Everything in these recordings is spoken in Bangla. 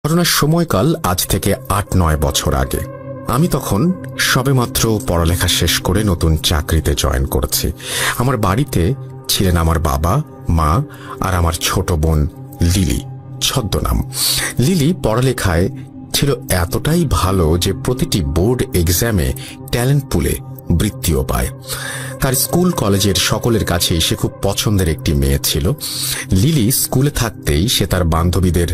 ঘটনার সময়কাল আজ থেকে ৮-৯ বছর আগে। আমি তখন সবেমাত্র পড়ালেখা শেষ করে নতুন চাকরিতে জয়েন করেছি। আমার বাড়িতে ছিলেন আমার বাবা, মা আর আমার ছোট বোন লিলি, ছদ্মনাম। লিলি পড়ালেখায় ছিল এতটাই ভালো যে প্রতিটি বোর্ড এক্সামে ট্যালেন্ট পুলে বৃত্তিও পায়। তার স্কুল কলেজের সকলের কাছেই সে খুব পছন্দের একটি মেয়ে ছিল। লিলি স্কুলে থাকতেই সে তার বান্ধবীদের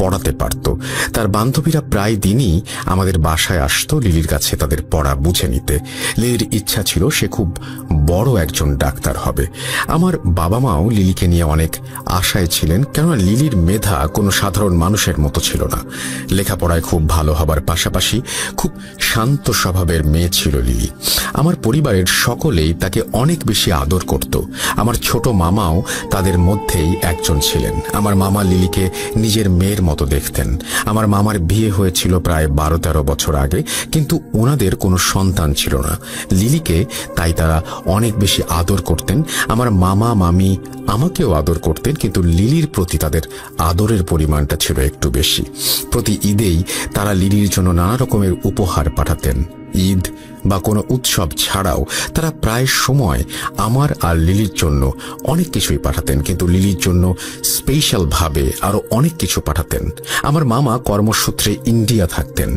পড়াতে পারত। তার বান্ধবীরা প্রায় দিনই আমাদের বাসায় আসতো লিলির কাছে তাদের পড়া বুঝে নিতে। লিলির ইচ্ছা ছিল সে খুব বড় একজন ডাক্তার হবে। আমার বাবা মাও লিলিকে নিয়ে অনেক আশায় ছিলেন, কেননা লিলির মেধা কোনো সাধারণ মানুষের মতো ছিল না। লেখাপড়ায় খুব ভালো হবার পাশাপাশি খুব শান্ত স্বভাবের মেয়ে ছিল লিলি। আমার পরিবারের সকলেই তাকে অনেক বেশি আদর করত। আমার ছোট মামাও তাদের মধ্যেই একজন ছিলেন। আমার মামা লিলিকে নিজের মেয়ের মতো দেখতেন। আমার মামার বিয়ে হয়েছিল প্রায় 12-13 বছর আগে, কিন্তু ওনাদের কোনো সন্তান ছিল না। লিলিকে তাই তারা অনেক বেশি আদর করতেন। আমার মামা মামি আমাকেও আদর করতেন, কিন্তু লিলির প্রতি তাদের আদরের পরিমাণটা ছিল একটু বেশি। প্রতি ঈদেই তারা লিলির জন্য নানা রকমের উপহার পাঠাতেন। ঈদ বা কোনো উৎসব ছাড়াও তারা প্রায় সময় আমার আর লিলির জন্য অনেক কিছুই পাঠাতেন, কিন্তু লিলির জন্য স্পেশালভাবে আরো অনেক কিছু পাঠাতেন। আমার মামা কর্মসূত্রে ইন্ডিয়া থাকতেন,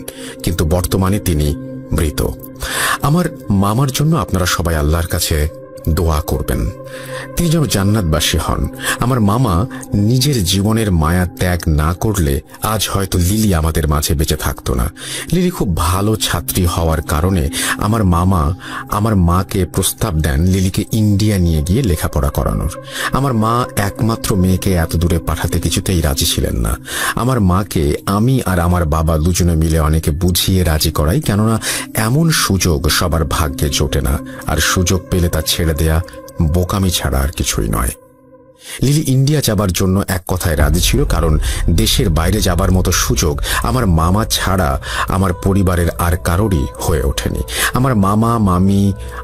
কিন্তু বর্তমানে তিনি মৃত। আমার মামার জন্য আপনারা সবাই আল্লাহর কাছে দোয়া করবেন, তিনি যেন জান্নাতবাসী হন। আমার মামা নিজের জীবনের মায়া ত্যাগ না করলে আজ হয়তো লিলি আমাদের মাঝে বেঁচে থাকতো না। লিলি খুব ভালো ছাত্রী হওয়ার কারণে আমার মামা আমার মাকে প্রস্তাব দেন লিলিকে ইন্ডিয়া নিয়ে গিয়ে লেখাপড়া করানোর। আমার মা একমাত্র মেয়েকে এত দূরে পাঠাতে কিছুতেই রাজি ছিলেন না। আমার মাকে আমি আর আমার বাবা দুজনে মিলে অনেকে বুঝিয়ে রাজি করাই, কেননা এমন সুযোগ সবার ভাগ্যে জোটে না, আর সুযোগ পেলে তা ছেড়ে দেয়া বোকামি ছাড়া আর কিছুই নয়। লিলি ইন্ডিয়া যাবার জন্য এক কথায় রাজি ছিল, কারণ দেশের বাইরে যাবার মতো সুযোগ আমার মামা ছাড়া আমার পরিবারের আর কারোরই হয়ে ওঠেনি। আমার মামা মামি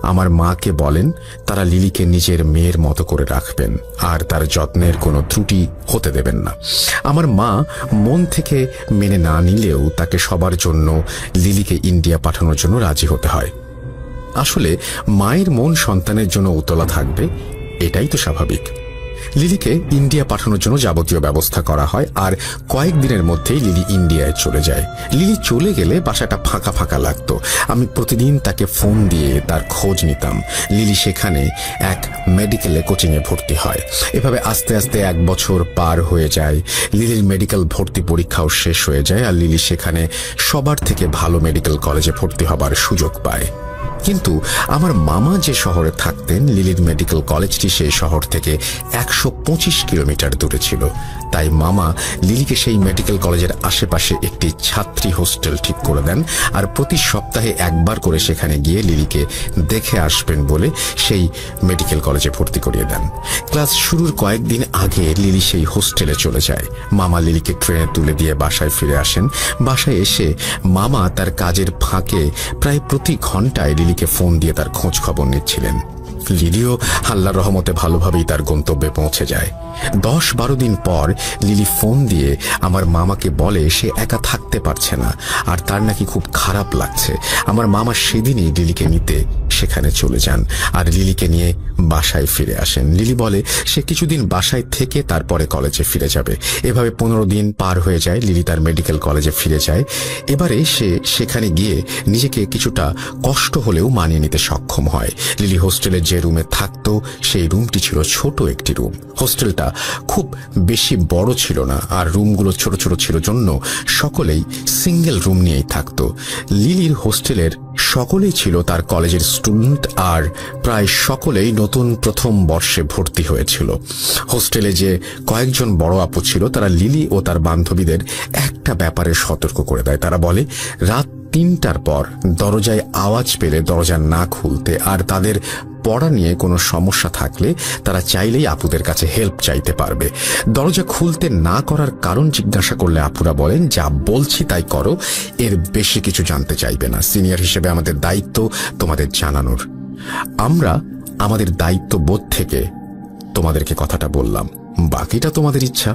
আমার মাকে বলেন তারা লিলিকে নিজের মেয়ের মতো করে রাখবেন আর তার যত্নের কোনো ত্রুটি হতে দেবেন না। আমার মা মন থেকে মেনে না নিলেও তাকে সবার জন্য লিলিকে ইন্ডিয়া পাঠানোর জন্য রাজি হতে হয়। আসলে মায়ের মন সন্তানের জন্য উতলা থাকবে, এটাই তো স্বাভাবিক। লিলিকে ইন্ডিয়া পাঠানোর জন্য যাবতীয় ব্যবস্থা করা হয়, আর কয়েকদিনের মধ্যেই লিলি ইন্ডিয়ায় চলে যায়। লিলি চলে গেলে বাসাটা ফাঁকা ফাঁকা লাগতো। আমি প্রতিদিন তাকে ফোন দিয়ে তার খোঁজ নিতাম। লিলি সেখানে এক মেডিকেলে কোচিংয়ে ভর্তি হয়। এভাবে আস্তে আস্তে 1 বছর পার হয়ে যায়। লিলির মেডিকেল ভর্তি পরীক্ষাও শেষ হয়ে যায়, আর লিলি সেখানে সবার থেকে ভালো মেডিকেল কলেজে ভর্তি হবার সুযোগ পায়। কিন্তু আমার মামা যে শহরে থাকতেন, লিলির মেডিকেল কলেজটি সেই শহর থেকে 125 কিলোমিটার দূরে ছিল। তাই মামা লিলিকে সেই মেডিকেল কলেজের আশেপাশে একটি ছাত্রী হোস্টেল ঠিক করে দেন, আর প্রতি সপ্তাহে একবার করে সেখানে গিয়ে লিলিকে দেখে আসবেন বলে সেই মেডিকেল কলেজে ভর্তি করিয়ে দেন। ক্লাস শুরুর কয়েকদিন আগে লিলি সেই হোস্টেলে চলে যায়। মামা লিলিকে ট্রেনে তুলে দিয়ে বাসায় ফিরে আসেন। বাসায় এসে মামা তার কাজের ফাঁকে প্রায় প্রতি ঘন্টায় লিলিকে ফোন দিয়ে তার খোঁজ খবর নিচ্ছিলেন। লিলিও আল্লাহর রহমতে ভালোভাবেই তার গন্তব্যে পৌঁছে যায়। 10-12 দিন পর লিলি ফোন দিয়ে আমার মামাকে বলে সে একা থাকতে পারছে না, আর তার নাকি খুব খারাপ লাগছে। আমার মামা সেদিনই লিলিকে নিতে সেখানে চলে যান, আর লিলিকে নিয়ে বাসায় ফিরে আসেন। লিলি বলে সে কিছুদিন বাসায় থেকে তারপরে কলেজে ফিরে যাবে। এভাবে 15 দিন পার হয়ে যায়। লিলি তার মেডিকেল কলেজে ফিরে যায়। এবারে সে সেখানে গিয়ে নিজেকে কিছুটা কষ্ট হলেও মানিয়ে নিতে সক্ষম হয়। লিলি হোস্টেলের যে রুমে থাকতো সেই রুমটি ছিল ছোট একটি রুম। হোস্টেলটা খুব বেশি বড় ছিল না, আর রুমগুলো ছোট ছোট ছিল জন্য সকলেই সিঙ্গেল রুম নিয়েই থাকতো। লিলির হোস্টেলের সকলেই ছিল তার কলেজের স্টুডেন্ট, আর প্রায় সকলেই নতুন প্রথম বর্ষে ভর্তি হয়েছিল। হোস্টেলে যে কয়েকজন বড় আপু ছিল তারা লিলি ও তার বান্ধবীদের একটা ব্যাপারে সতর্ক করে দেয়। তারা বলে রাত 3টার পর দরজায় আওয়াজ পেলে দরজা না খুলতে, আর তাদের পড়া নিয়ে কোনো সমস্যা থাকলে তারা চাইলেই আপুদের কাছে হেল্প চাইতে পারবে। দরজা খুলতে না করার কারণ জিজ্ঞাসা করলে আপুরা বলেন যা বলছি তাই করো, এর বেশি কিছু জানতে চাইবে না। সিনিয়র হিসেবে আমাদের দায়িত্ব তোমাদের জানানোর। আমরা আমাদের দায়িত্ববোধ থেকে তোমাদেরকে কথাটা বললাম। বাকিটা তোমাদের ইচ্ছা।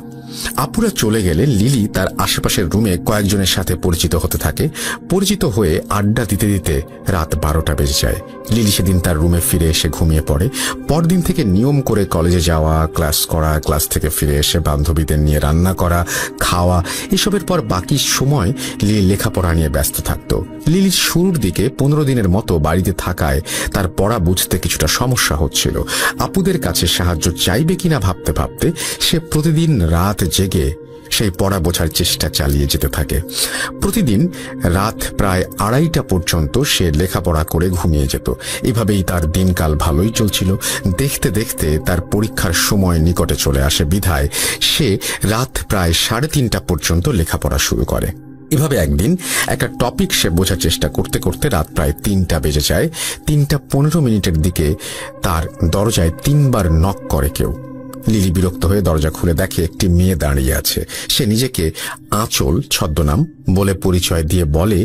আপুরা চলে গেলে লিলি তার আশেপাশের রুমে কয়েকজনের সাথে পরিচিত হতে থাকে। পরিচিত হয়ে আড্ডা দিতে দিতে রাত 12টা বেজে যায়। লিলি সেদিন তার রুমে ফিরে এসে ঘুমিয়ে পড়ে। পরদিন থেকে নিয়ম করে কলেজে যাওয়া, ক্লাস করা, ক্লাস থেকে ফিরে এসে বান্ধবীদের নিয়ে রান্না করা, খাওয়া, এসবের পর বাকি সময় লিলি লেখাপড়া নিয়ে ব্যস্ত থাকত। লিলির শুরুর দিকে 15 দিনের মতো বাড়িতে থাকায় তার পড়া বুঝতে কিছুটা সমস্যা হচ্ছিল। আপুদের কাছে সাহায্য চাইবে কিনা ভাবতে ভাবতে সে প্রতিদিন রাত জেগে সেই পড়া বোঝার চেষ্টা চালিয়ে যেতে থাকে। প্রতিদিন রাত প্রায় 2:30টা পর্যন্ত সে লেখাপড়া করে ঘুমিয়ে যেত। এভাবেই তার দিনকাল ভালোই চলছিল। দেখতে দেখতে তার পরীক্ষার সময় নিকটে চলে আসে বিধায় সে রাত প্রায় 3:30টা পর্যন্ত লেখাপড়া শুরু করে। এভাবে একদিন একটা টপিক সে বোঝার চেষ্টা করতে করতে রাত প্রায় 3টা বেজে যায়। 3:15 দিকে তার দরজায় 3বার নক করে কেউ। লিলি বিরক্ত হয়ে দরজা খুলে দেখে একটি মেয়ে দাঁড়িয়ে আছে। সে নিজেকে আঁচল ছদ্মনাম বলে পরিচয় দিয়ে বলে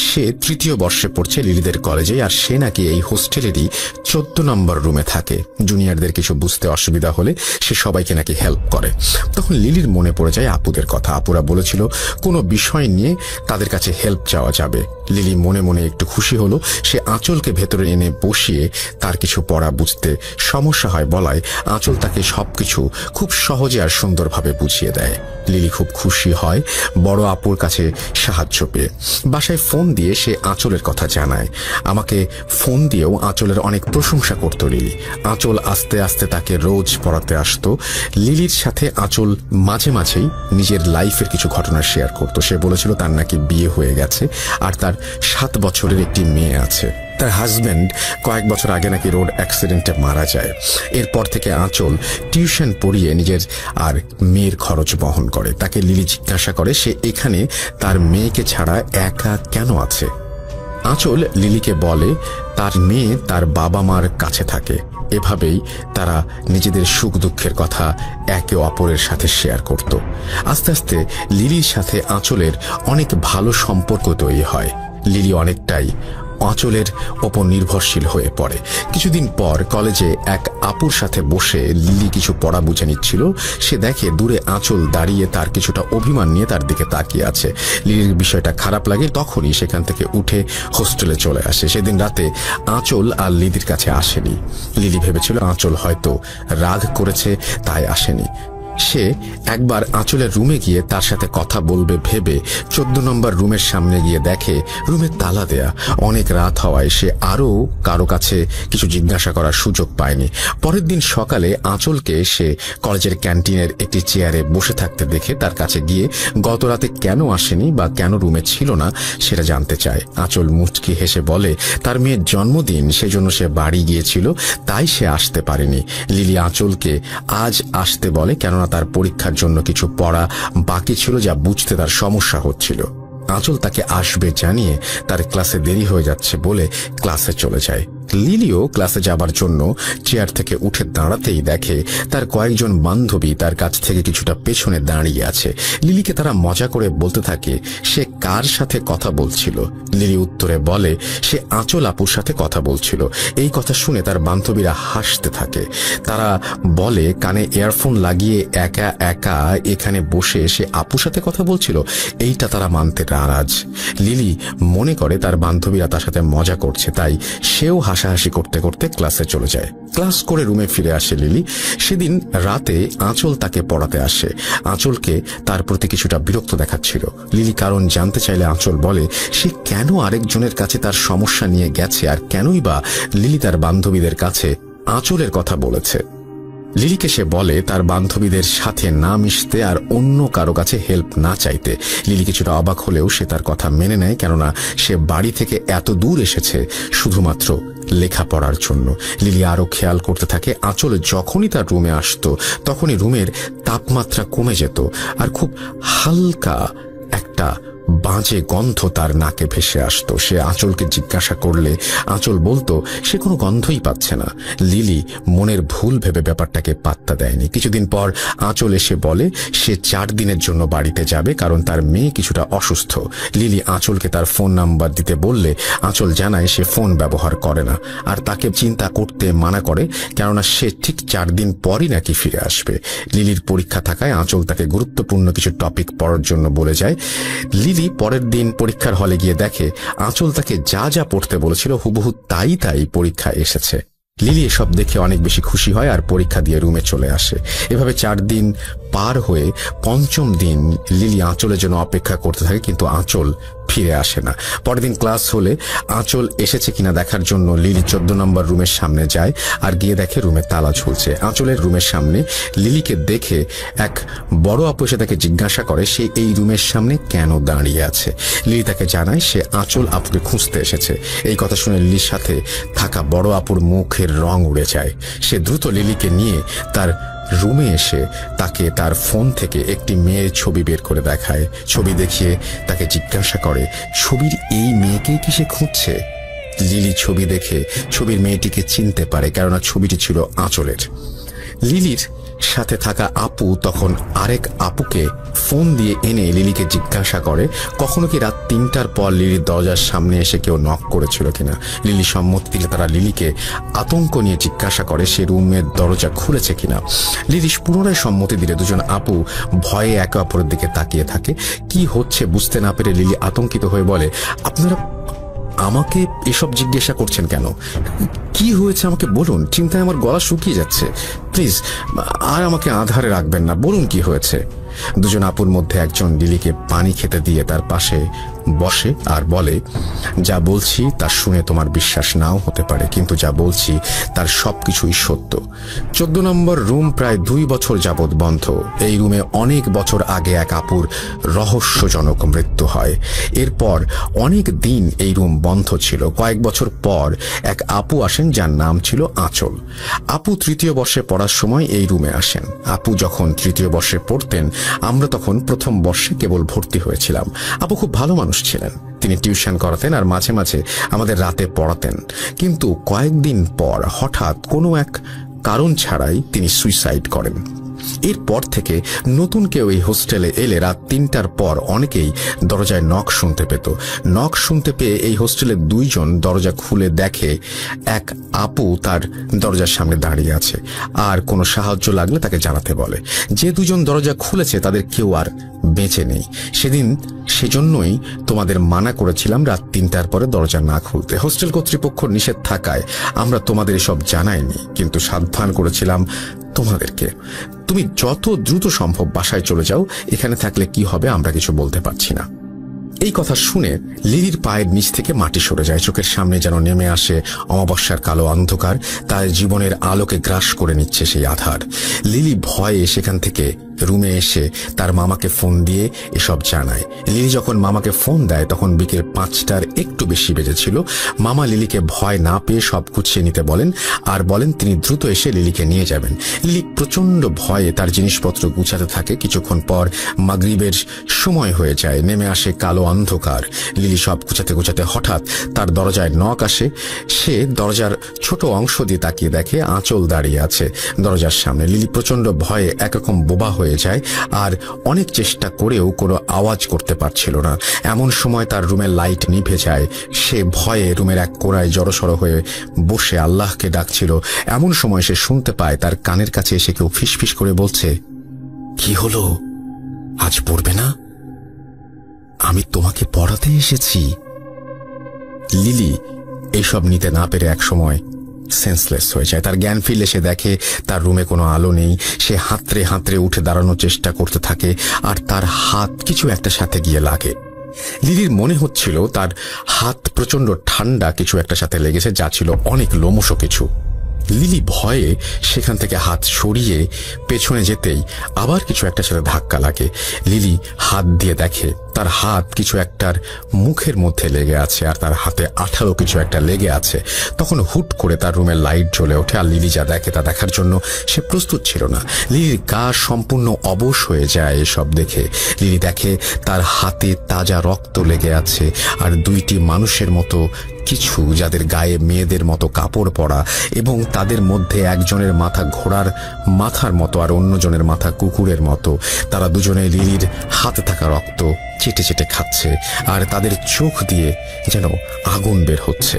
সে 3য় বর্ষে পড়ছে লিলিদের কলেজে, আর সে নাকি এই হোস্টেলেরই 14 নম্বর রুমে থাকে। জুনিয়রদের কিছু বুঝতে অসুবিধা হলে সে সবাইকে নাকি হেল্প করে। তখন লিলির মনে পড়ে যায় আপুদের কথা। আপুরা বলেছিল কোনো বিষয় নিয়ে তাদের কাছে হেল্প চাওয়া যাবে। লিলি মনে মনে একটু খুশি হলো। সে আঁচলকে ভেতরে এনে বসিয়ে তার কিছু পড়া বুঝতে সমস্যা হয় বলায় আঁচল তাকে সবকিছু খুব সহজে আর সুন্দরভাবে বুঝিয়ে দেয়। লিলি খুব খুশি হয় বড় আপুর কাছে সাহায্য পেয়ে। বাসায় ফোন দিয়ে সে আঁচলের কথা জানায়। আমাকে ফোন দিয়েও আঁচলের অনেক প্রশংসা করত লিলি। আঁচল আস্তে আস্তে তাকে রোজ পড়াতে আসতো। লিলির সাথে আঁচল মাঝে মাঝেই নিজের লাইফের কিছু ঘটনা শেয়ার করত। সে বলেছিল তার নাকি বিয়ে হয়ে গেছে আর তার 7 বছরের একটি মেয়ে আছে। তার হাজব্যান্ড কয়েক বছর আগে নাকি রোড অ্যাক্সিডেন্টে মারা যায়। এরপর থেকে আঁচল টিউশন পড়িয়ে নিজের আর মেয়ের খরচ বহন করে। তাকে লিলি জিজ্ঞাসা করে সে এখানে তার মেয়েকে ছাড়া একা কেন আছে। আঁচল লিলিকে বলে তার মেয়ে তার বাবা মার কাছে থাকে। এভাবেই তারা নিজেদের সুখ দুঃখের কথা একে অপরের সাথে শেয়ার করত। আস্তে আস্তে লিলির সাথে আঁচলের অনেক ভালো সম্পর্ক তৈরি হয়। লিলি অনেকটাই আঁচলের ওপর নির্ভরশীল হয়ে পড়ে। কিছুদিন পর কলেজে এক আপুর সাথে বসে লিলি কিছু পড়া বুঝে নিচ্ছিল। সে দেখে দূরে আঁচল দাঁড়িয়ে তার কিছুটা অভিমান নিয়ে তার দিকে তাকিয়ে আছে। লিলির বিষয়টা খারাপ লাগে। তখনই সেখান থেকে উঠে হোস্টেলে চলে আসে। সেদিন রাতে আঁচল আর লিলির কাছে আসেনি। লিলি ভেবেছিল আঁচল হয়তো রাগ করেছে তাই আসেনি। সে একবার আঁচলের রুমে গিয়ে তার সাথে কথা বলবে ভেবে 14 নম্বর রুমের সামনে গিয়ে দেখে রুমে তালা দেয়া। অনেক রাত হওয়ায় সে আরও কারো কাছে কিছু জিজ্ঞাসা করার সুযোগ পায়নি। পরের দিন সকালে আঁচলকে সে কলেজের ক্যান্টিনের একটি চেয়ারে বসে থাকতে দেখে তার কাছে গিয়ে গত রাতে কেন আসেনি বা কেন রুমে ছিল না সেটা জানতে চায়। আঁচল মুচকি হেসে বলে তার মেয়ের জন্মদিন, সেজন্য সে বাড়ি গিয়েছিল, তাই সে আসতে পারেনি। লিলি আঁচলকে আজ আসতে বলে কেননা তার পরীক্ষার জন্য কিছু পড়া বাকি ছিল যা বুঝতে তার সমস্যা হচ্ছিল। আঁচল তাকে আসবে জানিয়ে তার ক্লাসে দেরি হয়ে যাচ্ছে বলে ক্লাসে চলে যায়। লিলিও ক্লাসে যাবার জন্য চেয়ার থেকে উঠে দাঁড়াতেই দেখে তার কয়েকজন বান্ধবী তার কাছ থেকে কিছুটা পেছনে দাঁড়িয়ে আছে। লিলিকে তারা মজা করে বলতে থাকে সে কার সাথে কথা বলছিল। লিলি উত্তরে বলে সে আঁচল আপুর সাথে কথা বলছিল। এই কথা শুনে তার বান্ধবীরা হাসতে থাকে। তারা বলে কানে ইয়ারফোন লাগিয়ে একা একা এখানে বসে সে আপুর সাথে কথা বলছিল। এইটা তারা মানতে নারাজ। লিলি মনে করে তার বান্ধবীরা তার সাথে মজা করছে, তাই সেও হাসাহাসি করতে করতে ক্লাসে চলে যায়। ক্লাস করে রুমে ফিরে আসে লিলি। সেদিন রাতে আঁচল তাকে পড়াতে আসে। আঁচলকে তার প্রতি কিছুটা বিরক্ত দেখাচ্ছিল। লিলি কারণ জানতে চাইলে আঁচল বলে সে কেন আরেকজনের কাছে তার সমস্যা নিয়ে গেছে আর কেনই বা লিলি তার বান্ধবীদের কাছে আঁচলের কথা বলেছে। লিলিকে সে বলে তার বান্ধবীদের সাথে না মিশতে আর অন্য কারো কাছে হেল্প না চাইতে। লিলি কিছুটা অবাক হলেও সে তার কথা মেনে নেয়, কেননা সে বাড়ি থেকে এত দূর এসেছে শুধুমাত্র লেখাপড়ার জন্য। লিলি আরো খেয়াল করতে থাকে আঁচল যখনই তার রুমে আসতো তখনই রুমের তাপমাত্রা কমে যেত আর খুব হালকা একটা বাজে গন্ধ তার নাকে ভেসে আসতো। সে আঁচলকে জিজ্ঞাসা করলে আঁচল বলতো সে কোনো গন্ধই পাচ্ছে না। লিলি মনের ভুল ভেবে ব্যাপারটাকে পাত্তা দেয়নি। কিছুদিন পর আঁচল এসে বলে সে 4 দিনের জন্য বাড়িতে যাবে, কারণ তার মেয়ে কিছুটা অসুস্থ। লিলি আঁচলকে তার ফোন নাম্বার দিতে বললে আঁচল জানায় সে ফোন ব্যবহার করে না আর তাকে চিন্তা করতে মানা করে, কেননা সে ঠিক 4 দিন পরই নাকি ফিরে আসবে। লিলির পরীক্ষা থাকায় আঁচল তাকে গুরুত্বপূর্ণ কিছু টপিক পড়ার জন্য বলে যায়। লিলি পরের দিন পরীক্ষার হলে গিয়ে দেখে আঁচল তাকে যা যা পড়তে বলেছিল হুবহু তাই পরীক্ষা এসেছে। লিলি এসব দেখে অনেক বেশি খুশি হয় আর পরীক্ষা দিয়ে রুমে চলে আসে। এভাবে 4 দিন পার হয়ে 5ম দিন লিলি আঁচলের জন্য অপেক্ষা করতে থাকে, কিন্তু আঁচল ফিরে আসে না। পরের দিন ক্লাস হলে আঁচল এসেছে কিনা দেখার জন্য লিলি 14 নম্বর রুমের সামনে যায় আর গিয়ে দেখে রুমে তালা ঝুলছে। আঁচলের রুমের সামনে লিলিকে দেখে এক বড় আপু এসে তাকে জিজ্ঞাসা করে সে এই রুমের সামনে কেন দাঁড়িয়ে আছে। লিলি তাকে জানায় সে আঁচল আপুকে খুঁজতে এসেছে। এই কথা শুনে লিলির সাথে থাকা বড় আপুর মুখের রং উড়ে যায়। সে দ্রুত লিলিকে নিয়ে তার রুমে এসে তাকে তার ফোন থেকে একটি মেয়ের ছবি বের করে দেখায়। ছবি দেখিয়ে তাকে জিজ্ঞাসা করে ছবির এই মেয়েকেই কি সে খুঁজছে। লিলি ছবি দেখে ছবির মেয়েটিকে চিনতে পারে, কেননা ছবিটি ছিল আঁচলের। লিলির সাথে থাকা আপু তখন আরেক আপুকে ফোন দিয়ে এনে লিলিকে জিজ্ঞাসা করে কখনো কি রাত 3টার পর লিলির দরজার সামনে এসে কেউ নক করেছিল কিনা। লিলি সম্মতি দিলে তারা লিলিকে আতঙ্ক নিয়ে জিজ্ঞাসা করে সে রুমের দরজা খুলেছে কিনা। লিলি পুনরায় সম্মতি দিলে দুজন আপু ভয়ে একে অপরের দিকে তাকিয়ে থাকে। কি হচ্ছে বুঝতে না পেরে লিলি আতঙ্কিত হয়ে বলে আপনারা আমাকে এসব জিজ্ঞাসা করছেন কেন? কি হয়েছে আমাকে বলুন, চিন্তায় আমার গলা শুকিয়ে যাচ্ছে। প্লিজ আর আমাকে আধারে রাখবেন না, বলুন কি হয়েছে। দুজন আপুর মধ্যে একজন লিলিকে পানি খেতে দিয়ে তার পাশে বসে আর বলে যা বলছি তা শুনে তোমার বিশ্বাস নাও হতে পারে, কিন্তু যা বলছি তার সবকিছুই সত্য। 14 নম্বর রুম প্রায় 2 বছর যাবৎ বন্ধ। এই রুমে অনেক বছর আগে এক আপুর রহস্যজনক মৃত্যু হয়। এরপর অনেক দিন এই রুম বন্ধ ছিল। কয়েক বছর পর এক আপু আসেন যার নাম ছিল আঁচল। আপু 3য় বর্ষে পড়ার সময় এই রুমে আসেন। আপু যখন 3য় বর্ষে পড়তেন আমরা তখন 1ম বর্ষে কেবল ভর্তি হয়েছিলাম। আপু খুব ভালো মানুষ ছিলেন। তিনি টিউশন করাতেন আর মাঝে মাঝে আমাদের রাতে পড়াতেন, কিন্তু কয়েকদিন পর হঠাৎ কোনো এক কারণ ছাড়াই তিনি সুইসাইড করেন। এরপর থেকে নতুন কেউ এই হোস্টেলে এলে রাত 3টার পর অনেকেই দরজায় নক শুনতে পেত। নক শুনতে পেয়ে এই হোস্টেলের 2 জন দরজা খুলে দেখে এক আপু তার দরজার সামনে দাঁড়িয়ে আছে আর কোনো সাহায্য লাগলে তাকে জানাতে বলে। যে 2 জন দরজা খুলেছে তাদের কেউ আর বেঁচে নেই। সেজন্যই তোমাদের মানা করেছিলাম রাত 3টার পরে দরজা না খুলতে। হোস্টেল কর্তৃপক্ষ নিষেধ থাকায় আমরা তোমাদের এসব জানাইনি, কিন্তু সাবধান করেছিলাম তোমাদেরকে। তুমি যত দ্রুত সম্ভব বাসায় চলে যাও, এখানে থাকলে কি হবে আমরা কিছু বলতে পারছি না। এই কথা শুনে লিলির পায়ের নিচ থেকে মাটি সরে যায়। চোখের সামনে যেন নেমে আসে অমাবস্যার কালো অন্ধকার। তার জীবনের আলোকে গ্রাস করে নিচ্ছে সেই আধার। লিলি ভয়ে সেখান থেকে রুমে এসে তার মামাকে ফোন দিয়ে এসব জানায়। লিলি যখন মামাকে ফোন দেয় তখন বিকেল 5টার একটু বেশি বেজেছিল। মামা লিলিকে ভয় না পেয়ে সব গুছিয়ে নিতে বলেন আর বলেন তিনি দ্রুত এসে লিলিকে নিয়ে যাবেন। লিলি প্রচন্ড ভয়ে তার জিনিসপত্র গুছাতে থাকে। কিছুক্ষণ পর মাগরিবের সময় হয়ে যায়, নেমে আসে কালো অন্ধকার। লিলি সব গুছাতে গুছাতে হঠাৎ তার দরজায় নক আসে। সে দরজার ছোট অংশ দিয়ে তাকিয়ে দেখে আঁচল দাঁড়িয়ে আছে দরজার সামনে। লিলি প্রচন্ড ভয়ে একরকম বোবা হয়ে যায় আর অনেক চেষ্টা করেও কোনো আওয়াজ করতে পারছিল না। এমন সময় তার রুমের লাইট নিভে যায়। সে ভয়ে রুমের এক কোণায় জড়সড় হয়ে বসে আল্লাহকে ডাকছিল। এমন সময় সে শুনতে পায় তার কানের কাছে এসে কেউ ফিসফিস করে বলছে, কি হলো, আজ পড়বে না? আমি তোমাকে পড়াতে এসেছি। লিলি এইসব নিতে না পেরে এক সময় সেন্সলেস হয়ে যায়। তার জ্ঞান ফিরলে সে দেখে তার রুমে কোনো আলো নেই। সে হাতড়ে হাতড়ে উঠে দাঁড়ানোর চেষ্টা করতে থাকে আর তার হাত কিছু একটা সাথে গিয়ে লাগে। লিলির মনে হচ্ছিল তার হাত প্রচন্ড ঠান্ডা কিছু একটা সাথে লেগেছে, যা ছিল অনেক লোমশ কিছু। লিলি ভয়ে সেখান থেকে হাত সরিয়ে পেছনে যেতেই আবার কিছু একটা সাথে ধাক্কা লাগে। লিলি হাত দিয়ে দেখে তার হাত কিছু একটার মুখের মধ্যে লেগে আছে আর তার হাতে আঠালো কিছু একটা লেগে আছে। তখন হুট করে তার রুমের লাইট জ্বলে ওঠে আর লিলি যা দেখে তা দেখার জন্য সে প্রস্তুত ছিল না। লিলির গা সম্পূর্ণ অবশ হয়ে যায় এসব দেখে। লিলি দেখে তার হাতে তাজা রক্ত লেগে আছে আর দুইটি মানুষের মতো কিছু, যাদের গায়ে মেয়েদের মতো কাপড় পরা এবং তাদের মধ্যে একজনের মাথা ঘোড়ার মাথার মতো আর অন্যজনের মাথা কুকুরের মতো। তারা দুজনে লিলির হাতে থাকা রক্ত চেটে চেটে খাচ্ছে আর তাদের চোখ দিয়ে যেন আগুন বের হচ্ছে।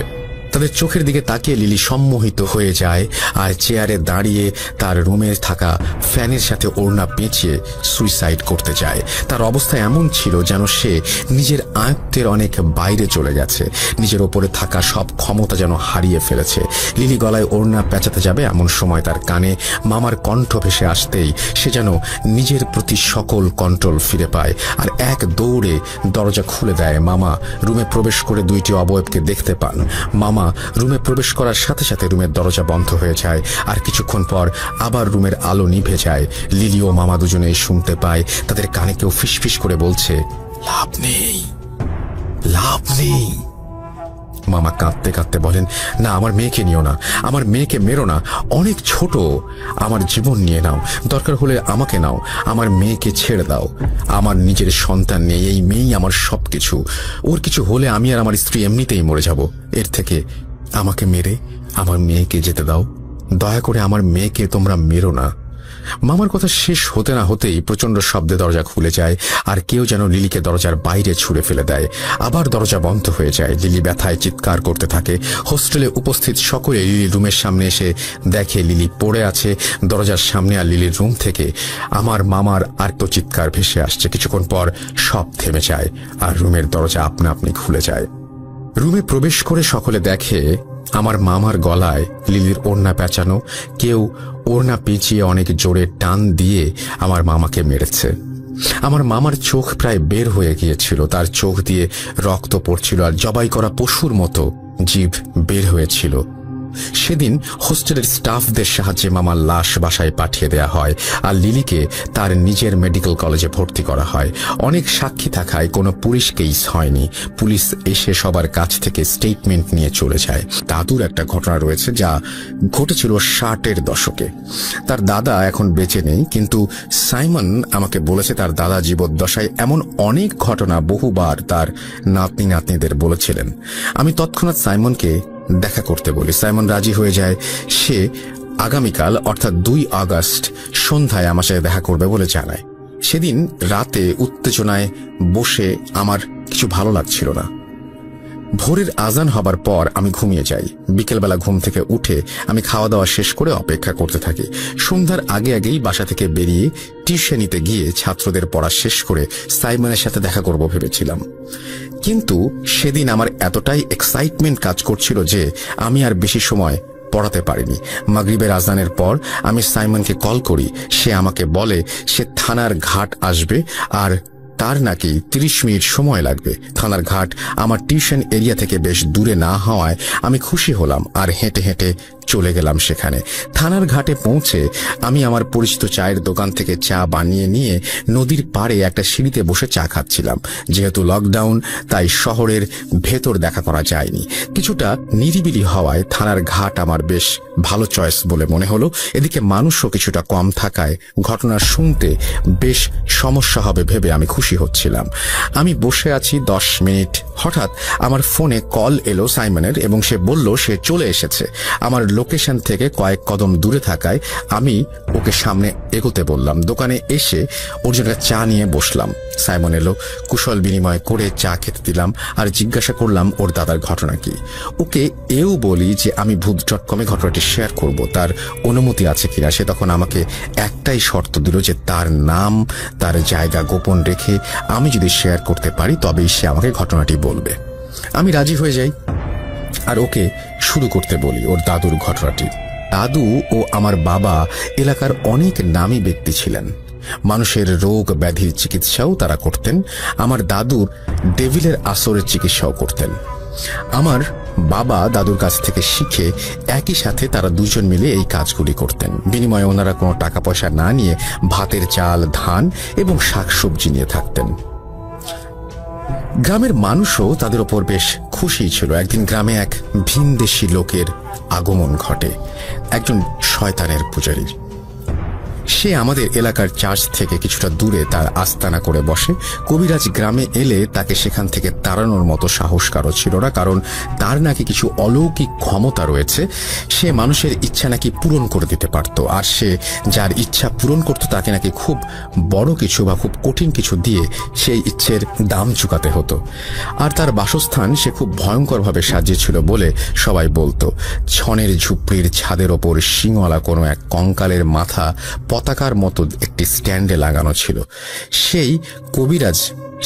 তাদের চোখের দিকে তাকিয়ে লিলি সম্মোহিত হয়ে যায় আর চেয়ারে দাঁড়িয়ে তার রুমে থাকা ফ্যানের সাথে ওড়না পেঁচিয়ে সুইসাইড করতে যায়। তার অবস্থা এমন ছিল যেন সে নিজের আয়ত্তের অনেক বাইরে চলে গেছে, নিজের ওপরে থাকা সব ক্ষমতা যেন হারিয়ে ফেলেছে। লিলি গলায় ওড়না পেঁচাতে যাবে এমন সময় তার কানে মামার কণ্ঠ ভেসে আসতেই সে যেন নিজের প্রতি সকল কন্ট্রোল ফিরে পায় আর এক দৌড়ে দরজা খুলে দেয়। মামা রুমে প্রবেশ করে দুইটি অবয়বকে দেখতে পান। মামা রুমে প্রবেশ করার সাথে সাথে রুমের দরজা বন্ধ হয়ে যায় আর কিছুক্ষণ পর আবার রুমের আলো নিভে যায়। লিলি ও মামা দুজনেই শুনতে পায় তাদের কানে কেউ ফিসফিস করে বলছে, লাভ নেই, লাভ নেই। মামা কাঁদতে কাঁদতে বলেন, না, আমার মেয়েকে নিও না, আমার মেয়েকে মেরো না, অনেক ছোট, আমার জীবন নিয়ে নাও, দরকার হলে আমাকে নাও, আমার মেয়েকে ছেড়ে দাও। আমার নিজের সন্তান নেই, এই মেয়েই আমার সবকিছু, ওর কিছু হলে আমি আর আমার স্ত্রী এমনিতেই মরে যাব। এর থেকে আমাকে মেরে আমার মেয়েকে যেতে দাও, দয়া করে আমার মেয়েকে তোমরা মেরো না। মামার কথা শেষ হতে না হতেই প্রচন্ড শব্দে দরজা খুলে যায় আর কেউ যেন লিলিকে দরজার বাইরে ছুঁড়ে ফেলে দেয়। আবার দরজা বন্ধ হয়ে যায়। লিলি ব্যথায় চিৎকার করতে থাকে। হোস্টেলে উপস্থিত সকলে লিলির রুমের সামনে এসে দেখে লিলি পড়ে আছে দরজার সামনে আর লিলির রুম থেকে আমার মামার আর্ত চিৎকার ভেসে আসছে। কিছুক্ষণ পর সব থেমে যায় আর রুমের দরজা আপনা আপনি খুলে যায়। রুমে প্রবেশ করে সকলে দেখে আমার মামার গলায় লিলির ওড়না পেঁচানো, কেউ ওড়না পেঁচিয়ে অনেক জোরে টান দিয়ে আমার মামাকে মেরেছে। আমার মামার চোখ প্রায় বের হয়ে গিয়েছিল, তার চোখ দিয়ে রক্ত পড়ছিল আর জবাই করা পশুর মতো জিভ বের হয়েছিল। সেদিন হোস্টেলের স্টাফদের সাহায্যে মামার লাশ বাসায় পাঠিয়ে দেয়া হয় আর লিলিকে তার নিজের মেডিকেল কলেজে ভর্তি করা হয়। অনেক সাক্ষী থাকায় কোনো পুলিশ কেস হয়নি। পুলিশ এসে সবার কাছ থেকে স্টেটমেন্ট নিয়ে চলে যায়। দাদুর একটা ঘটনা রয়েছে যা ঘটেছিল 60-এর দশকে। তার দাদা এখন বেঁচে নেই, কিন্তু সাইমন আমাকে বলেছে তার দাদা জীবদ্দশায় এমন অনেক ঘটনা বহুবার তার নাতনি নাতনিদের বলেছিলেন। আমি তৎক্ষণাৎ সাইমনকে দেখা করতে বলি। সাইমন রাজি হয়ে যায়। সে আগামীকাল অর্থাৎ 2 আগস্ট সন্ধ্যায় আমার সাথে দেখা করবে বলে জানায়। সেদিন রাতে উত্তেজনায় বসে আমার কিছু ভালো লাগছিল না। ভোরের আজান হবার পর আমি ঘুমিয়ে যাই। বিকেলবেলা ঘুম থেকে উঠে আমি খাওয়া দাওয়া শেষ করে অপেক্ষা করতে থাকি। সন্ধ্যার আগে আগেই বাসা থেকে বেরিয়ে টিউশনিতে গিয়ে ছাত্রদের পড়া শেষ করে সাইমনের সাথে দেখা করব ভেবেছিলাম। কিন্তু সেদিন আমার এতটাই এক্সাইটমেন্ট কাজ করছিল যে আমি আর বেশি সময় পড়াতে পারিনি। মাগরিবের আজানের পর আমি সাইমনকে কল করি। সে আমাকে বলে সে থানার ঘাট আসবে আর তার নাকি 30 মিনিট সময় লাগবে। থানার ঘাট আমার টিউশন এরিয়া থেকে বেশ দূরে না হওয়ায় আমি খুশি হলাম আর হেঁটে হেঁটে চলে গেলাম সেখানে। থানার ঘাটে পৌঁছে আমি আমার পরিচিত চায়ের দোকান থেকে চা বানিয়ে নিয়ে নদীর পাড়ে একটা সিঁড়িতে বসে চা খাচ্ছিলাম। যেহেতু লকডাউন তাই শহরের ভেতর দেখা করা যায়নি। কিছুটা নিরিবিলি হওয়ায় থানার ঘাট আমার বেশ ভালো চয়েস বলে মনে হলো। এদিকে মানুষও কিছুটা কম থাকায় ঘটনা শুনতে বেশ সমস্যা হবে ভেবে আমি খুশি হচ্ছিলাম। আমি বসে আছি 10 মিনিট। হঠাৎ আমার ফোনে কল এলো সাইমনের এবং সে বলল সে চলে এসেছে। আমার লোকেশন থেকে কয়েক কদম দূরে থাকায় আমি ওকে সামনে এগোতে বললাম। দোকানে এসে ওর জন্য চা নিয়ে বসলাম। সাইমন এলো, কুশল বিনিময় করে চা খেতে দিলাম আর জিজ্ঞাসা করলাম ওর দাদার ঘটনা কি। ওকে এও বলি যে আমি ভূত.com-এ ঘটনাটি শেয়ার করব, তার অনুমতি আছে কিনা। সে তখন আমাকে একটাই শর্ত দিল যে তার নাম তার জায়গা গোপন রেখে আমি যদি শেয়ার করতে পারি তবেই সে আমাকে ঘটনাটি বলবে। আমি রাজি হয়ে যাই আর ওকে শুরু করতে বলি ওর দাদুর ঘটনাটি। দাদু ও আমার বাবা এলাকার অনেক নামী ব্যক্তি ছিলেন। মানুষের রোগ ব্যাধির চিকিৎসাও তারা করতেন। আমার দাদুর ডেভিলের আসরের চিকিৎসাও করতেন। আমার বাবা দাদুর কাছ থেকে শিখে একই সাথে তারা দুজন মিলে এই কাজগুলি করতেন। বিনিময়ে ওনারা কোনো টাকা পয়সা না নিয়ে ভাতের চাল, ধান এবং শাকসবজি নিয়ে থাকতেন। গ্রামের মানুষও তাদের ওপর বেশ খুশি ছিল। একদিন গ্রামে এক ভিনদেশী লোকের আগমন ঘটে, একজন শয়তানের পূজারীর। সে আমাদের এলাকার চার্চ থেকে কিছুটা দূরে তার আস্তানা করে বসে। কবিরাজ গ্রামে এলে তাকে সেখান থেকে তাড়ানোর মতো সাহস কারো ছিল না, কারণ তার নাকি কিছু অলৌকিক ক্ষমতা রয়েছে। সে মানুষের ইচ্ছা নাকি পূরণ করে দিতে পারত, আর সে যার ইচ্ছা পূরণ করত তাকে নাকি খুব বড় কিছু বা খুব কঠিন কিছু দিয়ে সেই ইচ্ছের দাম চুকাতে হতো। আর তার বাসস্থান সে খুব ভয়ঙ্করভাবে সাজিয়েছিল বলে সবাই বলতো। ছনের ঝুপড়ির ছাদের ওপর শিংওয়ালা কোনো এক কঙ্কালের মাথা পতাকার মতো একটি স্ট্যান্ডে লাগানো ছিল। সেই কবিরাজ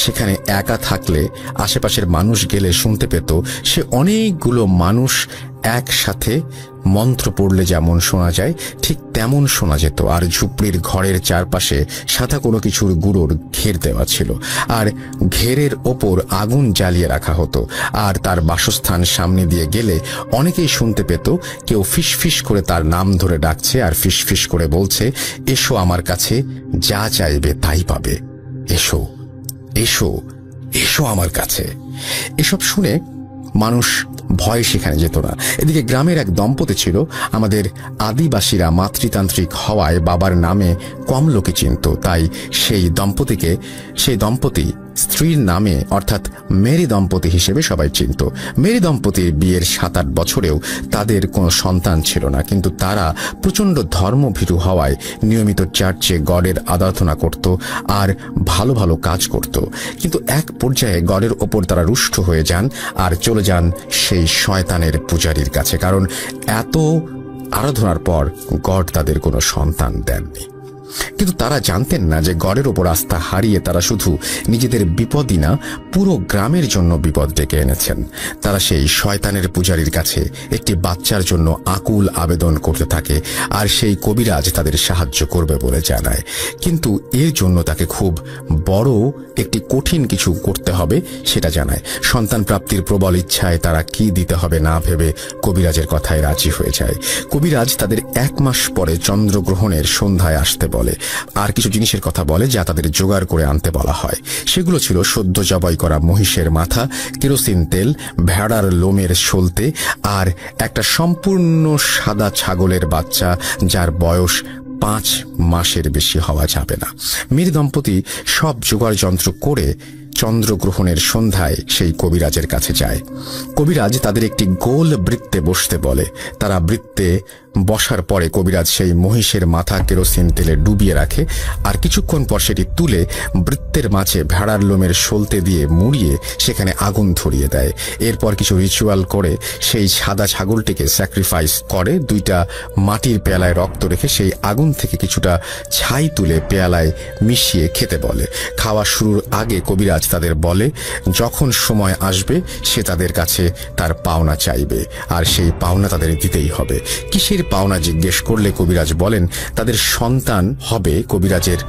সেখানে একা থাকলে আশেপাশের মানুষ গেলে শুনতে পেত সে অনেকগুলো মানুষ একসাথে মন্ত্র পড়লে যেমন শোনা যায় ঠিক তেমন শোনা যেত। আর ঝুপড়ির ঘরের চারপাশে সাদা কোনো কিছুর গুঁড়োর ঘের দেওয়া ছিল, আর ঘেরের ওপর আগুন জ্বালিয়ে রাখা হতো। আর তার বাসস্থান সামনে দিয়ে গেলে অনেকেই শুনতে পেত কেউ ফিসফিস করে তার নাম ধরে ডাকছে আর ফিসফিস করে বলছে, এসো আমার কাছে, যা চাইবে তাই পাবে, এসো এসো এসো আমার কাছে। এসব শুনে মানুষ ভয় সেখানে যেত না। এদিকে গ্রামের এক দম্পতি ছিল। আমাদের আদিবাসীরা মাতৃতান্ত্রিক হওয়ায় বাবার নামে কম লোকে চিনত, তাই সেই দম্পতি স্ত্রীর নামে অর্থাৎ মেরি দম্পতি হিসেবে সবাই চিনত। মেরি দম্পতির বিয়ের 7-8 বছরেও তাদের কোনো সন্তান ছিল না, কিন্তু তারা প্রচণ্ড ধর্মভীরু হওয়ায় নিয়মিত চার্চে গডের আরাধনা করত আর ভালো ভালো কাজ করত। কিন্তু এক পর্যায়ে গডের ওপর তারা রুষ্ট হয়ে যান আর চলে যান সেই শয়তানের পূজারীর কাছে, কারণ এত আরাধনার পর গড তাদের কোনো সন্তান দেননি। কিন্তু তারা জানতেন না যে গডের ওপর আস্থা হারিয়ে তারা শুধু নিজেদের বিপদই না, পুরো গ্রামের জন্য বিপদ ডেকে এনেছেন। তারা সেই শয়তানের পূজারীর কাছে একটি বাচ্চার জন্য আকুল আবেদন করতে থাকে, আর সেই কবিরাজ তাদের সাহায্য করবে বলে জানায়। কিন্তু এর জন্য তাকে খুব বড় একটি কঠিন কিছু করতে হবে সেটা জানায়। সন্তান প্রাপ্তির প্রবল ইচ্ছায় তারা কি দিতে হবে না ভেবে কবিরাজের কথায় রাজি হয়ে যায়। কবিরাজ তাদের 1 মাস পরে চন্দ্রগ্রহণের সন্ধ্যায় আসতে বলে, আর কিছু জিনিসের কথা বলে যা তাদের জোগাড় করে আনতে বলা হয়। সেগুলো ছিল সদ্য জবাই করা মহিষের মাথা, কেরোসিন তেল, ভেড়ার লোমের সলতে আর একটা সম্পূর্ণ সাদা ছাগলের বাচ্চা যার বয়স 5 মাসের বেশি হওয়া যাবে না। মেরি দম্পতি সব জোগাড় যন্ত্র করে চন্দ্রগ্রহণের সন্ধ্যায় সেই কবিরাজের কাছে যায়। কবিরাজ তাদের একটি গোল বৃত্তে বসতে বলে। তারা বৃত্তে বসার পরে কবিরাজ সেই মহিষের মাথা কেরোসিন তেলে ডুবিয়ে রাখে, আর কিছুক্ষণ পর সেটি তুলে বৃত্তের মাঝে ভেড়ার লোমের সলতে দিয়ে মুড়িয়ে সেখানে আগুন ধরিয়ে দেয়। এরপর কিছু রিচুয়াল করে সেই সাদা ছাগলটিকে স্যাক্রিফাইস করে। 2টা মাটির পেয়ালায় রক্ত রেখে সেই আগুন থেকে কিছুটা ছাই তুলে পেয়ালায় মিশিয়ে খেতে বলে। খাওয়া শুরুর আগে কবিরাজ তাদের বলে যখন সময় আসবে সে তাদের কাছে তার পাওনা চাইবে, আর সেই পাওনা তাদের দিতেই হবে। কিসের পাওনা জিজ্ঞেস করলে কবিরাজ বলেন তাদের সন্তান হবে কবিরাজের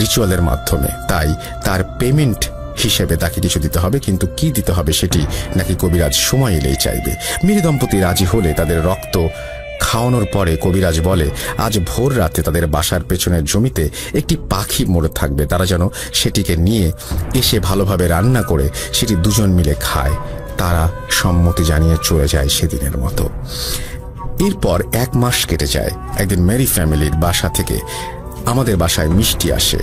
রিচুয়ালের মাধ্যমে, তাই তার পেমেন্ট হিসেবে তাকে কিছু দিতে হবে, কিন্তু কি দিতে হবে সেটি নাকি কবিরাজ সময় এলেই চাইবে। মেরি দম্পতি রাজি হলে তাদের রক্ত খাওয়ানোর পরে কবিরাজ বলে আজ ভোর রাতে তাদের বাসার পেছনের জমিতে একটি পাখি মরে থাকবে, তারা যেন সেটিকে নিয়ে এসে ভালোভাবে রান্না করে সেটি দুজন মিলে খায়। তারা সম্মতি জানিয়ে চলে যায় সেদিনের মতো। এরপর 1 মাস কেটে যায়। একদিন মেরি ফ্যামিলির বাসা থেকে আমাদের বাসায় মিষ্টি আসে।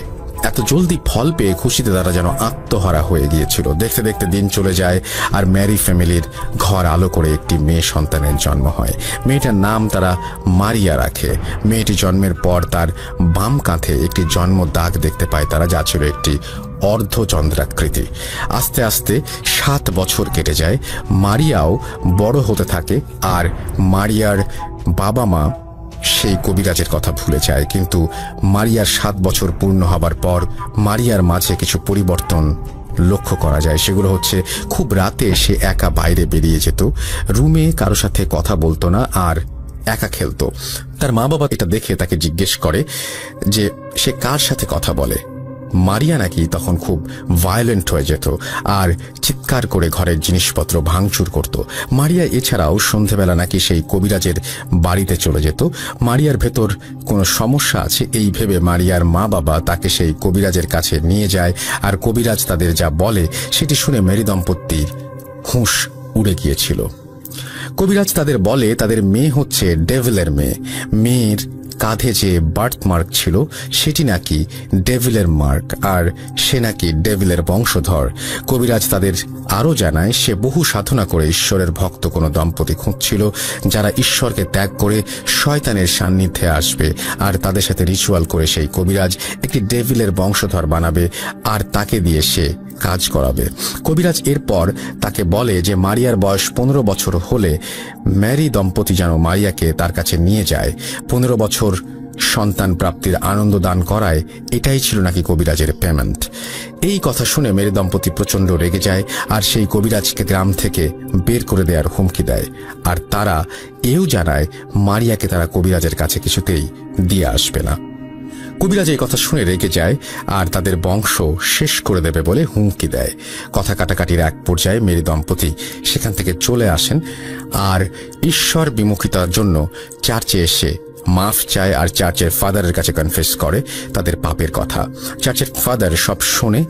এত জলদি ফল পেয়ে খুশিতে তারা যেন আত্মহারা হয়ে গিয়েছিল। দেখতে দেখতে দিন চলে যায়, আর মেরি ফ্যামিলির ঘর আলো করে একটি মেয়ে সন্তানের জন্ম হয়। মেয়েটার নাম তারা মারিয়া রাখে। মেয়েটি জন্মের পর তার বাম কাঁধে একটি জন্ম দাগ দেখতে পায় তারা, যা ছিল একটি অর্ধচন্দ্রাকৃতি। আস্তে আস্তে 7 বছর কেটে যায়। মারিয়াও বড় হতে থাকে, আর মারিয়ার বাবা মা সেই কবিরাজের কথা ভুলে যায়। কিন্তু মারিয়ার 7 বছর পূর্ণ হবার পর মারিয়ার মাঝে কিছু পরিবর্তন লক্ষ্য করা যায়। সেগুলো হচ্ছে খুব রাতে সে একা বাইরে বেরিয়ে যেত, রুমে কারো সাথে কথা বলতো না, আর একা খেলতো। তার মা বাবা এটা দেখে তাকে জিজ্ঞেস করে যে সে কার সাথে কথা বলে। মারিয়া নাকি তখন খুব ভায়োলেন্ট হয়ে যেত আর চিৎকার করে ঘরের জিনিসপত্র ভাঙচুর করত। মারিয়া এছাড়াও সন্ধেবেলা নাকি সেই কবিরাজের বাড়িতে চলে যেত। মারিয়ার ভেতর কোনো সমস্যা আছে এই ভেবে মারিয়ার মা বাবা তাকে সেই কবিরাজের কাছে নিয়ে যায়, আর কবিরাজ তাদের যা বলে সেটি শুনে মেরি দম্পতির হুঁশ উড়ে গিয়েছিল। কবিরাজ তাদের বলে তাদের মেয়ে হচ্ছে ডেভিলের মেয়ে। মেয়ের কাঁধে যে বার্থ মার্ক ছিল সেটি নাকি ডেভিলের মার্ক, আর সে নাকি ডেভিলের বংশধর। কবিরাজ তাদের আরও জানায় সে বহু সাধনা করে ঈশ্বরের ভক্ত কোনো দম্পতি খুঁজছিল যারা ঈশ্বরকে ত্যাগ করে শয়তানের সান্নিধ্যে আসবে, আর তাদের সাথে রিচুয়াল করে সেই কবিরাজ একটি ডেভিলের বংশধর বানাবে আর তাকে দিয়ে সে কাজ করাবে। কবিরাজ এরপর তাকে বলে যে মারিয়ার বয়স 15 বছর হলে ম্যারি দম্পতি যেন মারিয়াকে তার কাছে নিয়ে যায়। 15 বছর সন্তান প্রাপ্তির আনন্দ দান করায় এটাই ছিল নাকি কবিরাজের পেমেন্ট। এই কথা শুনে মেরি দম্পতি প্রচণ্ড রেগে যায় আর সেই কবিরাজকে গ্রাম থেকে বের করে দেওয়ার হুমকি দেয়। আর তারা এও জানায় মারিয়াকে তারা কবিরাজের কাছে কিছুতেই দিয়ে আসবে না। কবিরাজ এই কথা শুনে রেগে যায় আর তাদের বংশ শেষ করে দেবে বলে হুমকি দেয়। কথা কাটাকাটির এক পর্যায়ে মেরি দম্পতি সেখান থেকে চলে আসেন আর ঈশ্বর বিমুখিতার জন্য চার্চে এসে মাফ চায় আর চার্চের ফাদারের কাছে কনফেস করে তাদের পাপের কথা। চার্চের ফাদার সব শুনে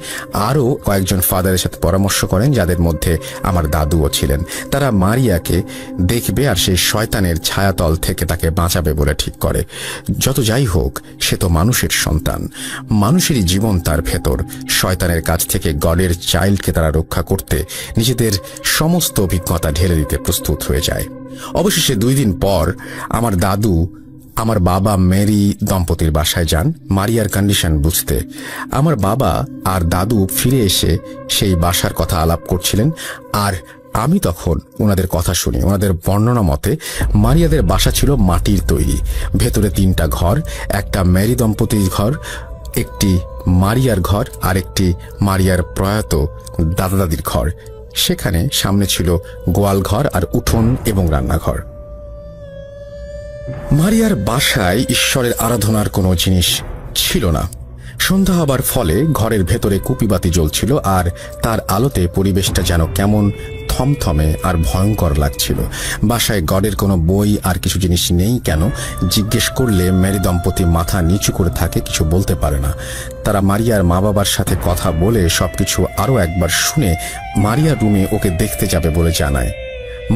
আরও কয়েকজন ফাদারের সাথে পরামর্শ করেন, যাদের মধ্যে আমার দাদুও ছিলেন। তারা মারিয়াকে দেখবে আর সেই শয়তানের ছায়াতল থেকে তাকে বাঁচাবে বলে ঠিক করে। যত যাই হোক, সে তো মানুষের সন্তান, মানুষেরই জীবন তার ভেতর। শয়তানের কাছ থেকে গডের চাইল্ডকে তারা রক্ষা করতে নিজেদের সমস্ত অভিজ্ঞতা ঢেলে দিতে প্রস্তুত হয়ে যায়। অবশেষে 2 দিন পর আমার দাদু আমার বাবা মেরি দম্পতির বাসায় যান মারিয়ার কন্ডিশন বুঝতে। আমার বাবা আর দাদু ফিরে এসে সেই বাসার কথা আলাপ করছিলেন আর আমি তখন ওনাদের কথা শুনি। ওনাদের বর্ণনা মতে মারিয়াদের বাসা ছিল মাটির তৈরি, ভেতরে 3টা ঘর, একটা মেরি দম্পতির ঘর, একটি মারিয়ার ঘর আর একটি মারিয়ার প্রয়াত দাদা দাদির ঘর। সেখানে সামনে ছিল গোয়াল ঘর আর উঠোন এবং রান্নাঘর। মারিয়ার বাসায় ঈশ্বরের আরাধনার কোনো জিনিস ছিল না। সন্ধ্যা হবার ফলে ঘরের ভেতরে কুপিবাতি জ্বলছিল আর তার আলোতে পরিবেশটা যেন কেমন থমথমে আর ভয়ঙ্কর লাগছিল। বাসায় গডের কোনো বই আর কিছু জিনিস নেই কেন জিজ্ঞেস করলে মেরি দম্পতি মাথা নিচু করে থাকে, কিছু বলতে পারে না। তারা মারিয়ার মা বাবার সাথে কথা বলে সবকিছু আরও একবার শুনে মারিয়ার রুমে ওকে দেখতে যাবে বলে জানায়।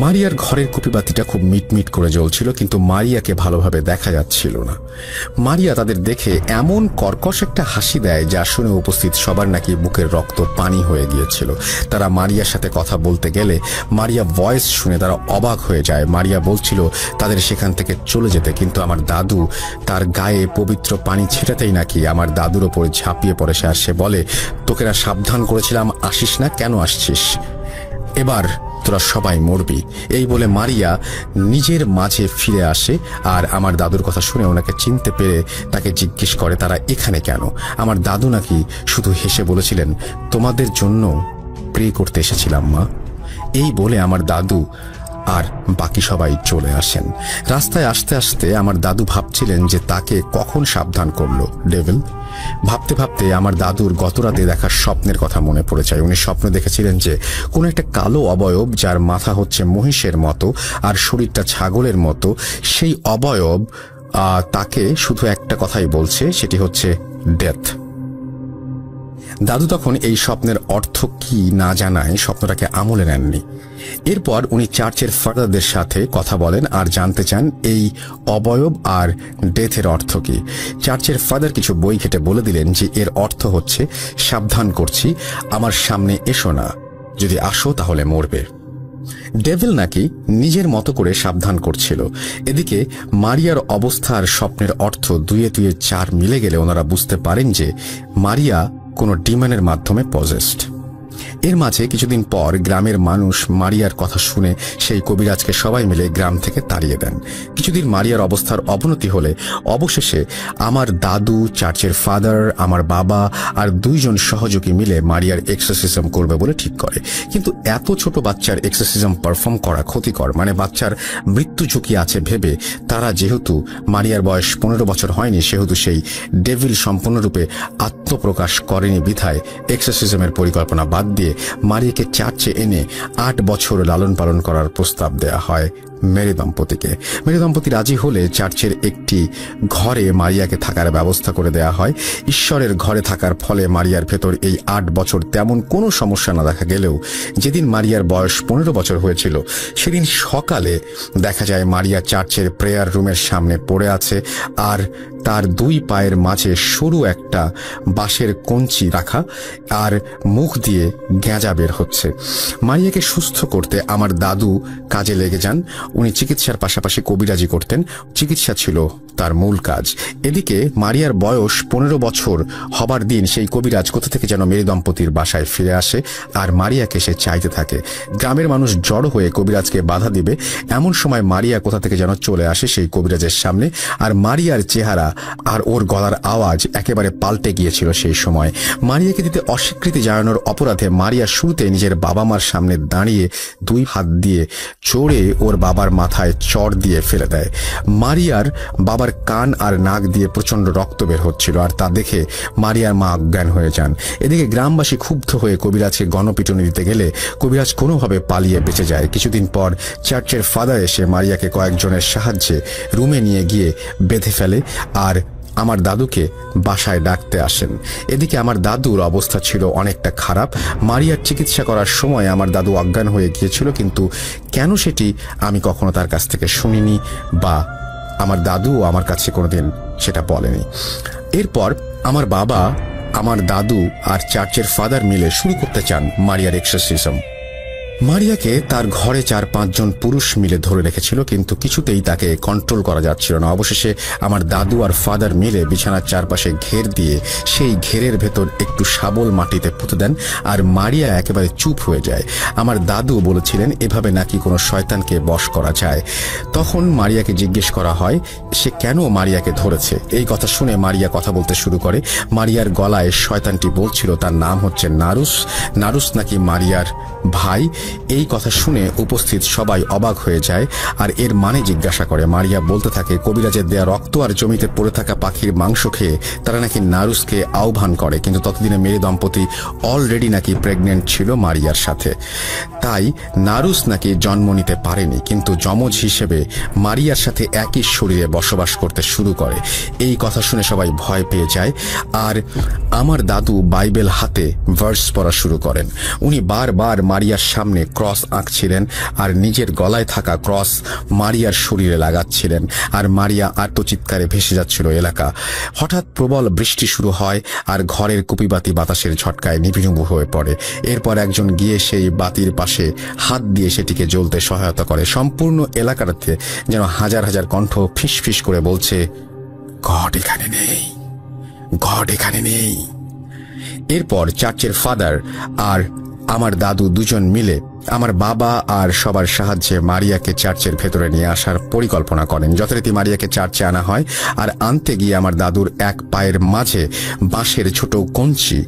মারিয়ার ঘরের কুপিবাতিটা খুব মিটমিট করে জ্বলছিল, কিন্তু মারিয়াকে ভালোভাবে দেখা যাচ্ছিল না। মারিয়া তাদের দেখে এমন কর্কশ একটা হাসি দেয় যা শুনে উপস্থিত সবার নাকি বুকের রক্ত পানি হয়ে গিয়েছিল। তারা মারিয়ার সাথে কথা বলতে গেলে মারিয়া ভয়েস শুনে তারা অবাক হয়ে যায়। মারিয়া বলছিল তাদের সেখান থেকে চলে যেতে, কিন্তু আমার দাদু তার গায়ে পবিত্র পানি ছেটাতেই নাকি আমার দাদুর ওপরে ঝাঁপিয়ে পড়ে সে। আর সে বলে, তোকেরা সাবধান করেছিলাম, আসিস না, কেন আসছিস? এবার তোরা সবাই মরবি। এই বলে মারিয়া নিজের মাঝে ফিরে আসে আর আমার দাদুর কথা শুনে ওনাকে চিনতে পেরে তাকে জিজ্ঞেস করে তারা এখানে কেন। আমার দাদু নাকি শুধু হেসে বলেছিলেন, তোমাদের জন্য প্রে করতে এসেছিলাম মা। এই বলে আমার দাদু আর বাকি সবাই চলে আসেন। রাস্তায় আসতে আসতে আমার দাদু ভাবছিলেন যে তাকে কখন সাবধান করলো ডেভিল। ভাবতে ভাবতে আমার দাদুর গতরাতে দেখা স্বপ্নের কথা মনে পড়ে যায়। উনি স্বপ্ন দেখেছিলেন যে কোন একটা কালো অবয়ব, যার মাথা হচ্ছে মহিষের মতো আর শরীরটা ছাগলের মতো, সেই অবয়ব তাকে শুধু একটা কথাই বলছে, সেটি হচ্ছে ডেথ। দাদু তখন এই স্বপ্নের অর্থ কি না জানায় স্বপ্নটাকে আমলে নেননি। এরপর উনি চার্চের ফাদারদের সাথে কথা বলেন আর জানতে চান এই অবয়ব আর ডেথের অর্থ কি। চার্চের ফাদার কিছু বই ঘেটে বলে দিলেন যে এর অর্থ হচ্ছে, সাবধান করছি, আমার সামনে এসো না, যদি আসো তাহলে মরবে। ডেভিল নাকি নিজের মতো করে সাবধান করছিল। এদিকে মারিয়ার অবস্থা আর স্বপ্নের অর্থ 2 আর 4 মিলে গেলে ওনারা বুঝতে পারেন যে মারিয়া কোনো ডিমনের মাধ্যমে পজেসড। এর মাঝে কিছুদিন পর গ্রামের মানুষ মারিয়ার কথা শুনে সেই কবিরাজকে সবাই মিলে গ্রাম থেকে তাড়িয়ে দেন। কিছুদিন মারিয়ার অবস্থার অবনতি হলে অবশেষে আমার দাদু, চার্চের ফাদার, আমার বাবা আর 2 জন সহযোগী মিলে মারিয়ার এক্সোরসিজম করবে বলে ঠিক করে। কিন্তু এত ছোট বাচ্চার এক্সোরসিজম পারফর্ম করা ক্ষতিকর, মানে বাচ্চার মৃত্যু ঝুঁকি আছে ভেবে তারা, যেহেতু মারিয়ার বয়স 15 বছর হয়নি, সেহেতু সেই ডেভিল সম্পূর্ণরূপে আত্মপ্রকাশ করেনি বিধায় এক্সোরসিজমের পরিকল্পনা বাদ দিয়ে মারিয়াকে চার্চে এনে 8 বছর লালন পালন করার প্রস্তাব দেয়া হয় মেরি দম্পতিকে। মেরি দম্পতি রাজি হলে চার্চের একটি ঘরে মারিয়াকে থাকার ব্যবস্থা করে দেয়া হয়। ঈশ্বরের ঘরে থাকার ফলে মারিয়ার ভেতর এই 8 বছর তেমন কোনো সমস্যা না দেখা গেলেও যেদিন মারিয়ার বয়স 15 বছর হয়েছিল সেদিন সকালে দেখা যায় মারিয়া চার্চের প্রেয়ার রুমের সামনে পড়ে আছে, আর তার 2 পায়ের মাঝে সরু একটা বাঁশের কঞ্চি রাখা, আর মুখ দিয়ে গেঁজা বের হচ্ছে। মারিয়াকে সুস্থ করতে আমার দাদু কাজে লেগে যান। উনি চিকিৎসার পাশাপাশি কবিরাজি করতেন, চিকিৎসা ছিল তার মূল কাজ। এদিকে মারিয়ার বয়স 15 বছর হবার দিন সেই কবিরাজ কোথা থেকে যেন মেরি দম্পতির বাসায় ফিরে আসে, আর মারিয়াকে সে চাইতে থাকে। গ্রামের মানুষ জড়ো হয়ে কবিরাজকে বাধা দিবে, এমন সময় মারিয়া কোথা থেকে যেন চলে আসে সেই কবিরাজের সামনে, আর মারিয়ার চেহারা আর ওর গলার আওয়াজ একেবারে পাল্টে গিয়েছিল। সেই সময় মারিয়াকে দিতে অস্বীকৃতি জানানোর অপরাধে মারিয়া শুরুতে নিজের বাবা মার সামনে দাঁড়িয়ে 2 হাত দিয়ে চড়ে ওর বাবার মাথায় চড় দিয়ে ফেলে দেয়। মারিয়ার বাবার কান আর নাক দিয়ে প্রচন্ড রক্ত বের হচ্ছিল, আর তা দেখে মারিয়ার মা অজ্ঞান হয়ে যান। এদিকে গ্রামবাসী ক্ষুব্ধ হয়ে কবিরাজকে গণপিটুনি দিতে গেলে কবিরাজ কোনোভাবে পালিয়ে বেঁচে যায়। কিছুদিন পর চার্চের ফাদার এসে মারিয়াকে কয়েকজনের সাহায্যে রুমে নিয়ে গিয়ে বেঁধে ফেলে, আর আমার দাদুকে বাসায় ডাকতে আসেন। এদিকে আমার দাদুর অবস্থা ছিল অনেকটা খারাপ। মারিয়ার চিকিৎসা করার সময় আমার দাদু অজ্ঞান হয়ে গিয়েছিল, কিন্তু কেন সেটি আমি কখনো তার কাছ থেকে শুনিনি, বা আমার দাদু আমার কাছে কোনোদিন সেটা বলেনি। এরপর আমার বাবা, আমার দাদু আর চার্চের ফাদার মিলে শুরু করতে চান মারিয়ার এক্সোরসিজম। মারিয়াকে তার ঘরে 4-5 জন পুরুষ মিলে ধরে রেখেছিল, কিন্তু কিছুতেই তাকে কন্ট্রোল করা যাচ্ছিল না। অবশেষে আমার দাদু আর ফাদার মিলে বিছানার চারপাশে ঘের দিয়ে সেই ঘেরের ভেতর একটু শাবল মাটিতে পুঁতে দেন, আর মারিয়া একেবারে চুপ হয়ে যায়। আমার দাদু বলেছিলেন এভাবে নাকি কোনো শয়তানকে বশ করা যায়। তখন মারিয়াকে জিজ্ঞেস করা হয় সে কেন মারিয়াকে ধরেছে। এই কথা শুনে মারিয়া কথা বলতে শুরু করে। মারিয়ার গলায় শয়তানটি বলছিল তার নাম হচ্ছে নারুস। নারুস নাকি মারিয়ার ভাই। এই কথা শুনে উপস্থিত সবাই অবাক হয়ে যায় আর এর মানে জিজ্ঞাসা করে। মারিয়া বলতে থাকে কবিরাজের দেয়া রক্ত আর জমিতে পড়ে থাকা পাখির মাংস খেয়ে তারা নাকি নারুসকে আহ্বান করে, কিন্তু ততদিনে মেরি দম্পতি অলরেডি নাকি প্রেগনেন্ট ছিল মারিয়ার সাথে, তাই নারুস নাকি জন্ম নিতে পারেনি, কিন্তু যমজ হিসেবে মারিয়ার সাথে একই শরীরে বসবাস করতে শুরু করে। এই কথা শুনে সবাই ভয় পেয়ে যায়, আর আমার দাদু বাইবেল হাতে ভার্স পড়া শুরু করেন। উনি বারবার মারিয়ার সামনে ক্রস আঁকছিলেন আর নিজের গলায় থাকা ক্রস মারিয়ার শরীরে লাগাচ্ছিলেন, আর মারিয়া আর্তচিৎকারে ভেসে যাচ্ছিল এলাকা। হঠাৎ প্রবল বৃষ্টি শুরু হয় আর ঘরের কুপিবাতি বাতাসের ঝটকায় নিভিনিভু হয়ে পড়ে। এরপর একজন গিয়ে সেই বাতির পাশে হাত দিয়ে সেটিকে জ্বলতে সহায়তা করে। সম্পূর্ণ এলাকাটাতে যেন হাজার হাজার কণ্ঠ ফিস ফিস করে বলছে, গড এখানে নেই, গড এখানে নেই। এরপর চার্চের ফাদার আর আমার দাদু দুজন মিলে আমার বাবা আর সবার সাহায্যে মারিয়াকে চার্চের ভেতরে নিয়ে আসার পরিকল্পনা করেন। যথারীতি মারিয়াকে চার্চে আনা হয়, আর আনতে গিয়ে আমার দাদুর এক পায়ের মাঝে বাঁশের ছোট কঞ্চি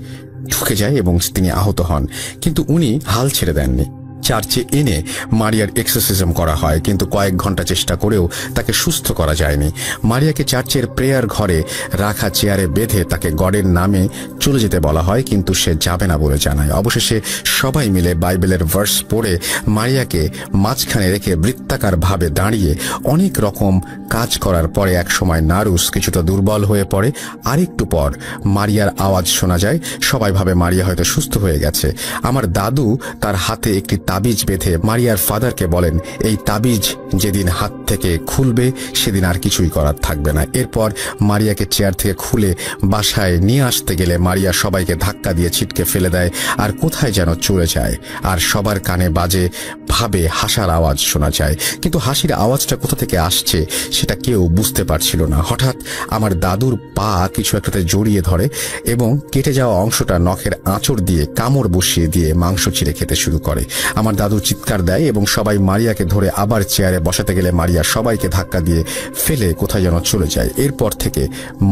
ঢুকে যায় এবং তিনি আহত হন, কিন্তু উনি হাল ছেড়ে দেননি। চার্চে এনে মারিয়ার এক্সারসিজম করা হয়, কিন্তু কয়েক ঘন্টা চেষ্টা করেও তাকে সুস্থ করা যায়নি। মারিয়াকে চার্চের প্রেয়ার ঘরে রাখা চেয়ারে বেঁধে তাকে গডের নামে চলে যেতে বলা হয়, কিন্তু সে যাবে না বলে জানায়। অবশেষে সবাই মিলে বাইবেলের ভার্স পড়ে মারিয়াকে মাঝখানে রেখে বৃত্তাকার ভাবে দাঁড়িয়ে অনেক রকম কাজ করার পরে একসময় নারুস কিছুটা দুর্বল হয়ে পড়ে। আরেকটু পর মারিয়ার আওয়াজ শোনা যায়। সবাই ভাবে মারিয়া হয়তো সুস্থ হয়ে গেছে। আমার দাদু তার হাতে একটি তাবিজ বেঁধে মারিয়ার ফাদারকে বলেন এই তাবিজ যেদিন হাত থেকে খুলবে সেদিন আর কিছুই করার থাকবে না। এরপর মারিয়াকে চেয়ার থেকে খুলে বাসায় নিয়ে আসতে গেলে মারিয়া সবাইকে ধাক্কা দিয়ে ছিটকে ফেলে দেয় আর কোথায় যেন চলে যায়। আর সবার কানে বাজে ভাবে হাসার আওয়াজ শোনা যায়, কিন্তু হাসির আওয়াজটা কোথা থেকে আসছে সেটা কেউ বুঝতে পারছিল না। হঠাৎ আমার দাদুর পা কিছু একটাতে জড়িয়ে ধরে এবং কেটে যাওয়া অংশটা নখের আঁচড় দিয়ে কামড় বসিয়ে দিয়ে মাংস চিড়ে খেতে শুরু করে। আমার দাদু চিৎকার দেয় এবং সবাই মারিয়াকে ধরে আবার চেয়ারে বসাতে গেলে মারিয়া সবাইকে ধাক্কা দিয়ে ফেলে কোথায় যেন চলে যায়। এরপর থেকে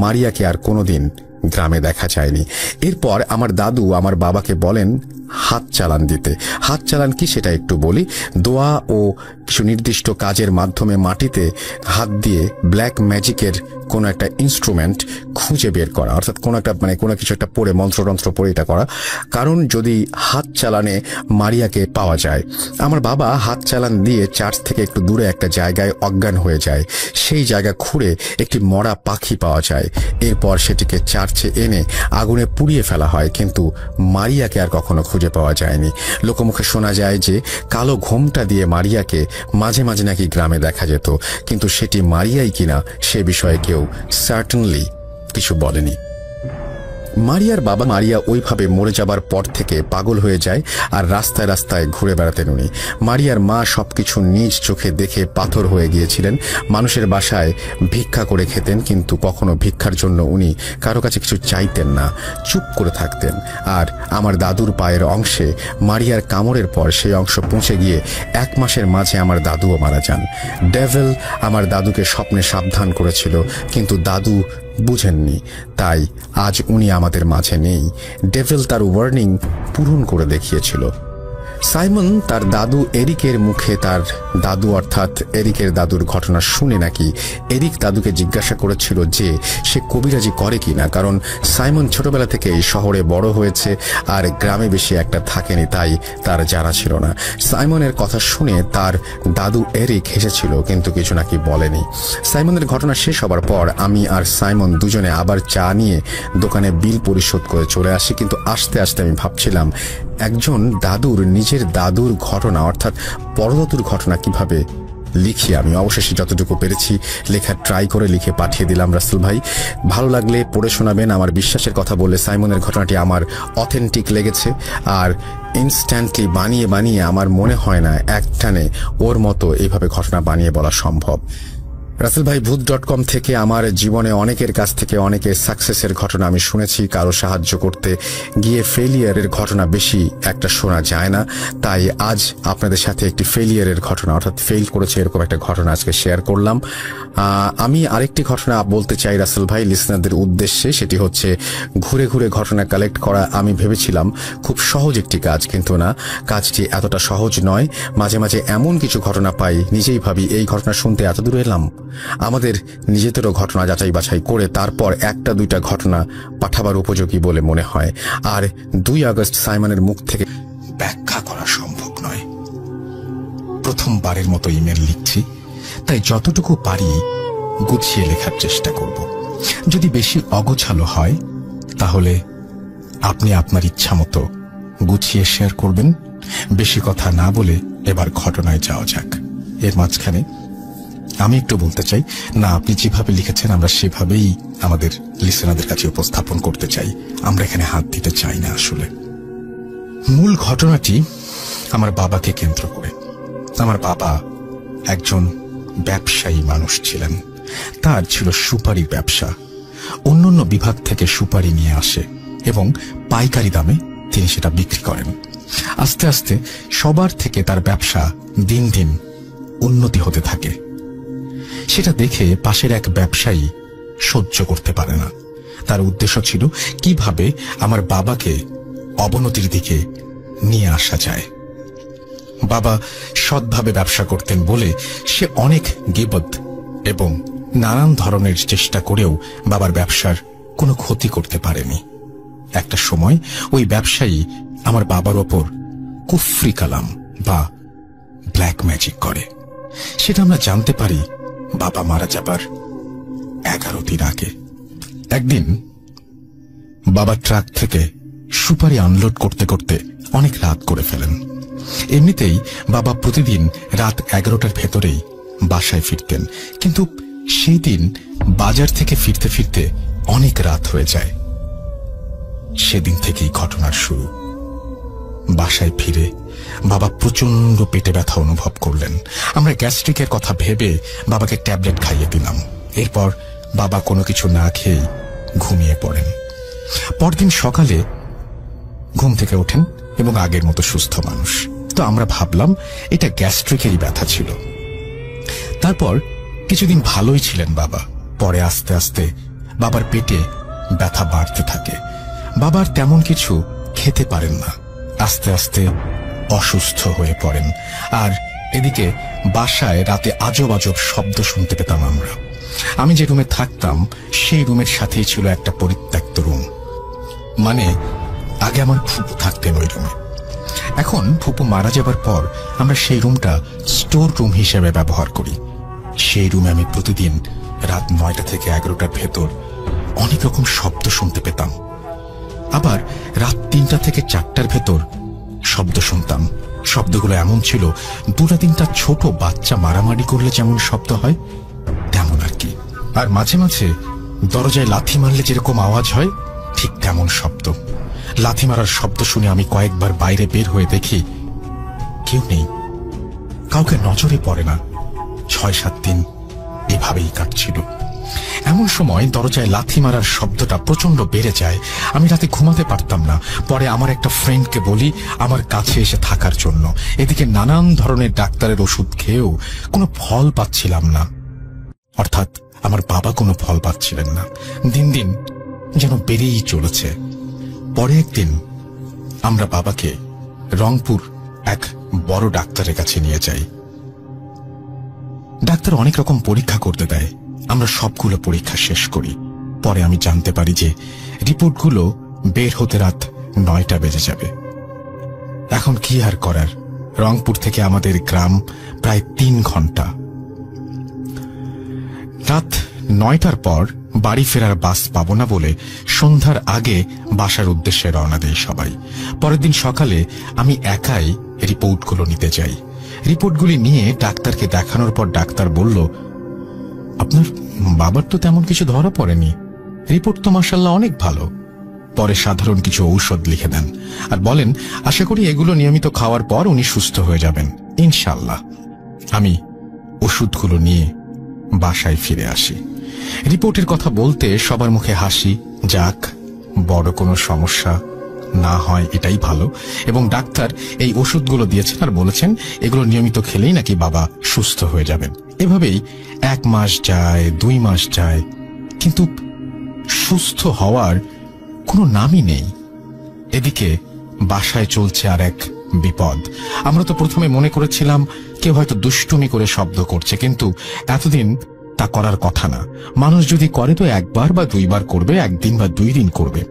মারিয়াকে আর কোনোদিন গ্রামে দেখা যায়নি। এরপর আমার দাদু আমার বাবাকে বলেন হাত চালান দিতে। হাত চালান কি সেটা একটু বলি। দোয়া ও কিছু নির্দিষ্ট কাজের মাধ্যমে মাটিতে হাত দিয়ে ব্ল্যাক ম্যাজিকের কোনো একটা ইনস্ট্রুমেন্ট খুঁজে বের করা, অর্থাৎ কোনো কিছু একটা পড়ে মন্ত্রতন্ত্র পড়ে এটা করা, কারণ যদি হাত চালানে মারিয়াকে পাওয়া যায়। আমার বাবা হাত চালান দিয়ে চার্চ থেকে একটু দূরে একটা জায়গায় অজ্ঞান হয়ে যায়। সেই জায়গা খুঁড়ে একটি মরা পাখি পাওয়া যায়। এরপর সেটিকে চার্চে এনে আগুনে পুড়িয়ে ফেলা হয়, কিন্তু মারিয়াকে আর কখনো খুঁজে পাওয়া যায়নি। লোকমুখে শোনা যায় যে কালো ঘোমটা দিয়ে মারিয়াকে মাঝে মাঝে নাকি গ্রামে দেখা যেত, কিন্তু সেটি মারিয়াই কিনা সে বিষয়ে কেউ সার্টেনলি কিছু বলেনি। মারিয়ার বাবা মারিয়া ওইভাবে মরে যাবার পর থেকে পাগল হয়ে যায় আর রাস্তায় রাস্তায় ঘুরে বেড়াতেন উনি। মারিয়ার মা সবকিছু নিজ চোখে দেখে পাথর হয়ে গিয়েছিলেন। মানুষের বাসায় ভিক্ষা করে খেতেন, কিন্তু কখনো ভিক্ষার জন্য উনি কারো কাছে কিছু চাইতেন না, চুপ করে থাকতেন। আর আমার দাদুর পায়ের অংশে মারিয়ার কামড়ের পর সেই অংশ পৌঁছে গিয়ে 1 মাসের মাঝে আমার দাদুও মারা যান। ডেভিল আমার দাদুকে স্বপ্নে সাবধান করেছিল, কিন্তু দাদু বুঝেননি, তাই আজ উনি আমাদের মাঝে নেই। ডেভিল তার ওয়ার্নিং পূরণ করে দেখিয়েছিল। সাইমন তার দাদু এরিকের মুখে তার দাদু অর্থাৎ এরিকের দাদুর ঘটনা শুনে নাকি এরিক দাদুকে জিজ্ঞাসা করেছিল যে সে কবিরাজি করে কিনা, কারণ সাইমন ছোটবেলা থেকে এই শহরে বড় হয়েছে আর গ্রামে বেশি একটা থাকেনি, তাই তার জানা ছিল না। সাইমনের কথা শুনে তার দাদু এরিক হেসেছিল, কিন্তু কিছু নাকি বলেনি। সাইমনের ঘটনা শেষ হবার পর আমি আর সাইমন দুজনে আবার চা নিয়ে দোকানে বিল পরিশোধ করে চলে আসি, কিন্তু আস্তে আস্তে আমি ভাবছিলাম একজন দাদুর নিজের দাদুর ঘটনা অর্থাৎ পরদাদুর ঘটনা কিভাবে লিখি। আমি অবশেষে যতটুকু পেরেছি লেখার ট্রাই করে লিখে পাঠিয়ে দিলাম। রাসেল ভাই, ভালো লাগলে পড়ে শোনাবেন। আমার বিশ্বাসের কথা বলে সাইমনের ঘটনাটি আমার অথেন্টিক লেগেছে, আর ইনস্ট্যান্টলি বানিয়ে বানিয়ে আমার মনে হয় না একটানে ওর মতো এইভাবে ঘটনা বানিয়ে বলা সম্ভব। রাসেল ভাই ভূত.com থেকে আমার জীবনে অনেকের কাছ থেকে অনেকের সাকসেসের ঘটনা আমি শুনেছি। কারো সাহায্য করতে গিয়ে ফেলিয়ারের ঘটনা বেশি একটা শোনা যায় না, তাই আজ আপনাদের সাথে একটি ফেলিয়ারের ঘটনা অর্থাৎ ফেল করেছে এরকম একটা ঘটনা আজকে শেয়ার করলাম। আমি আরেকটি ঘটনা বলতে চাই রাসেল ভাই লিসনারদের উদ্দেশ্যে, সেটি হচ্ছে ঘুরে ঘুরে ঘটনা কালেক্ট করা। আমি ভেবেছিলাম খুব সহজ একটি কাজ, কিন্তু না, কাজটি এতটা সহজ নয়। মাঝে মাঝে এমন কিছু ঘটনা পাই নিজেই ভাবি এই ঘটনা শুনতে এত দূর এলাম। আমাদের নিজেদেরও ঘটনা যাচাই বাছাই করে তারপর 1-2টা ঘটনা পাঠাবার উপযোগী বলে মনে হয়। আর 2 আগস্ট সাইমনের মুখ থেকে ব্যাখ্যা করা সম্ভব নয়। প্রথমবারের মতো ইমেল লিখছি, তাই যতটুকু পারি গুছিয়ে লেখার চেষ্টা করব। যদি বেশি অগোছালো হয় তাহলে আপনি আপনার ইচ্ছা মতো গুছিয়ে শেয়ার করবেন। বেশি কথা না বলে এবার ঘটনায় যাওয়া যাক। এর মাঝখানে আমি একটু বলতে চাই, না, আপনি যেভাবে লিখেছেন আমরা সেভাবেই আমাদের লিসেনারদের কাছে উপস্থাপন করতে চাই। আমরা এখানে হাত দিতে চাই না। আসলে মূল ঘটনাটি আমার বাবাকে কেন্দ্র করে। আমার বাবা একজন ব্যবসায়ী মানুষ ছিলেন। তার ছিল সুপারির ব্যবসা। অন্যান্য বিভাগ থেকে সুপারি নিয়ে আসে এবং পাইকারি দামে তিনি সেটা বিক্রি করেন। আস্তে আস্তে সবার থেকে তার ব্যবসা দিন দিন উন্নতি হতে থাকে। সেটা দেখে পাশের এক ব্যবসায়ী সহ্য করতে পারে না। তার উদ্দেশ্য ছিল কিভাবে আমার বাবাকে অবনতির দিকে নিয়ে আসা যায়। বাবা সৎভাবে ব্যবসা করতেন বলে সে অনেক গীবত এবং নানান ধরনের চেষ্টা করেও বাবার ব্যবসার কোনো ক্ষতি করতে পারেনি। একটা সময় ওই ব্যবসায়ী আমার বাবার ওপর কুফরি কালাম বা ব্ল্যাক ম্যাজিক করে। সেটা আমরা জানতে পারি বাবা মারা যাবার 11 দিন আগে। একদিন বাবা ট্রাক থেকে সুপারি আনলোড করতে করতে অনেক রাত করে ফেলেন। এমনিতেই বাবা প্রতিদিন রাত 11টার ভেতরেই বাসায় ফিরতেন, কিন্তু সেই দিন বাজার থেকে ফিরতে ফিরতে অনেক রাত হয়ে যায়। সেদিন থেকেই ঘটনার শুরু। বাসায় ফিরে বাবা প্রচন্ড পেটে ব্যথা অনুভব করলেন। আমরা গ্যাস্ট্রিকের কথা ভেবে বাবাকে ট্যাবলেট খাইয়ে দিলাম। এরপর বাবা কোনো কিছু না খেয়ে ঘুমিয়ে পড়েন। পরদিন সকালে ঘুম থেকে ওঠেন এবং আগের মতো সুস্থ মানুষ। তো আমরা ভাবলাম এটা গ্যাস্ট্রিকেরই ব্যথা ছিল। তারপর কিছুদিন ভালোই ছিলেন বাবা। পরে আস্তে আস্তে বাবার পেটে ব্যথা বাড়তে থাকে। বাবার তেমন কিছু খেতে পারেন না, আস্তে আস্তে অসুস্থ হয়ে পড়েন। আর এদিকে বাসায় রাতে আজব আজব শব্দ শুনতে পেতাম আমরা। আমি যে রুমে থাকতাম সেই রুমের সাথেই ছিল একটা পরিত্যক্ত রুম। মানে আগে আমার ফুপু থাকতেন ওই রুমে। এখন ফুপু মারা যাবার পর আমরা সেই রুমটা স্টোর রুম হিসেবে ব্যবহার করি। সেই রুমে আমি প্রতিদিন রাত 9টা থেকে 11টার ভেতর অনেক রকম শব্দ শুনতে পেতাম। আবার রাত 3টা থেকে 4টার ভেতর শব্দ শুনতাম। শব্দগুলো এমন ছিল 2-3টা ছোট বাচ্চা মারামারি করলে যেমন শব্দ হয় তেমন আর কি। আর মাঝে মাঝে দরজায় লাথি মারলে যেরকম আওয়াজ হয় ঠিক তেমন শব্দ। লাথি মারার শব্দ শুনে আমি কয়েকবার বাইরে বের হয়ে দেখি কেউ নেই, কাউকে নজরে পড়ে না। 6-7 দিন এভাবেই কাটছিল। এমন সময় দরজায় লাথি মারার শব্দটা প্রচন্ড বেড়ে যায়। আমি রাতে ঘুমাতে পারতাম না। পরে আমার একটা ফ্রেন্ডকে বলি আমার কাছে এসে থাকার জন্য। এদিকে নানান ধরনের ডাক্তারের ওষুধ খেয়েও কোনো ফল পাচ্ছিলাম না। অর্থাৎ আমার বাবা কোনো ফল পাচ্ছিলেন না। দিন দিন যেন বেড়েই চলেছে। পরে একদিন আমরা বাবাকে রংপুর এক বড় ডাক্তারের কাছে নিয়ে যাই। ডাক্তার অনেক রকম পরীক্ষা করতে দেয়। আমরা সবগুলো পরীক্ষা শেষ করি। পরে আমি জানতে পারি যে রিপোর্টগুলো বের হতে রাত 9টা বেজে যাবে। এখন কি আর করার, রংপুর থেকে আমাদের গ্রাম প্রায় 3 ঘন্টা। রাত 9টার পর বাড়ি ফেরার বাস পাবো না বলে সন্ধ্যার আগে বাসার উদ্দেশ্যে রওনা দেই সবাই। পরের দিন সকালে আমি একাই রিপোর্টগুলো নিতে যাই। রিপোর্টগুলি নিয়ে ডাক্তারকে দেখানোর পর ডাক্তার বলল, আপনার বাবার তো তেমন কিছু ধরা পড়েনি, রিপোর্ট তো মাশাআল্লাহ অনেক ভালো। পরে সাধারণ কিছু ঔষধ লিখে দেন আর বলেন আশা করি এগুলো নিয়মিত খাওয়ার পর উনি সুস্থ হয়ে যাবেন ইনশাআল্লাহ। আমি ওষুধগুলো নিয়ে বাসায় ফিরে আসি। রিপোর্টের কথা বলতে সবার মুখে হাসি। যাক, বড় কোনো সমস্যা না হয় এটাই ভালো। এবং ডাক্তার এই ওষুধগুলো দিয়েছেন আর বলেছেন এগুলো নিয়মিত খেলেই নাকি বাবা সুস্থ হয়ে যাবেন। এভাবেই 1 মাস যায়, 2 মাস যায়, কিন্তু সুস্থ হওয়ার কোনো নামই নেই। এদিকে বাসায় চলছে আর এক বিপদ। আমরা তো প্রথমে মনে করেছিলাম কেউ হয়তো দুষ্টুমি করে শব্দ করছে, কিন্তু এতদিন তা করার কথা না। মানুষ যদি করে তো 1 বার বা 2 বার করবে, 1 দিন বা 2 দিন করবে।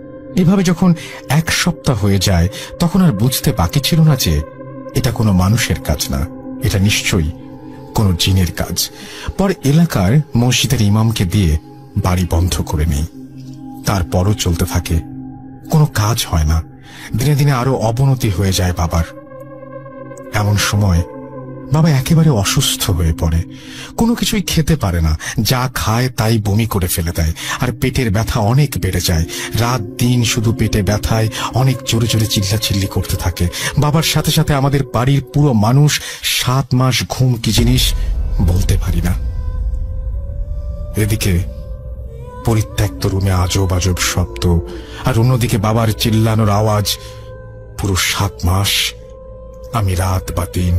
এভাবে যখন 1 সপ্তাহ হয়ে যায় তখন আর বুঝতে বাকি ছিল না যে এটা কোনো মানুষের কাজ না, এটা নিশ্চয়ই কোনো জিনের কাজ। পর এলাকার মসজিদের ইমামকে দিয়ে বাড়ি বন্ধ করে নেই। তারপরও চলতে থাকে, কোনো কাজ হয় না। দিনে দিনে আরো অবনতি হয়ে যায় বাবার। এমন সময় বাবা একেবারে অসুস্থ হয়ে পড়ে। কোনো কিছুই খেতে পারে না, যা খায় তাই বমি করে ফেলে দেয়। আর পেটের ব্যথা অনেক বেড়ে যায়। রাত দিন শুধু পেটে ব্যথায় অনেক জোরে জোরে চিল্লাচিল্লি করতে থাকে। বাবার সাথে সাথে আমাদের বাড়ির পুরো মানুষ 7 মাস ঘুম কি জিনিস বলতে পারি না। এদিকে পরিত্যক্ত রুমে আজব আজব শব্দ, আর অন্যদিকে বাবার চিল্লানোর আওয়াজ। পুরো 7 মাস আমি রাত বা দিন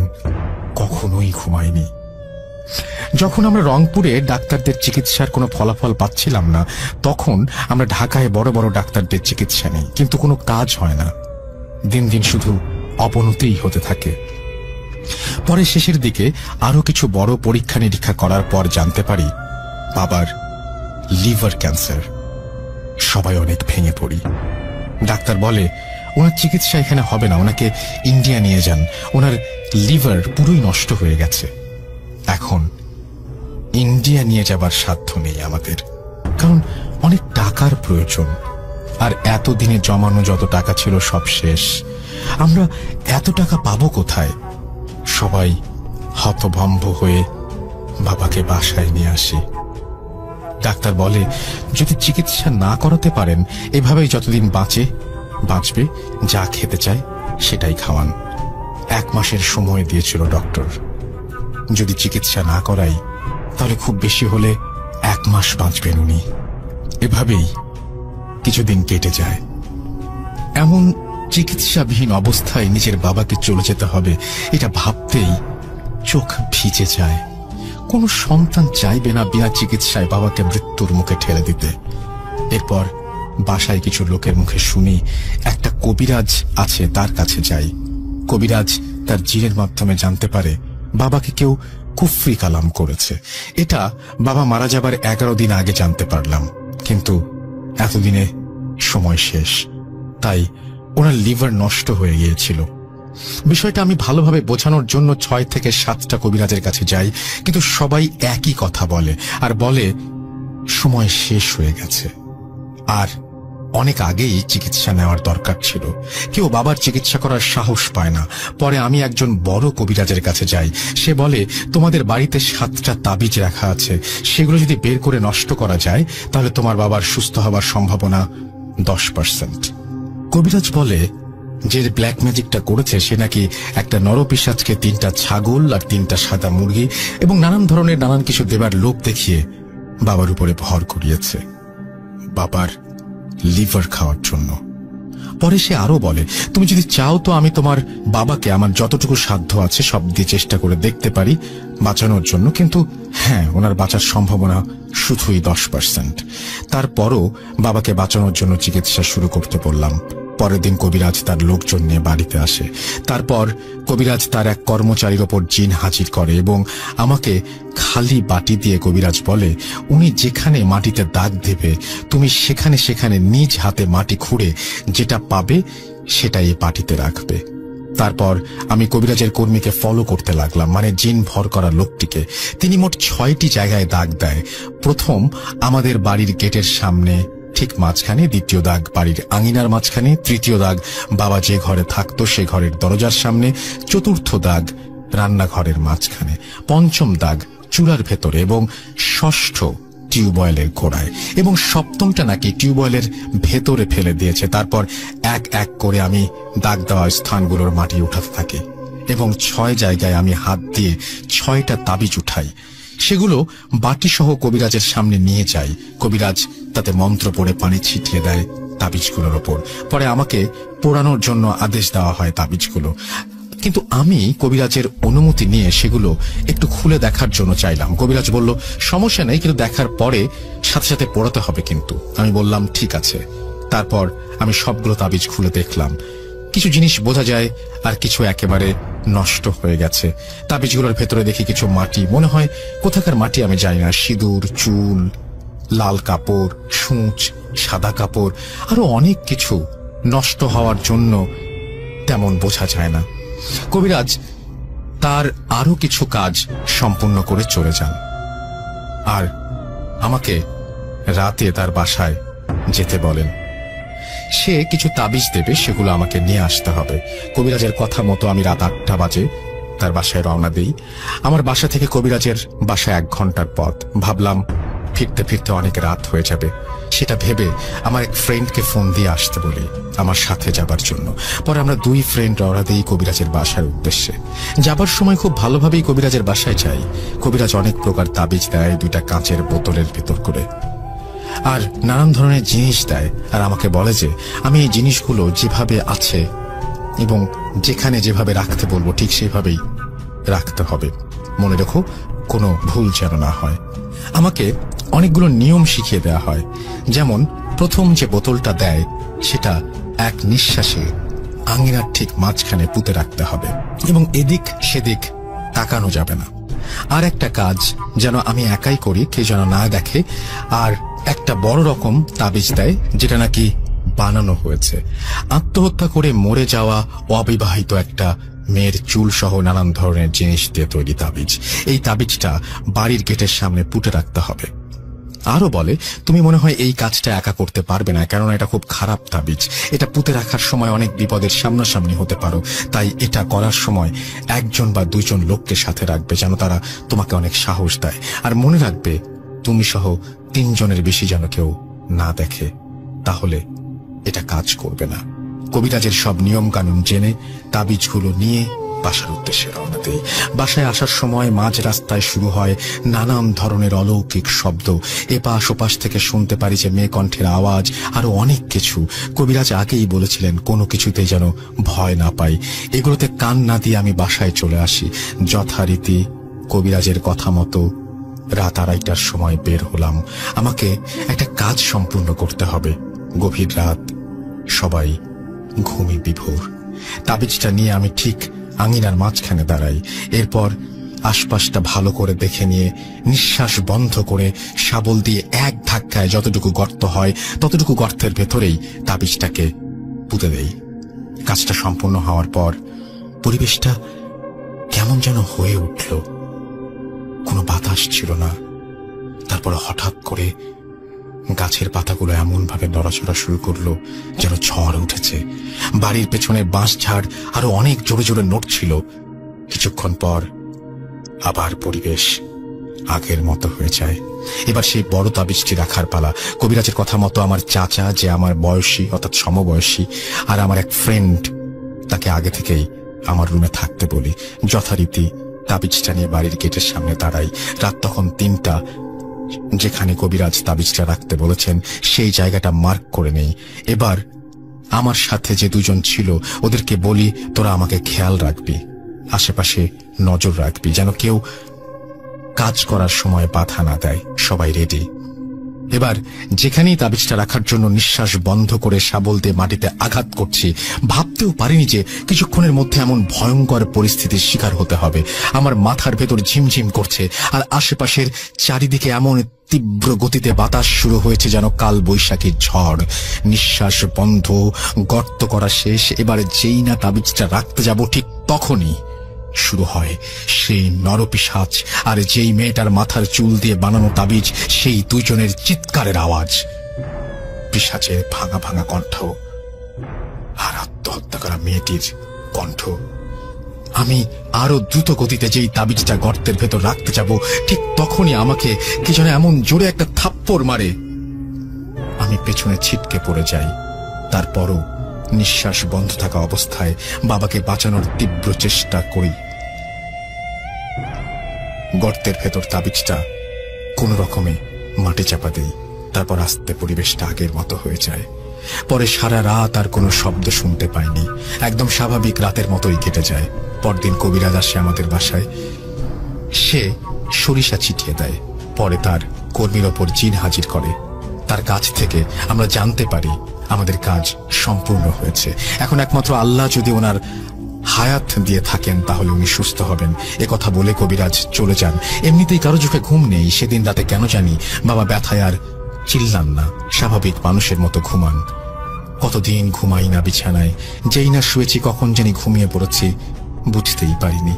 কখনোই ঘুমাইনি। যখন আমরা রংপুরে ডাক্তারদের চিকিৎসার কোনো ফলাফল পাচ্ছিলাম না, তখন আমরা ঢাকায় বড় বড় ডাক্তারদের চিকিৎসা নেই, কিন্তু কোনো কাজ হয় না। দিন দিন শুধু অবনতিই হতে থাকে। পরে শেষের দিকে আরো কিছু বড় পরীক্ষা নিরীক্ষা করার পর জানতে পারি বাবার লিভার ক্যান্সার। সবাই অনেক ভেঙে পড়ি। ডাক্তার বলে ওনার চিকিৎসা এখানে হবে না, ওনাকে ইন্ডিয়া নিয়ে যান, ওনার লিভার পুরোই নষ্ট হয়ে গেছে। এখন ইন্ডিয়া নিয়ে যাবার সাধ্য নেই আমাদের, কারণ অনেক টাকার প্রয়োজন। আর এতদিনে জমানো যত টাকা ছিল সব শেষ। আমরা এত টাকা পাবো কোথায়? সবাই হতভম্ব হয়ে বাবাকে বাসায় নিয়ে আসি। ডাক্তার বলে যদি চিকিৎসা না করাতে পারেন এভাবেই যতদিন বাঁচবে, যা খেতে চায় সেটাই খাওয়ান। 1 মাসের সময় দিয়েছিল ডক্টর। যদি চিকিৎসা না করাই তাহলে খুব বেশি হলে 1 মাস বাঁচবেন উনি। এভাবেই কিছুদিন কেটে যায়। এমন চিকিৎসাবিহীন অবস্থায় নিজের বাবাকে চলে যেতে হবে, এটা ভাবতেই চোখ ভিজে যায়। কোন সন্তান চাইবে না বিনা চিকিৎসায় বাবাকে মৃত্যুর মুখে ঠেলে দিতে। এরপর বাসায় কিছু লোকের মুখে শুনি একটা কবিরাজ আছে, তার কাছে যাই। কবিরাজ তার জিনের মাধ্যমে জানতে পারে বাবাকে কেউ কুফরি কালাম করেছে। এটা বাবা মারা যাবার 11 দিন আগে জানতে পারলাম, কিন্তু এতদিনে সময় শেষ। তাই ওনার লিভার নষ্ট হয়ে গিয়েছিল। বিষয়টা আমি ভালোভাবে বোঝানোর জন্য 6 থেকে 7টা কবিরাজের কাছে যাই, কিন্তু সবাই একই কথা বলে, আর বলে সময় শেষ হয়ে গেছে, আর অনেক আগেই চিকিৎসা নেওয়ার দরকার ছিল। কেউ বাবার চিকিৎসা করার সাহস পায় না। পরে আমি একজন বড় কবিরাজের কাছে যাই। সে বলে তোমাদের বাড়িতে 7টা তাবিজ রাখা আছে, সেগুলো যদি বের করে নষ্ট করা যায় তাহলে তোমার বাবার সুস্থ হবার সম্ভাবনা 10%। কবিরাজ বলে যে ব্ল্যাক ম্যাজিকটা করেছে সে নাকি একটা নরপিশাচকে 3টা ছাগল আর 3টা সাদা মুরগি এবং নানান কিছু দেবার লোভ দেখিয়ে বাবার উপরে ভর করিয়েছে, বাবার লিভার খাওয়ার জন্য। পরে সে আরো বলে তুমি যদি চাও তো আমি তোমার বাবাকে আমার যতটুকু সাধ্য আছে সব দিয়ে চেষ্টা করে দেখতে পারি বাঁচানোর জন্য, কিন্তু হ্যাঁ, ওনার বাঁচার সম্ভাবনা শুধুই 10%। তারপরও বাবাকে বাঁচানোর জন্য চিকিৎসা শুরু করতে বললাম। পরের দিন কবিরাজ তার লোকজন নিয়ে বাড়িতে আসে। তারপর কবিরাজ তার এক কর্মচারীর ওপর জিন হাজির করে এবং আমাকে খালি বাটি দিয়ে কবিরাজ বলে উনি যেখানে মাটিতে দাগ দেবে তুমি সেখানে সেখানে নিজ হাতে মাটি খুঁড়ে যেটা পাবে সেটাই এই বাটিতে রাখবে। তারপর আমি কবিরাজের কর্মীকে ফলো করতে লাগলাম, মানে জিন ভর করা লোকটিকে। তিনি মোট 6টি জায়গায় দাগ দেয়। প্রথম আমাদের বাড়ির গেটের সামনে ঠিক মাঝখানে, দ্বিতীয় দাগ বাড়ির আঙিনার মাঝখানে, তৃতীয় দাগ বাবা যে ঘরে থাকতো সে ঘরের দরজার সামনে, চতুর্থ দাগ রান্নাঘরের মাঝখানে, পঞ্চম দাগ চুলার ভেতরে এবং ষষ্ঠ টিউবওয়েলের গোড়ায়, এবং সপ্তমটা নাকি টিউবওয়েলের ভেতরে ফেলে দিয়েছে। তারপর এক এক করে আমি দাগ দেওয়া স্থানগুলোর মাটি উঠাতে থাকি এবং 6 জায়গায় আমি হাত দিয়ে 6টা তাবিজ উঠাই। সেগুলো বাটি সহ কবিরাজের সামনে নিয়ে যাই। কবিরাজ তাতে মন্ত্র পড়ে পানি ছিটিয়ে দেয় তাবিজগুলোর ওপর। পরে আমাকে পোড়ানোর জন্য আদেশ দেওয়া হয় তাবিজগুলো, কিন্তু আমি কবিরাজের অনুমতি নিয়ে সেগুলো একটু খুলে দেখার জন্য চাইলাম। কবিরাজ বলল সমস্যা নেই, কিন্তু দেখার পরে সাথে সাথে পোড়াতে হবে কিন্তু। আমি বললাম ঠিক আছে। তারপর আমি সবগুলো তাবিজ খুলে দেখলাম। কিছু জিনিস বোঝা যায় আর কিছু একেবারে নষ্ট হয়ে গেছে। তাবিজগুলোর ভেতরে দেখি কিছু মাটি, মনে হয় কোথাকার মাটি আমি জানি না, সিঁদুর, চুল, লাল কাপড়, সূচ, সাদা কাপড়, আরো অনেক কিছু নষ্ট হওয়ার জন্য তেমন বোঝা যায় না। কবিরাজ তার আরো কিছু কাজ সম্পূর্ণ করে চলে যান, আর আমাকে রাতে তার বাসায় যেতে বলেন। সে কিছু তাবিজ দেবে, সেগুলো আমাকে নিয়ে আসতে হবে। কবিরাজের কথা মতো আমি রাত 8টা বাজে তার বাসায় রওনা দিই। আমার বাসা থেকে কবিরাজের বাসায় 1 ঘন্টার পথ। ভাবলাম ফিরতে ফিরতে অনেক রাত হয়ে যাবে। সেটা ভেবে আমার এক ফ্রেন্ডকে ফোন দিয়ে আসতে বলি আমার সাথে যাবার জন্য। পরে আমরা 2 ফ্রেন্ড রওনা দিই কবিরাজের বাসার উদ্দেশ্যে। যাবার সময় খুব ভালোভাবেই কবিরাজের বাসায় যাই। কবিরাজ অনেক প্রকার তাবিজ দেয় 2টা কাঁচের বোতলের ভেতর করে, আর নানান ধরনের জিনিস দেয়, আর আমাকে বলে যে আমি এই জিনিসগুলো যেভাবে আছে এবং যেখানে যেভাবে রাখতে বলবো ঠিক সেভাবেই রাখতে হবে। মনে রেখো কোনো ভুল যেন না হয়। আমাকে অনেকগুলো নিয়ম শিখিয়ে দেওয়া হয়, যেমন প্রথম যে বোতলটা দেয় সেটা এক নিঃশ্বাসে আঙিনার ঠিক মাঝখানে পুঁতে রাখতে হবে এবং এদিক সেদিক তাকানো যাবে না। আর একটা কাজ যেন আমি একাই করি, কেউ যেন না দেখে। আর একটা বড় রকম তাবিজ দেয় যেটা নাকি বানানো হয়েছে, আত্মহত্যা করে মরে যাওয়া অবিবাহিত একটা মেয়ের চুল সহ নানান ধরনের জিনিস দিয়ে তৈরি তাবিজ। এই তাবিজটা বাড়ির গেটের সামনে পুঁতে রাখতে হবে। আরো বলে, তুমি মনে হয় এই কাজটা একা করতে পারবে না, কেননা এটা খুব খারাপ তাবিজ। এটা পুঁতে রাখার সময় অনেক বিপদের সামনাসামনি হতে পারো, তাই এটা করার সময় একজন বা দুইজন লোককে সাথে রাখবে, যেন তারা তোমাকে অনেক সাহস দেয়। আর মনে রাখবে, তুমি সহ 3 জনের বেশি যেন কেউ না দেখে, তাহলে এটা কাজ করবে না। কবিরাজের সব নিয়ম কানুন জেনে তাবিজগুলো নিয়ে বাসার উদ্দেশ্যে রওনা দেই। বাসায় আসার সময় মাঝ রাস্তায় শুরু হয় নানান ধরনের অলৌকিক শব্দ। এপাশ ওপাশ থেকে শুনতে পারি যে মেয়ে কণ্ঠের আওয়াজ, আরো অনেক কিছু। কবিরাজ আগেই বলেছিলেন কোনো কিছুতেই যেন ভয় না পাই। এগুলোতে কান না দিয়ে আমি বাসায় চলে আসি। যথারীতি কবিরাজের কথা মতো রাত 2:30টার সময় বের হলাম। আমাকে একটা কাজ সম্পূর্ণ করতে হবে। গভীর রাত, সবাই ঘুমে বিভোর। তাবিজটা নিয়ে আমি ঠিক আঙিনার মাঝখানে দাঁড়াই। এরপর আশপাশটা ভালো করে দেখে নিয়ে নিঃশ্বাস বন্ধ করে শাবল দিয়ে এক ধাক্কায় যতটুকু গর্ত হয় ততটুকু গর্তের ভেতরেই তাবিজটাকে পুঁতে দেই। কাজটা সম্পূর্ণ হওয়ার পর পরিবেশটা কেমন যেন হয়ে উঠল। কোনো বাতাস ছিল না। তারপর হঠাৎ করে গাছের পাতাগুলো এমন ভাবে নড়াচড়া শুরু করলো যেন ঝড় উঠেছে। বাড়ির পেছনে বাঁশ ঝাড় আরো অনেক জোরে জোরে নড়ছিল। কিছুক্ষণ পর আবার পরিবেশ আগের মতো হয়ে যায়। এবার সেই বড় তাবিজটি রাখার পালা। কবিরাজের কথা মতো আমার চাচা, যে আমার বয়সী অর্থাৎ সমবয়সী, আর আমার এক ফ্রেন্ড, তাকে আগে থেকেই আমার রুমে থাকতে বলি। যথারীতি তাবিজটা নিয়ে বাড়ির গেটের সামনে দাঁড়াই। রাত তখন 3টা। যেখানে কবিরাজ তাবিজটা রাখতে বলেছেন সেই জায়গাটা মার্ক করে নেই। এবার আমার সাথে যে 2 জন ছিল ওদেরকে বলি, তোরা আমাকে খেয়াল রাখবি, আশেপাশে নজর রাখবি, যেন কেউ কাজ করার সময় বাধা না দেয়। সবাই রেডি। এবার যেখানেই তাবিজটা রাখার জন্য নিঃশ্বাস বন্ধ করে শাবল দিয়ে মাটিতে আঘাত করছি, ভাবতেও পারিনি যে কিছুক্ষণের মধ্যে এমন ভয়ঙ্কর পরিস্থিতির শিকার হতে হবে। আমার মাথার ভেতর ঝিমঝিম করছে, আর আশেপাশের চারিদিকে এমন তীব্র গতিতে বাতাস শুরু হয়েছে যেন কাল বৈশাখীর ঝড়। নিঃশ্বাস বন্ধ, গর্ত করা শেষ। এবার যেই না তাবিজটা রাখতে যাব, ঠিক তখনই শুরু হয় সেই নরপিশাচ আর যেই মেয়েটার মাথার চুল দিয়ে বানানো তাবিজ, সেই 2 জনের চিৎকারের আওয়াজ। পিশাচের ভাঙা ভাঙা কণ্ঠ আর আত্মহত্যা করা মেয়েটির কণ্ঠ। আমি আরো দ্রুত গতিতে যেই তাবিজটা গর্তের ভেতর রাখতে যাব, ঠিক তখনই আমাকে কি যেন এমন জোরে একটা থাপ্পড় মারে। আমি পেছনে ছিটকে পড়ে যাই। তারপরও নিঃশ্বাস বন্ধ থাকা অবস্থায় বাবাকে বাঁচানোর তীব্র চেষ্টা করি। গর্তের ভেতর তাবিজটা কোনো রকমে মাটি চাপা দেই। তারপর আস্তে পরিবেশটা আগের মতো হয়ে যায়। পরে সারা রাত আর কোনো শব্দ শুনতে পাইনি। একদম স্বাভাবিক রাতের মতোই কেটে যায়। পরদিন কবিরাজ আসে আমাদের বাসায়। সে সরিষা ছিটিয়ে দেয়। পরে তার কর্মীর ওপর জিন হাজির করে। তার কাছ থেকে আমরা জানতে পারি আমাদের কাজ সম্পূর্ণ হয়েছে। এখন একমাত্র আল্লাহ যদি ওনার হায়াত দিয়ে থাকেন তাহলে উনি সুস্থ হবেন। কথা বলে কবিরাজ চলে যান। এমনিতেই কারো চোখে ঘুম নেই। সেদিন রাতে কেন জানি বাবা ব্যথায় আর চিল্লান না, স্বাভাবিক মানুষের মতো ঘুমান। কতদিন ঘুমাই না বিছানায়। যেই না শুয়েছি কখন জানি ঘুমিয়ে পড়েছি, বুঝতেই পারিনি।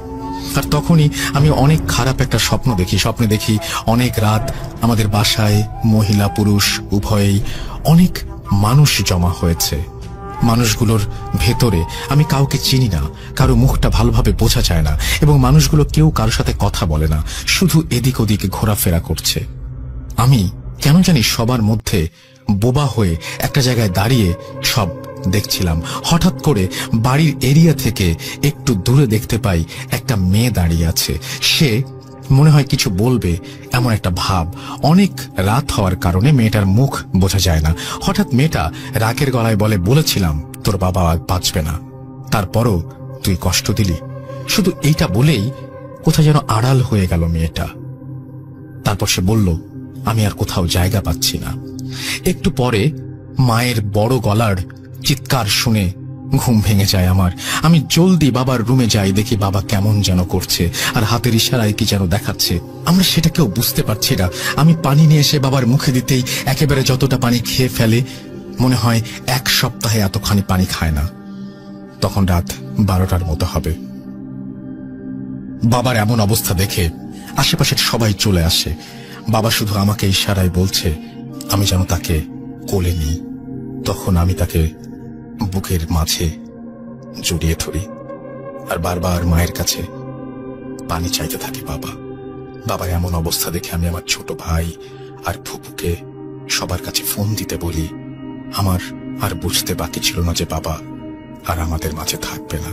আর তখনই আমি অনেক খারাপ একটা স্বপ্ন দেখি। স্বপ্নে দেখি অনেক রাত আমাদের বাসায় মহিলা পুরুষ উভয়েই অনেক মানুষ জমা হয়েছে। মানুষগুলোর ভেতরে আমি কাউকে চিনি না, কারো মুখটা ভালোভাবে বোঝা যায় না, এবং মানুষগুলো কেউ কারোর সাথে কথা বলে না, শুধু এদিক ওদিক ঘোরাফেরা করছে। আমি কেন জানি সবার মধ্যে বোবা হয়ে একটা জায়গায় দাঁড়িয়ে সব দেখছিলাম। হঠাৎ করে বাড়ির এরিয়া থেকে একটু দূরে দেখতে পাই একটা মেয়ে দাঁড়িয়ে আছে। সে মনে হয় কিছু বলবে এমন একটা ভাব। অনেক রাত হওয়ার কারণে মেয়েটার মুখ বোঝা যায় না। হঠাৎ মেয়েটা রাগের গলায় বলে, বলেছিলাম তোর বাবা আর বাঁচবে না, তারপরও তুই কষ্ট দিলি। শুধু এইটা বলেই কোথায় যেন আড়াল হয়ে গেল মেয়েটা। তারপর সে বলল, আমি আর কোথাও জায়গা পাচ্ছি না। একটু পরে মায়ের বড় গলার চিৎকার শুনে ঘুম ভেঙে যায় আমার। আমি জলদি বাবার রুমে যাই। দেখি বাবা কেমন যেন করছে আর হাতের ইশারায় কি যেন দেখাচ্ছে। আমরা সেটা কেউ বুঝতে পারছি না। আমি পানি নিয়ে এসে বাবার মুখে দিতেই একেবারে যতটা পানি খেয়ে ফেলে। মনে হয় 1 সপ্তাহে এতখানি পানি খায় না। তখন রাত 12টার মতো হবে। বাবার এমন অবস্থা দেখে আশেপাশের সবাই চলে আসে। বাবা শুধু আমাকে ইশারায় বলছে আমি যেন তাকে কোলে নিই। তখন আমি তাকে বুকের মাঝে জড়িয়ে ধরি আর বারবার মায়ের কাছে পানি চাইতে থাকে। বাবার এমন অবস্থা দেখে আমি আমার ছোট ভাই আর ফুপুকে সবার কাছে ফোন দিতে বলি। আমার আর বুঝতে বাকি ছিল না যে বাবা আর আমাদের মাঝে থাকবে না।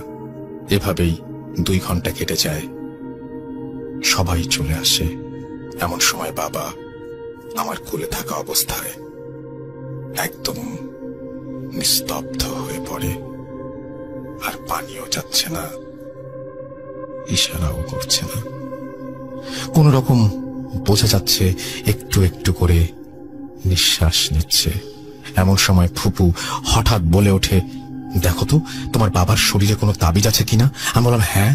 এভাবেই 2 ঘন্টা কেটে যায়, সবাই চলে আসে। এমন সময় বাবা আমার কোলে থাকা অবস্থায় একদম নিস্তব্ধ হয়ে পড়ে, আর পানিও যাচ্ছে না, ইশারাও করছে না। কোন রকম বোঝা যাচ্ছে একটু একটু করে নিঃশ্বাস নিচ্ছে। এমন সময় ফুপু হঠাৎ বলে ওঠে, দেখো তো তোমার বাবার শরীরে কোনো তাবিজ আছে কিনা। আমি বললাম, হ্যাঁ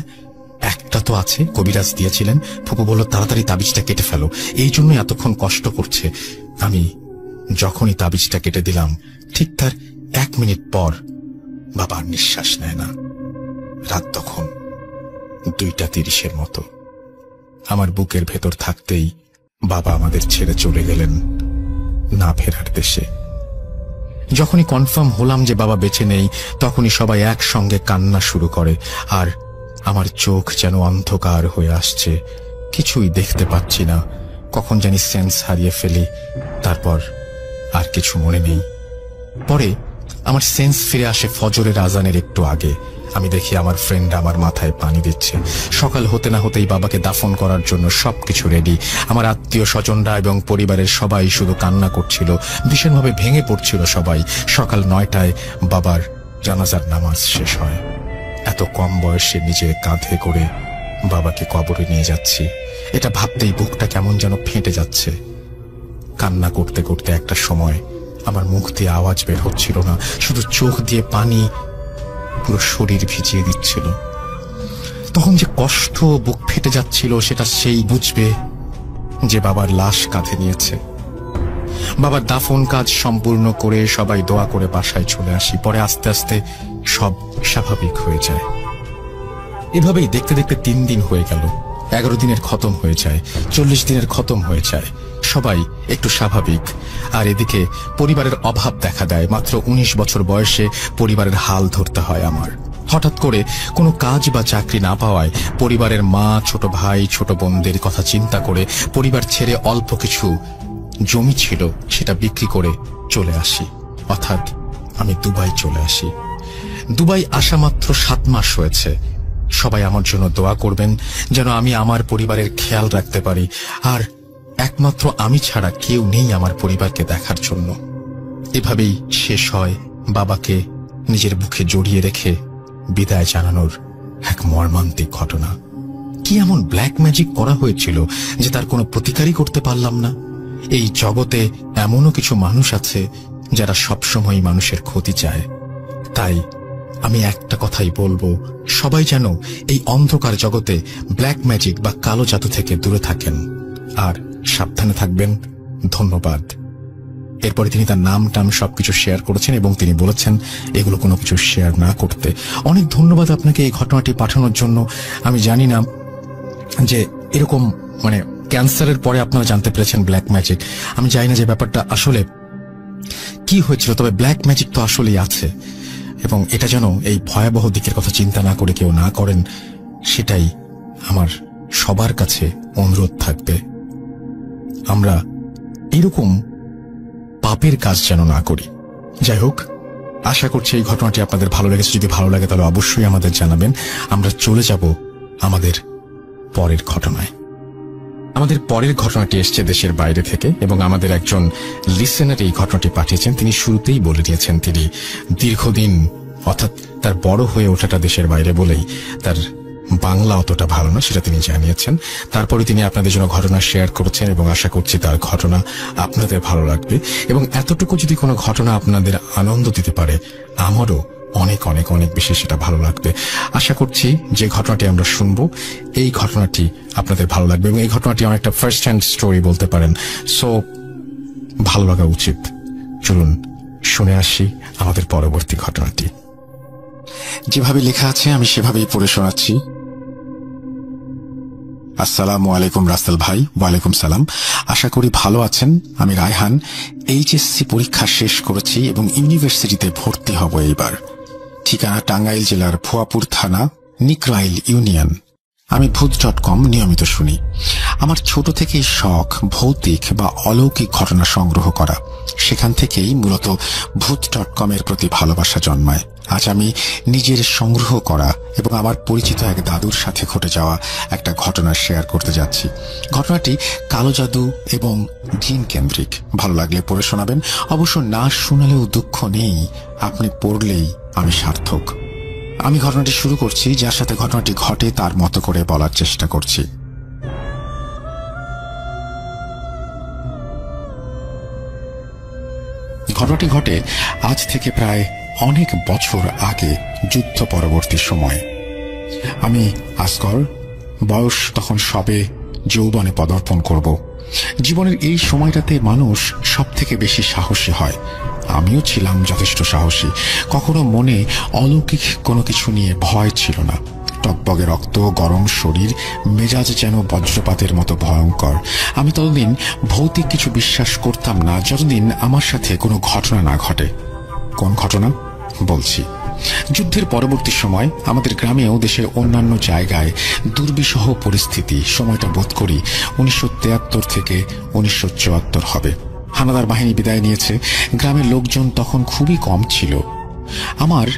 একটা তো আছে, কবিরাজ দিয়েছিলেন। ফুপু বলল, তাড়াতাড়ি তাবিজটা কেটে ফেলো, এই জন্য এতক্ষণ কষ্ট করছে। আমি যখনই তাবিজটা কেটে দিলাম, ঠিক তার 1 মিনিট পর বাবা আর নিঃশ্বাস নেয় না। রাত তখন 2:30 মতো। আমার বুকের ভেতর থাকতেই বাবা আমাদের ছেড়ে চলে গেলেন না ফেরার দেশে। যখনই কনফার্ম হলাম যে বাবা বেঁচে নেই, তখনই সবাই একসঙ্গে কান্না শুরু করে, আর আমার চোখ যেন অন্ধকার হয়ে আসছে। কিছুই দেখতে পাচ্ছি না, কখন জানি সেন্স হারিয়ে ফেলি। তারপর আর কিছু মনে নেই। পরে আমার সেন্স ফিরে আসে ফজরের আজানের একটু আগে। আমি দেখি আমার ফ্রেন্ড আমার মাথায় পানি দিচ্ছে। সকাল হতে না হতেই বাবাকে দাফন করার জন্য সবকিছু রেডি। আমার আত্মীয় স্বজনরা এবং পরিবারের সবাই শুধু কান্না করছিল, ভীষণভাবে ভেঙে পড়ছিল সবাই। সকাল 9টায় বাবার জানাজার নামাজ শেষ হয়। এত কম বয়সে নিজে কাঁধে করে বাবাকে কবরে নিয়ে যাচ্ছি, এটা ভাবতেই বুকটা কেমন যেন ফেটে যাচ্ছে। কান্না করতে করতে একটা সময় আমার মুখ দিয়ে আওয়াজ বের হচ্ছিল না, শুধু চোখ দিয়ে পানি পুরো শরীর ভিজিয়ে দিচ্ছিল। তখন যে কষ্ট, বুক ফেটে যাচ্ছিল, সেটা সেই বুঝবে যে বাবার লাশ কাঁধে নিয়েছে। বাবার দাফন কাজ সম্পূর্ণ করে সবাই দোয়া করে বাসায় চলে আসি। পরে আস্তে আস্তে সব স্বাভাবিক হয়ে যায়। এভাবেই দেখতে দেখতে 3 দিন হয়ে গেল। 11 দিনের খতম হয়ে যায়, 40 দিনের খতম হয়ে যায়। সবাই একটু স্বাভাবিক। আর এদিকে পরিবারের অভাব দেখা দেয়। মাত্র 19 বছর বয়সে পরিবারের হাল ধরতে হয় আমার। হঠাৎ করে কোনো কাজ বা চাকরি না পাওয়ায় পরিবারের মা, ছোট ভাই, ছোট বোনদের কথা চিন্তা করে পরিবার ছেড়ে অল্প কিছু জমি ছিল সেটা বিক্রি করে চলে আসি। অর্থাৎ আমি দুবাই চলে আসি। দুবাই আসা মাত্র 7 মাস হয়েছে। সবাই আমার জন্য দোয়া করবেন যেন আমি আমার পরিবারের খেয়াল রাখতে পারি। আর একমাত্র আমি ছাড়া কেউ নেই আমার পরিবারকে দেখার জন্য। এভাবেই শেষ হয় বাবাকে নিজের বুকে জড়িয়ে রেখে বিদায় জানানোর এক মর্মান্তিক ঘটনা। কি এমন ব্ল্যাক ম্যাজিক করা হয়েছিল যে তার কোনো প্রতিকারই করতে পারলাম না? এই জগতে এমনও কিছু মানুষ আছে যারা সবসময় মানুষের ক্ষতি চায়। তাই আমি একটা কথাই বলবো, সবাই যেন এই অন্ধকার জগতে ব্ল্যাক ম্যাজিক বা কালো জাদু থেকে দূরে থাকেন আর সাবধানে থাকবেন। ধন্যবাদ। এরপরে তিনি তার নাম টাম সবকিছু শেয়ার করেছেন এবং তিনি বলেছেন এগুলো কোনো কিছু শেয়ার না করতে। অনেক ধন্যবাদ আপনাকে এই ঘটনাটি পাঠানোর জন্য। আমি জানি না যে এরকম ক্যান্সারের পরে আপনারা জানতে পেরেছেন ব্ল্যাক ম্যাজিক। আমি জানি না যে ব্যাপারটা আসলে কি হয়েছিল, তবে ব্ল্যাক ম্যাজিক তো আসলেই আছে। এবং এটা যেন এই ভয়াবহ দিকের কথা চিন্তা না করে কেউ না করেন, সেটাই আমার সবার কাছে অনুরোধ থাকবে। আমরা এরকম পাপের কাজ যেন না করি। যাই হোক, আশা করছি এই ঘটনাটি আপনাদের ভালো লেগেছে। যদি ভালো লাগে তাহলে অবশ্যই আমাদের জানাবেন। আমরা চলে যাব আমাদের পরের ঘটনায়। আমাদের পরের ঘটনাটি এসছে দেশের বাইরে থেকে এবং আমাদের একজন লিসেনার এই ঘটনাটি পাঠিয়েছেন। তিনি শুরুতেই বলে দিয়েছেন তিনি দীর্ঘদিন, অর্থাৎ তার বড় হয়ে ওঠাটা দেশের বাইরে বলেই তার বাংলা অতটা ভালো না, সেটা তিনি জানিয়েছেন। তারপরে তিনি আপনাদের জন্য ঘটনা শেয়ার করেছেন এবং আশা করছি তার ঘটনা আপনাদের ভালো লাগবে। এবং এতটুকু যদি কোনো ঘটনা আপনাদের আনন্দ দিতে পারে, আমারও অনেক অনেক অনেক বেশি সেটা ভালো লাগবে। আশা করছি যে ঘটনাটি আমরা শুনবো এই ঘটনাটি আপনাদের ভালো লাগবে এবং এই ঘটনাটি অনেকটা ফার্স্ট হ্যান্ড স্টোরি বলতে পারেন। সো ভালো লাগা উচিত। চলুন শুনে আসি আমাদের পরবর্তী ঘটনাটি। যেভাবে লেখা আছে আমি সেভাবেই পড়ে শোনাচ্ছি। আসসালামু আলাইকুম রাসেল ভাই। ওয়ালাইকুম সালাম। আশা করি ভালো আছেন। আমি রায়হান। এইচএসসি পরীক্ষা শেষ করেছি এবং ইউনিভার্সিটিতে ভর্তি হব এইবার। ঠিকানা টাঙ্গাইল জেলার ভুয়াপুর থানা, নিকরাইল ইউনিয়ন। আমি ভূত.com নিয়মিত শুনি। আমার ছোট থেকেই শখ ভৌতিক বা অলৌকিক ঘটনা সংগ্রহ করা। সেখান থেকেই মূলত ভূত.com এর প্রতি ভালোবাসা জন্মায়। আজ আমি নিজের সংগ্রহ করা এবং আমার পরিচিত এক দাদুর সাথে ঘটে যাওয়া একটা ঘটনা শেয়ার করতে যাচ্ছি। ঘটনাটি কালো জাদু এবং জিন কেন্দ্রিক। ভালো লাগলে পড়ে শোনাবেন। অবশ্য না শোনালেও দুঃখ নেই, আপনি পড়লেই আমি সার্থক। আমি ঘটনাটি শুরু করছি। যার সাথে ঘটনাটি ঘটে তার মতো করে বলার চেষ্টা করছি। ঘটনাটি ঘটে আজ থেকে প্রায় অনেক বছর আগে, যুদ্ধ পরবর্তী সময়। আমি আসগর, বয়স তখন সবে যৌবনে পদার্পণ করব। জীবনের এই সময়টাতে মানুষ সব থেকে বেশি সাহসী হয়। আমিও ছিলাম যথেষ্ট সাহসী। কখনো মনে অলৌকিক কোনো কিছু নিয়ে ভয় ছিল না। টকবগে রক্ত, গরম শরীর, মেজাজ যেন বজ্রপাতের মতো ভয়ঙ্কর। আমি ততদিন ভৌতিক কিছু বিশ্বাস করতাম না যতদিন আমার সাথে কোনো ঘটনা না ঘটে। কোন ঘটনা বলছি। যুদ্ধের পরবর্তী সময় আমাদের গ্রামেও দেশের অন্যান্য জায়গায় দুর্বিষহ পরিস্থিতি। সময়টা বোধ করি 1973 থেকে 1974 হবে। হানাদার বাহিনী বিদায় নিয়েছে। গ্রামের লোকজন তখন খুবই কম ছিল। আমার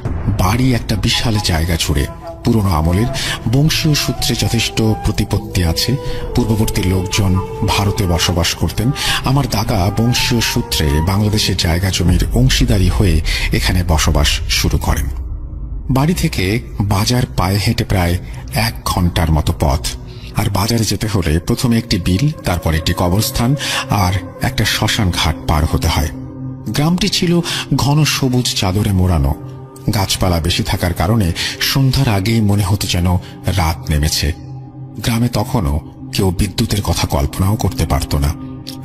বাড়ি একটা বিশাল জায়গা জুড়ে। পুরনো আমলের বংশীয় সূত্রে যথেষ্ট প্রতিপত্তি আছে। পূর্ববর্তী লোকজন ভারতে বসবাস করতেন। আমার দাদা বংশীয় সূত্রে বাংলাদেশের জায়গা জমির অংশীদারি হয়ে এখানে বসবাস শুরু করেন। বাড়ি থেকে বাজার পায়ে হেঁটে প্রায় 1 ঘন্টার মতো পথ। আর বাজারে যেতে হলে প্রথমে একটি বিল, তারপর একটি কবরস্থান আর একটা শ্মশান ঘাট পার হতে হয়। গ্রামটি ছিল ঘন সবুজ চাদরে মোড়ানো। গাছপালা বেশি থাকার কারণে সন্ধ্যার আগেই মনে হতো যেন রাত নেমেছে। গ্রামে তখনও কেউ বিদ্যুতের কথা কল্পনাও করতে পারত না।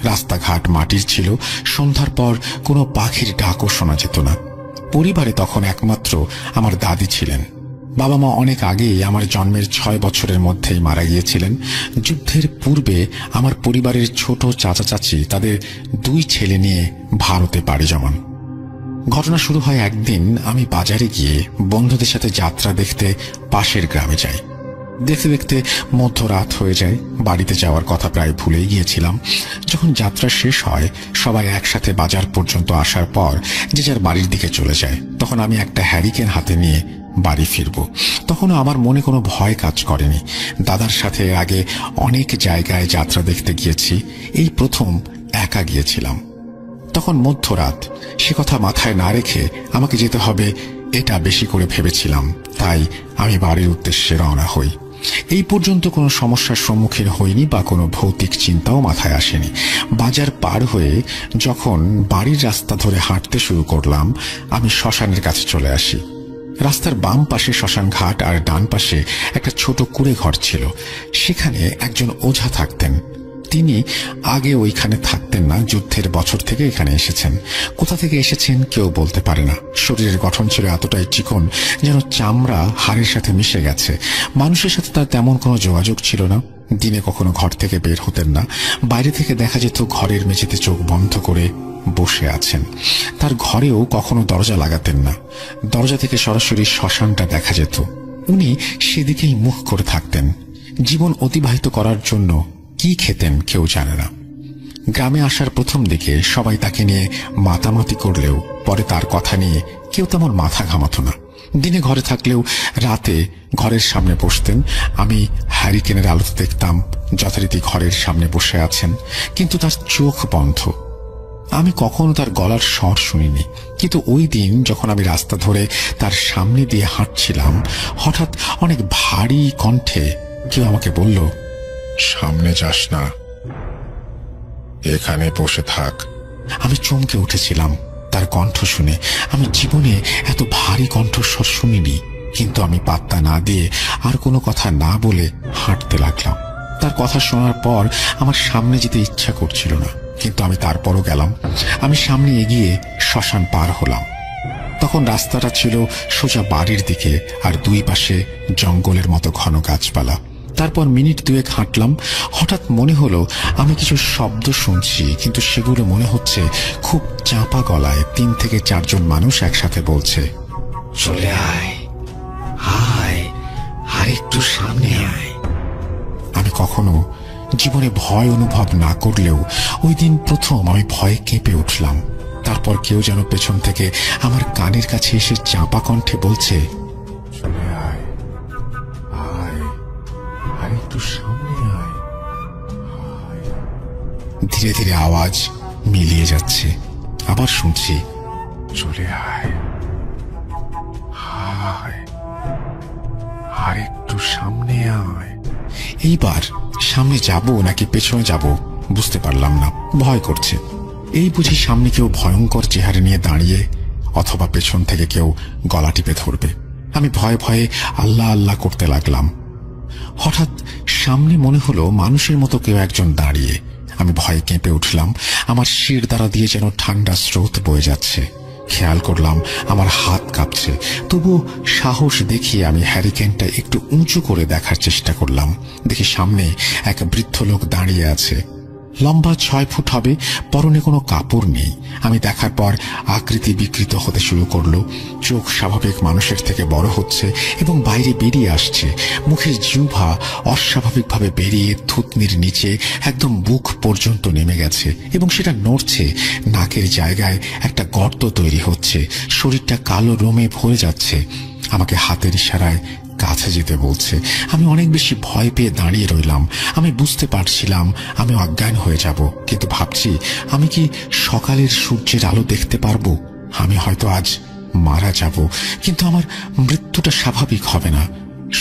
রাস্তাঘাট মাটির ছিল। সন্ধ্যার পর কোনো পাখির ডাকও শোনা যেত না। পরিবারে তখন একমাত্র আমার দাদি ছিলেন। বাবা মা অনেক আগেই আমার জন্মের 6 বছরের মধ্যেই মারা গিয়েছিলেন। যুদ্ধের পূর্বে আমার পরিবারের ছোট চাচা চাচি তাদের 2 ছেলে নিয়ে ভারতে পাড়ি জমান। ঘটনা শুরু হয় একদিন আমি বাজারে গিয়ে বন্ধুদের সাথে যাত্রা দেখতে পাশের গ্রামে যাই। দেখতে দেখতে মধ্যরাত হয়ে যায়। বাড়িতে যাওয়ার কথা প্রায় ভুলেই গিয়েছিলাম। যখন যাত্রা শেষ হয়, সবাই একসাথে বাজার পর্যন্ত আসার পর যে যার বাড়ির দিকে চলে যায়। তখন আমি একটা হ্যারিকেন হাতে নিয়ে বাড়ি ফিরব। তখনও আমার মনে কোনো ভয় কাজ করেনি। দাদার সাথে আগে অনেক জায়গায় যাত্রা দেখতে গিয়েছি, এই প্রথম একা গিয়েছিলাম। তখন মধ্যরাত। সে কথা মাথায় না রেখে আমাকে যেতে হবে এটা বেশি করে ভেবেছিলাম। তাই আমি বাড়ির উদ্দেশ্যে রওনা হই। এই পর্যন্ত কোনো সমস্যার সম্মুখীন হইনি বা কোনো ভৌতিক চিন্তাও মাথায় আসেনি। বাজার পার হয়ে যখন বাড়ির রাস্তা ধরে হাঁটতে শুরু করলাম, আমি শ্মশানের কাছে চলে আসি। রাস্তার বাম পাশে শ্মশান ঘাট আর ডান পাশে একটা ছোট কুঁড়ে ঘর ছিল। সেখানে একজন ওঝা থাকতেন। তিনি আগে ওইখানে থাকতেন না। যুদ্ধের বছর থেকে এখানে এসেছেন। কোথা থেকে এসেছেন কেউ বলতে পারে না। শরীরের গঠন ছিল এতটাই চিকন যেন চামড়া হাড়ের সাথে মিশে গেছে। মানুষের সাথে তার তেমন কোনো যোগাযোগ ছিল না। দিনে কখনো ঘর থেকে বের হতেন না। বাইরে থেকে দেখা যেত ঘরের মেঝেতে চোখ বন্ধ করে বসে আছেন। তার ঘরেও কখনো দরজা লাগাতেন না। দরজা থেকে সরাসরি শ্মশানটা দেখা যেত। উনি সেদিকেই মুখ করে থাকতেন। জীবন অতিবাহিত করার জন্য কি খেতেন কেউ জানে না। গ্রামে আসার প্রথম দিকে সবাই তাকে নিয়ে মাতামাতি করলেও পরে তার কথা নিয়ে কেউ তেমন মাথা ঘামাতো না। দিনে ঘরে থাকলেও রাতে ঘরের সামনে বসতেন। আমি হ্যারিকেনের আলোতে দেখতাম যথারীতি ঘরের সামনে বসে আছেন, কিন্তু তার চোখ বন্ধ। আমি কখনো তার গলার স্বর শুনিনি। কিন্তু ওই দিন যখন আমি রাস্তা ধরে তার সামনে দিয়ে হাঁটছিলাম, হঠাৎ অনেক ভারী কণ্ঠে কেউ আমাকে বলল, সামনে যাস না, এখানে বসে থাক। আমি চমকে উঠেছিলাম তার কণ্ঠ শুনে। আমি জীবনে এত ভারী কণ্ঠস্বর শুনিনি। কিন্তু আমি পাত্তা না দিয়ে আর কোনো কথা না বলে হাঁটতে লাগলাম। তার কথা শোনার পর আমার সামনে যেতে ইচ্ছা করছিল না, কিন্তু আমি তারপরও গেলাম। আমি সামনে এগিয়ে শ্মশান পার হলাম। তখন রাস্তাটা ছিল সোজা বাড়ির দিকে আর 2 পাশে জঙ্গলের মতো ঘন গাছপালা। তারপর মিনিট দুয়েক হাঁটলাম। হঠাৎ মনে হলো আমি কিছু শব্দ শুনছি, কিন্তু সেগুলো মনে হচ্ছে খুব চাপা গলায় 3 থেকে 4 জন মানুষ একসাথে বলছে, চলে আয়, আয়, আর একটু সামনে আয়। আমি কখনো জীবনে ভয় অনুভব না করলেও ওই দিন প্রথম আমি ভয়ে কেঁপে উঠলাম। তারপর কেউ যেন পেছন থেকে আমার কানের কাছে এসে চাপা কণ্ঠে বলছে, চলে আয়, আয়, আর একটু সামনে আয়। ধীরে ধীরে আওয়াজ মিলিয়ে যাচ্ছে। আবার শুনছি, চলে আয়, আয়, আর একটু সামনে আয়। এইবার সামনে যাব নাকি পেছনে যাব বুঝতে পারলাম না, ভয় করছে। এই বুঝি সামনে কেউ ভয়ঙ্কর চেহারা নিয়ে দাঁড়িয়ে, অথবা পেছন থেকে কেউ গলা টিপে ধরবে। আমি ভয়ে ভয়ে আল্লাহ আল্লাহ করতে লাগলাম। হঠাৎ সামনে মনে হলো মানুষের মতো কেউ একজন দাঁড়িয়ে। আমি ভয়ে কেঁপে উঠলাম। আমার শির দ্বারা দিয়ে যেন ঠান্ডা স্রোত বয়ে যাচ্ছে। খেয়াল করলাম আমার হাত কাঁপছে। তবু সাহস দেখিয়ে আমি হ্যারিকেনটা একটু উঁচু করে দেখার চেষ্টা করলাম। দেখি সামনে এক বৃদ্ধ লোক দাঁড়িয়ে আছে। লম্বা 6 ফুট হবে, পরনে কোনো কাপড় নেই। আমি দেখার পর আকৃতি বিকৃত হতে শুরু করলো। চোখ স্বাভাবিক মানুষের থেকে বড় হচ্ছে এবং বাইরে বেরিয়ে আসছে। মুখের জিহ্বা অস্বাভাবিকভাবে বেরিয়ে থুতনির নিচে একদম বুক পর্যন্ত নেমে গেছে এবং সেটা নড়ছে। নাকের জায়গায় একটা গর্ত তৈরি হচ্ছে। শরীরটা কালো রোমে ভরে যাচ্ছে। আমাকে হাতের ইশারায় কাছে যেতে বলছে। আমি অনেক বেশি ভয় পেয়ে দাঁড়িয়ে রইলাম। আমি বুঝতে পারছিলাম আমি অজ্ঞান হয়ে যাব, কিন্তু ভাবছি আমি কি সকালের সূর্যের আলো দেখতে পারবো? আমি হয়তো আজ মারা যাব, কিন্তু আমার মৃত্যুটা স্বাভাবিক হবে না।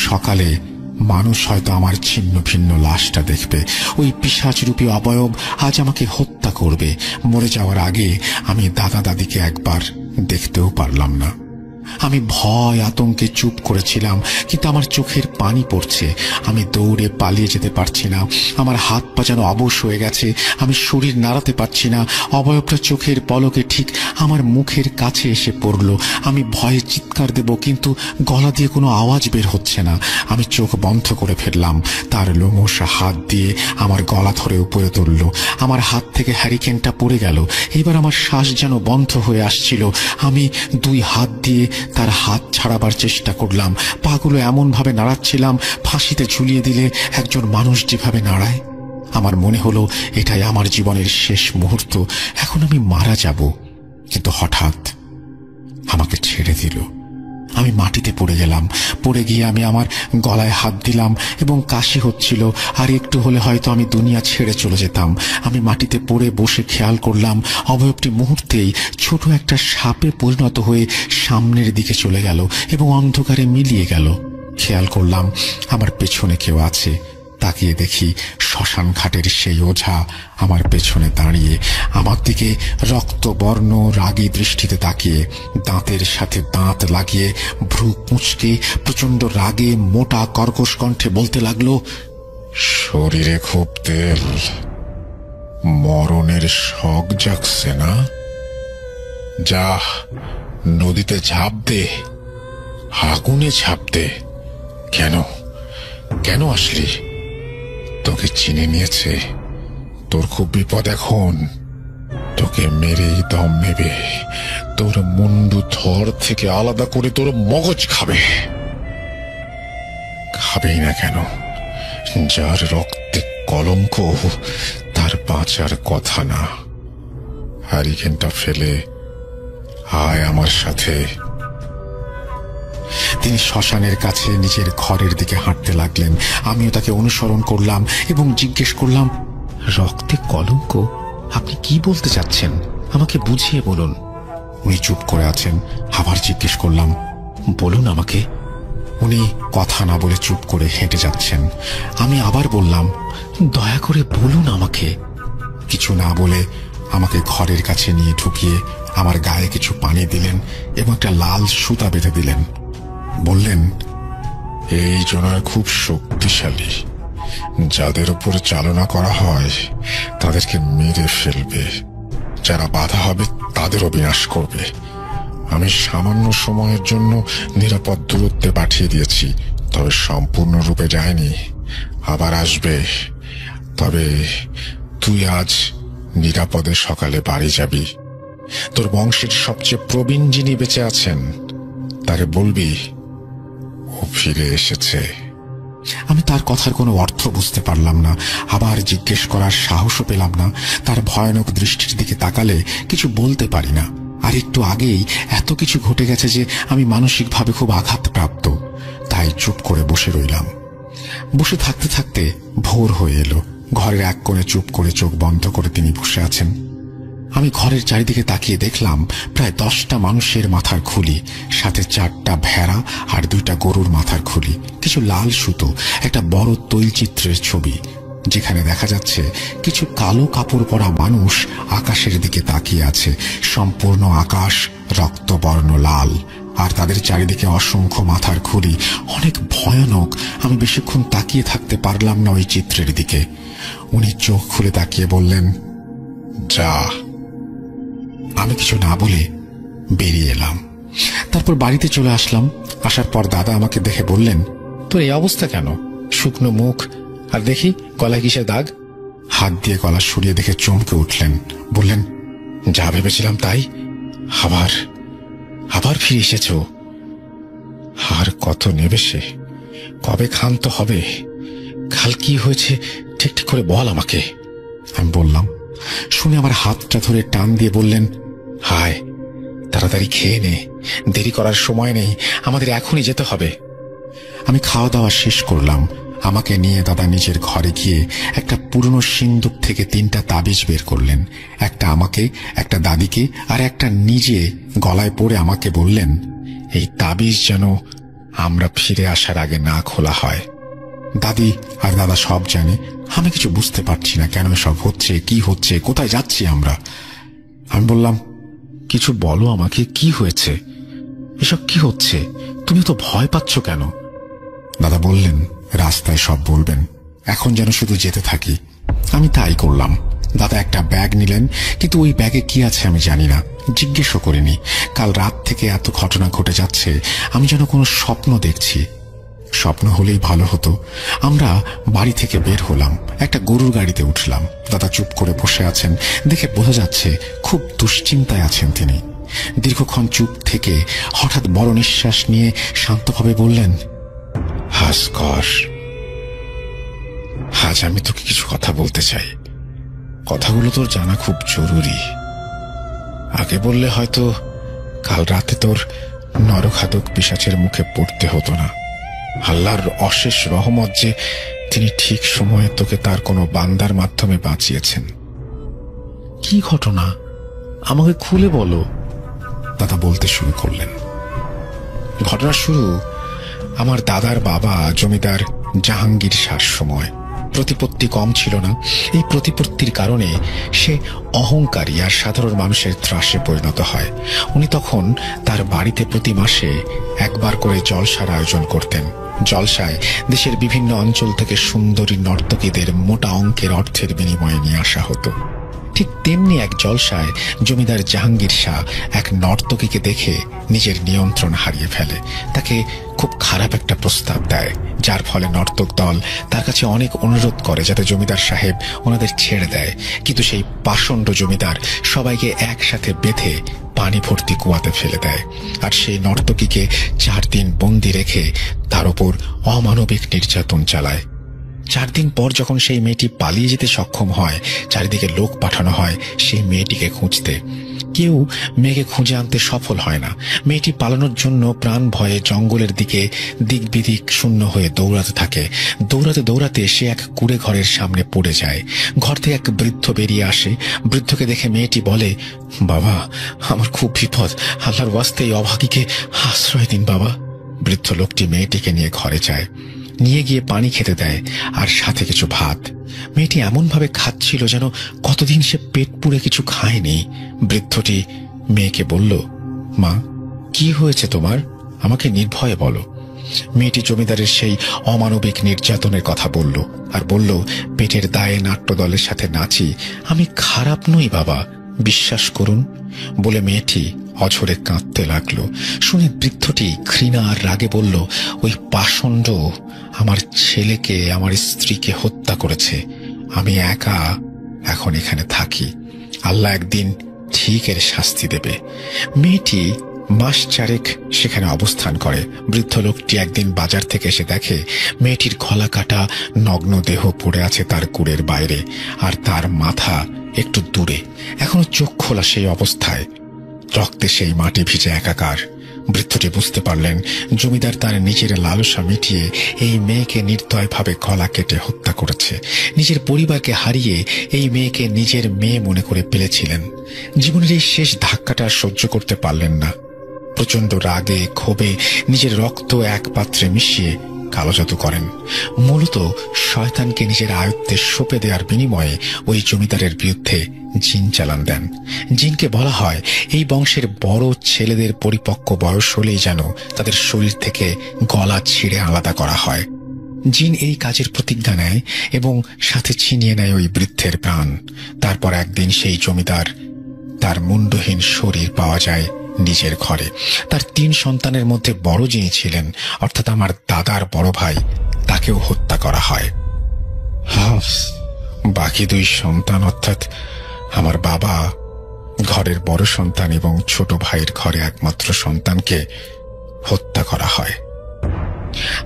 সকালে মানুষ হয়তো আমার ছিন্ন ভিন্ন লাশটা দেখবে। ওই পিশাচরূপী অবয়ব আজ আমাকে হত্যা করবে। মরে যাওয়ার আগে আমি দাদা দাদিকে একবার দেখতেও পারলাম না। আমি ভয় আতঙ্কে চুপ করেছিলাম, কিন্তু আমার চোখের পানি পড়ছে। আমি দৌড়ে পালিয়ে যেতে পারছি না। আমার হাত পা যেন অবশ হয়ে গেছে। আমি শরীর নাড়াতে পারছি না। অবয়বটা চোখের পলকে ঠিক আমার মুখের কাছে এসে পড়ল। আমি ভয়ে চিৎকার দেব, কিন্তু গলা দিয়ে কোনো আওয়াজ বের হচ্ছে না। আমি চোখ বন্ধ করে ফেললাম। তার লোমশ হাত দিয়ে আমার গলা ধরে উপরে তুলল। আমার হাত থেকে হ্যারিকেনটা পড়ে গেল। এবার আমার শ্বাস যেন বন্ধ হয়ে আসছিল। আমি 2 হাত দিয়ে তার হাত ছাড়াবার চেষ্টা করলাম। পাগুলো এমন ভাবে নাড়াচ্ছিলাম ফাঁসিতে ঝুলিয়ে দিলে একজন মানুষ যেভাবে নাড়ায়। আমার মনে হলো এটাই আমার জীবনের শেষ মুহূর্ত। এখন আমি মারা যাব। কিন্তু হঠাৎ আমাকে ছেড়ে দিল। আমি মাটিতে পড়ে গেলাম। পড়ে গিয়ে আমি আমার গলায় হাত দিলাম এবং কাশি হচ্ছিল। আর একটু হলে হয়তো আমি দুনিয়া ছেড়ে চলে যেতাম। আমি মাটিতে পড়ে বসে খেয়াল করলাম অবয়বটি মুহূর্তেই ছোট একটা সাপে পরিণত হয়ে সামনের দিকে চলে গেল এবং অন্ধকারে মিলিয়ে গেল। খেয়াল করলাম আমার পেছনে কেউ আছে। তাকিয়ে দেখি শ্মশান ঘাটের সেই ওঝা আমার পেছনে দাঁড়িয়ে, আমার দিকে রক্তবর্ণ রাগী দৃষ্টিতে তাকিয়ে, দাঁতের সাথে দাঁত লাগিয়ে ভ্রু কুঁচকে প্রচন্ড রাগে মোটা কর্কশ কণ্ঠে বলতে লাগলো, শরীরে খুব তেল, মরণের শখ জাগছে না? যা নদীতে ঝাঁপ দে, আগুনে ঝাঁপ দে। কেন কেন আসলি? তোকে চিনে নিয়েছে। তোর খুব বিপদ এখন। তোকে মেরেই দম নেবে। তোর মুন্ডু থর থেকে আলাদা করে তোর মগজ খাবে। খাবেই না কেন? যার রক্তে কলঙ্ক তার বাঁচার কথা না। হ্যারিকেনটা ফেলে আয় আমার সাথে। তিনি শ্মশানের কাছে নিজের ঘরের দিকে হাঁটতে লাগলেন। আমিও তাকে অনুসরণ করলাম এবং জিজ্ঞেস করলাম, রক্তে কলঙ্ক? আপনি কি বলতে চাচ্ছেন? আমাকে বুঝিয়ে বলুন। উনি চুপ করে আছেন। আবার জিজ্ঞেস করলাম, বলুন আমাকে। উনি কথা না বলে চুপ করে হেঁটে যাচ্ছেন। আমি আবার বললাম, দয়া করে বলুন আমাকে। কিছু না বলে আমাকে ঘরের কাছে নিয়ে ঢুকিয়ে আমার গায়ে কিছু পানি দিলেন এবং একটা লাল সুতা বেঁধে দিলেন। বললেন, এই জনয় খুব শক্তিশালী। যাদের উপর চালনা করা হয় তাদেরকে মেরে ফেলবে। যারা বাধা হবে তাদেরও বিনাশ করবে। আমি সামান্য সময়ের জন্য নিরাপদ দূরত্বে পাঠিয়ে দিয়েছি, তবে সম্পূর্ণরূপে যায়নি। আবার আসবে, তবে তুই আজ নিরাপদে সকালে বাড়ি যাবি। তোর বংশের সবচেয়ে প্রবীণ যিনি বেঁচে আছেন তাকে বলবি ও ফিরে এসেছে। আমি তার কথার কোনো অর্থ বুঝতে পারলাম না, আবার জিজ্ঞেস করার সাহসও পেলাম না। তার ভয়ানক দৃষ্টির দিকে তাকালে কিছু বলতে পারি না। আর একটু আগেই এত কিছু ঘটে গেছে যে আমি মানসিকভাবে খুব আঘাতপ্রাপ্ত। তাই চুপ করে বসে রইলাম। বসে থাকতে থাকতে ভোর হয়ে এলো। ঘরের এক কোণে চুপ করে চোখ বন্ধ করে তিনি বসে আছেন। আমি ঘরের চারিদিকে তাকিয়ে দেখলাম প্রায় 10টা মানুষের মাথার খুলি, সাথে 4টা ভেড়া আর 2টা গরুর মাথার খুলি, কিছু লাল সুতো, একটা বড় তৈলচিত্রের ছবি, যেখানে দেখা যাচ্ছে কিছু কালো কাপড় পরা মানুষ আকাশের দিকে তাকিয়ে আছে। সম্পূর্ণ আকাশ রক্তবর্ণ লাল, আর তাদের চারিদিকে অসংখ্য মাথার খুলি, অনেক ভয়ানক। আমি বেশিক্ষণ তাকিয়ে থাকতে পারলাম না ওই চিত্রের দিকে। উনি চোখ খুলে তাকিয়ে বললেন, যা। আমি কিছু না বলে বেরিয়ে এলাম। তারপর বাড়িতে চলে আসলাম। আসার পর দাদা আমাকে দেখে বললেন, তোর এই অবস্থা কেন? শুকনো মুখ, আর দেখি গলায় কিসের দাগ? হাত দিয়ে গলা সরিয়ে দেখে চমকে উঠলেন। বললেন, যা ভেবেছিলাম তাই, আবার আবার ফিরে এসেছ। আর কত নেবে সে? কবে ক্ষান্ত হবে? কাল কি হয়েছে ঠিক ঠিক করে বল আমাকে। আমি বললাম। শুনে আমার হাতটা ধরে টান দিয়ে বললেন, হায়, তাড়াতাড়ি খেয়ে নে, দেরি করার সময় নেই, আমাদের এখনই যেতে হবে। আমি খাওয়া দাওয়া শেষ করলাম। আমাকে নিয়ে দাদা নিজের ঘরে গিয়ে একটা পুরনো সিন্দুক থেকে 3টা তাবিজ বের করলেন। একটা আমাকে, একটা দাদিকে, আর একটা নিজে গলায় পরে আমাকে বললেন, এই তাবিজ যেন আমরা ফিরে আসার আগে না খোলা হয়। দাদি আর দাদা সব জানে। আমি কিছু বুঝতে পারছি না কেন সব হচ্ছে, কি হচ্ছে, কোথায় যাচ্ছি আমরা। আমি বললাম, কিছু বলো আমাকে, কি হয়েছে? এসব কি হচ্ছে? তুমি তো ভয় পাচ্ছ কেন? দাদা বললেন, রাস্তায় সব বলবেন, এখন যেন শুধু যেতে থাকি। আমি তাই করলাম। দাদা একটা ব্যাগ নিলেন, কিন্তু ওই ব্যাগে কি আছে আমি জানি না, জিজ্ঞেসও করিনি। কাল রাত থেকে এত ঘটনা ঘটে যাচ্ছে, আমি যেন কোনো স্বপ্ন দেখছি। স্বপ্ন হলেই ভালো হতো। আমরা বাড়ি থেকে বের হলাম, একটা গরুর গাড়িতে উঠলাম। দাদা চুপ করে বসে আছেন, দেখে বোঝা যাচ্ছে খুব দুশ্চিন্তায় আছেন তিনি। দীর্ঘক্ষণ চুপ থেকে হঠাৎ বড় নিঃশ্বাস নিয়ে শান্তভাবে বললেন, হাসকর, আজ আমি তোকে কিছু কথা বলতে চাই। কথাগুলো তোর জানা খুব জরুরি। আগে বললে হয়তো কাল রাতে তোর নরখাদক পিশাচের মুখে পড়তে হতো না। আল্লাহর অশেষ রহমত যে তিনি ঠিক সময়ে তোকে তার কোনো বান্দার মাধ্যমে বাঁচিয়েছেন। কি ঘটনা, আমাকে খুলে বলো। দাদা বলতে শুরু করলেন। ঘটনা শুরু আমার দাদার বাবা জমিদার জাহাঙ্গীর শাহর সময়। প্রতিপত্তি কম ছিল না। এই প্রতিপত্তির কারণে সে অহংকারী আর সাধারণ মানুষের ত্রাসে পরিণত হয়। উনি তখন তার বাড়িতে প্রতি মাসে একবার করে জলসার আয়োজন করতেন। জলসায় দেশের বিভিন্ন অঞ্চল থেকে সুন্দরী নর্তকীদের মোটা অঙ্কের অর্থের বিনিময়ে নিয়ে আসা হতো। ঠিক তেমনি এক জলসায় জমিদার জাহাঙ্গীর শাহ এক নর্তকীকে দেখে নিজের নিয়ন্ত্রণ হারিয়ে ফেলে। তাকে খুব খারাপ একটা প্রস্তাব দেয়, যার ফলে নর্তক দল তার কাছে অনেক অনুরোধ করে যাতে জমিদার সাহেব ওনাদের ছেড়ে দেয়। কিন্তু সেই পাষণ্ড জমিদার সবাইকে একসাথে বেঁধে পানি ভর্তি কুয়াতে ফেলে দেয়, আর সেই নর্তকীকে 4 দিন বন্দি রেখে তার উপর অমানবিক নির্যাতন চালায়। 4 দিন পর যখন সেই মেয়েটি পালিয়ে যেতে সক্ষম হয়, চারিদিকে লোক পাঠানো হয় সেই মেয়েটিকে খুঁজতে। কেউ মেয়েকে খুঁজে আনতে সফল হয় না। মেয়েটি পালানোর জন্য প্রাণ ভয়ে জঙ্গলের দিকে দিক বিদিক শূন্য হয়ে দৌড়াতে থাকে। দৌড়াতে দৌড়াতে সে এক কুঁড়ে ঘরের সামনে পড়ে যায়। ঘর থেকে এক বৃদ্ধ বেরিয়ে আসে। বৃদ্ধকে দেখে মেয়েটি বলে, বাবা, আমার খুব বিপদ, আল্লাহর ওয়াস্তে এই অভাগীকে আশ্রয় দিন বাবা। বৃদ্ধ লোকটি মেয়েটিকে নিয়ে ঘরে যায়, নিয়ে গিয়ে পানি খেতে দেয় আর সাথে কিছু ভাত। মেয়েটি এমন ভাবে খাচ্ছিল যেন কতদিন সে পেট পুড়ে কিছু খায়নি। বৃদ্ধটি মেয়েকে বলল, মা, কি হয়েছে তোমার? আমাকে নির্ভয়ে বলো। মেয়েটি জমিদারের সেই অমানবিক নির্যাতনের কথা বলল আর বলল, পেটের দায়ে নাট্যদলের সাথে নাচি, আমি খারাপ নই বাবা, বিশ্বাস করুন। বলে মেয়েটি অঝরে কাঁদতে লাগলো। শুনে বৃদ্ধটি ঘৃণা আর রাগে বলল, ওই পাষণ্ড আমার ছেলেকে, আমার স্ত্রীকে হত্যা করেছে। আমি একা এখন এখানে থাকি, আল্লাহ একদিন ঠিক এর শাস্তি দেবে। মেয়েটি মাস চারেক সেখানে অবস্থান করে। বৃদ্ধ লোকটি একদিন বাজার থেকে এসে দেখে মেয়েটির গলা কাটা নগ্ন দেহ পড়ে আছে তার কুড়ের বাইরে, আর তার মাথা একটু দূরে, এখনো চোখ খোলা সেই অবস্থায়। রক্তে সেই মাটি ভিজে একাকার। বৃদ্ধটি বুঝতে পারলেন জমিদার তার নিজের লালসা মিটিয়ে এই মেয়েকে নির্দয়ভাবে গলা কেটে হত্যা করেছে। নিজের পরিবারকে হারিয়ে এই মেয়েকে নিজের মেয়ে মনে করে ফেলেছিলেন। জীবনের এই শেষ ধাক্কাটা সহ্য করতে পারলেন না। প্রচন্ড রাগে ক্ষোভে নিজের রক্ত এক পাত্রে মিশিয়ে কালো জাদু করেন। মূলত শয়তানকে নিজের আয়ত্তে সঁপে দেওয়ার বিনিময়ে ওই জমিদারের বিরুদ্ধে জিন চালান দেন। জিনকে বলা হয় এই বংশের বড় ছেলেদের পরিপক্ক বয়স হলেই যেন তাদের শরীর থেকে গলা ছিঁড়ে আলাদা করা হয়। জিন এই কাজের প্রতিজ্ঞা নেয় এবং সাথে ছিনিয়ে নেয় ওই বৃদ্ধের প্রাণ। তারপর একদিন সেই জমিদার তার মুন্ডহীন শরীর পাওয়া যায় নিজের ঘরে। তার 3 সন্তানের মধ্যে বড় যিনি ছিলেন, অর্থাৎ আমার দাদার বড় ভাই, তাকেও হত্যা করা হয়। বাকি 2 সন্তান, অর্থাৎ আমার বাবা ঘরের বড় সন্তান এবং ছোট ভাইয়ের ঘরে একমাত্র সন্তানকে হত্যা করা হয়।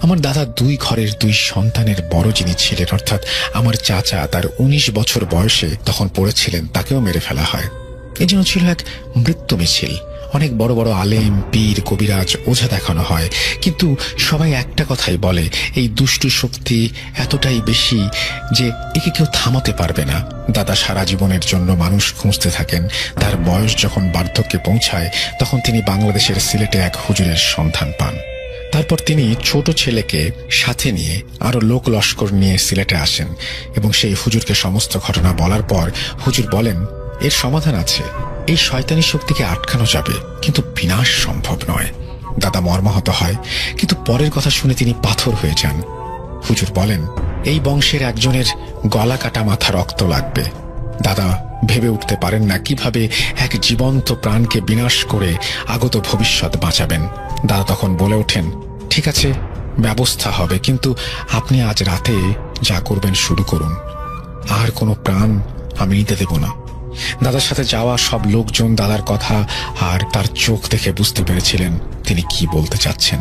আমার দাদা 2 ঘরের 2 সন্তানের বড় যিনি ছিলেন, অর্থাৎ আমার চাচা, তার 19 বছর বয়সে তখন পড়েছিলেন, তাকেও মেরে ফেলা হয়। এই জন্য ছিল এক মৃত্যু মিছিল। অনেক বড় বড় আলেম, পীর, কবিরাজ, ওঝা দেখানো হয়, কিন্তু সবাই একটা কথাই বলে, এই দুষ্টু শক্তি এতটাই বেশি যে একে কেউ থামাতে পারবে না। দাদা সারা জীবনের জন্য মানুষ খুঁজতে থাকেন। তার বয়স যখন বার্ধক্যে পৌঁছায় তখন তিনি বাংলাদেশের সিলেটে এক হুজুরের সন্ধান পান। তারপর তিনি ছোট ছেলেকে সাথে নিয়ে আরো লোক লস্কর নিয়ে সিলেটে আসেন এবং সেই হুজুরকে সমস্ত ঘটনা বলার পর হুজুর বলেন, এর সমাধান আছে। এই শয়তানি শক্তিকে আটকানো যাবে, কিন্তু বিনাশ সম্ভব নয়। দাদা মর্মাহত হয়, কিন্তু পরের কথা শুনে তিনি পাথর হয়ে যান। হুজুর বলেন, এই বংশের একজনের গলা কাটা মাথা রক্ত লাগবে। দাদা ভেবে উঠতে পারেন না কিভাবে এক জীবন্ত প্রাণকে বিনাশ করে আগত ভবিষ্যৎ বাঁচাবেন। দাদা তখন বলে ওঠেন, ঠিক আছে, ব্যবস্থা হবে, কিন্তু আপনি আজ রাতে যা করবেন শুরু করুন। আর কোনো প্রাণ আমি নিতে দেব না। দাদার সাথে যাওয়া সব লোকজন দাদার কথা আর তার চোখ দেখে বুঝতে পেরেছিলেন তিনি কি বলতে চাচ্ছেন।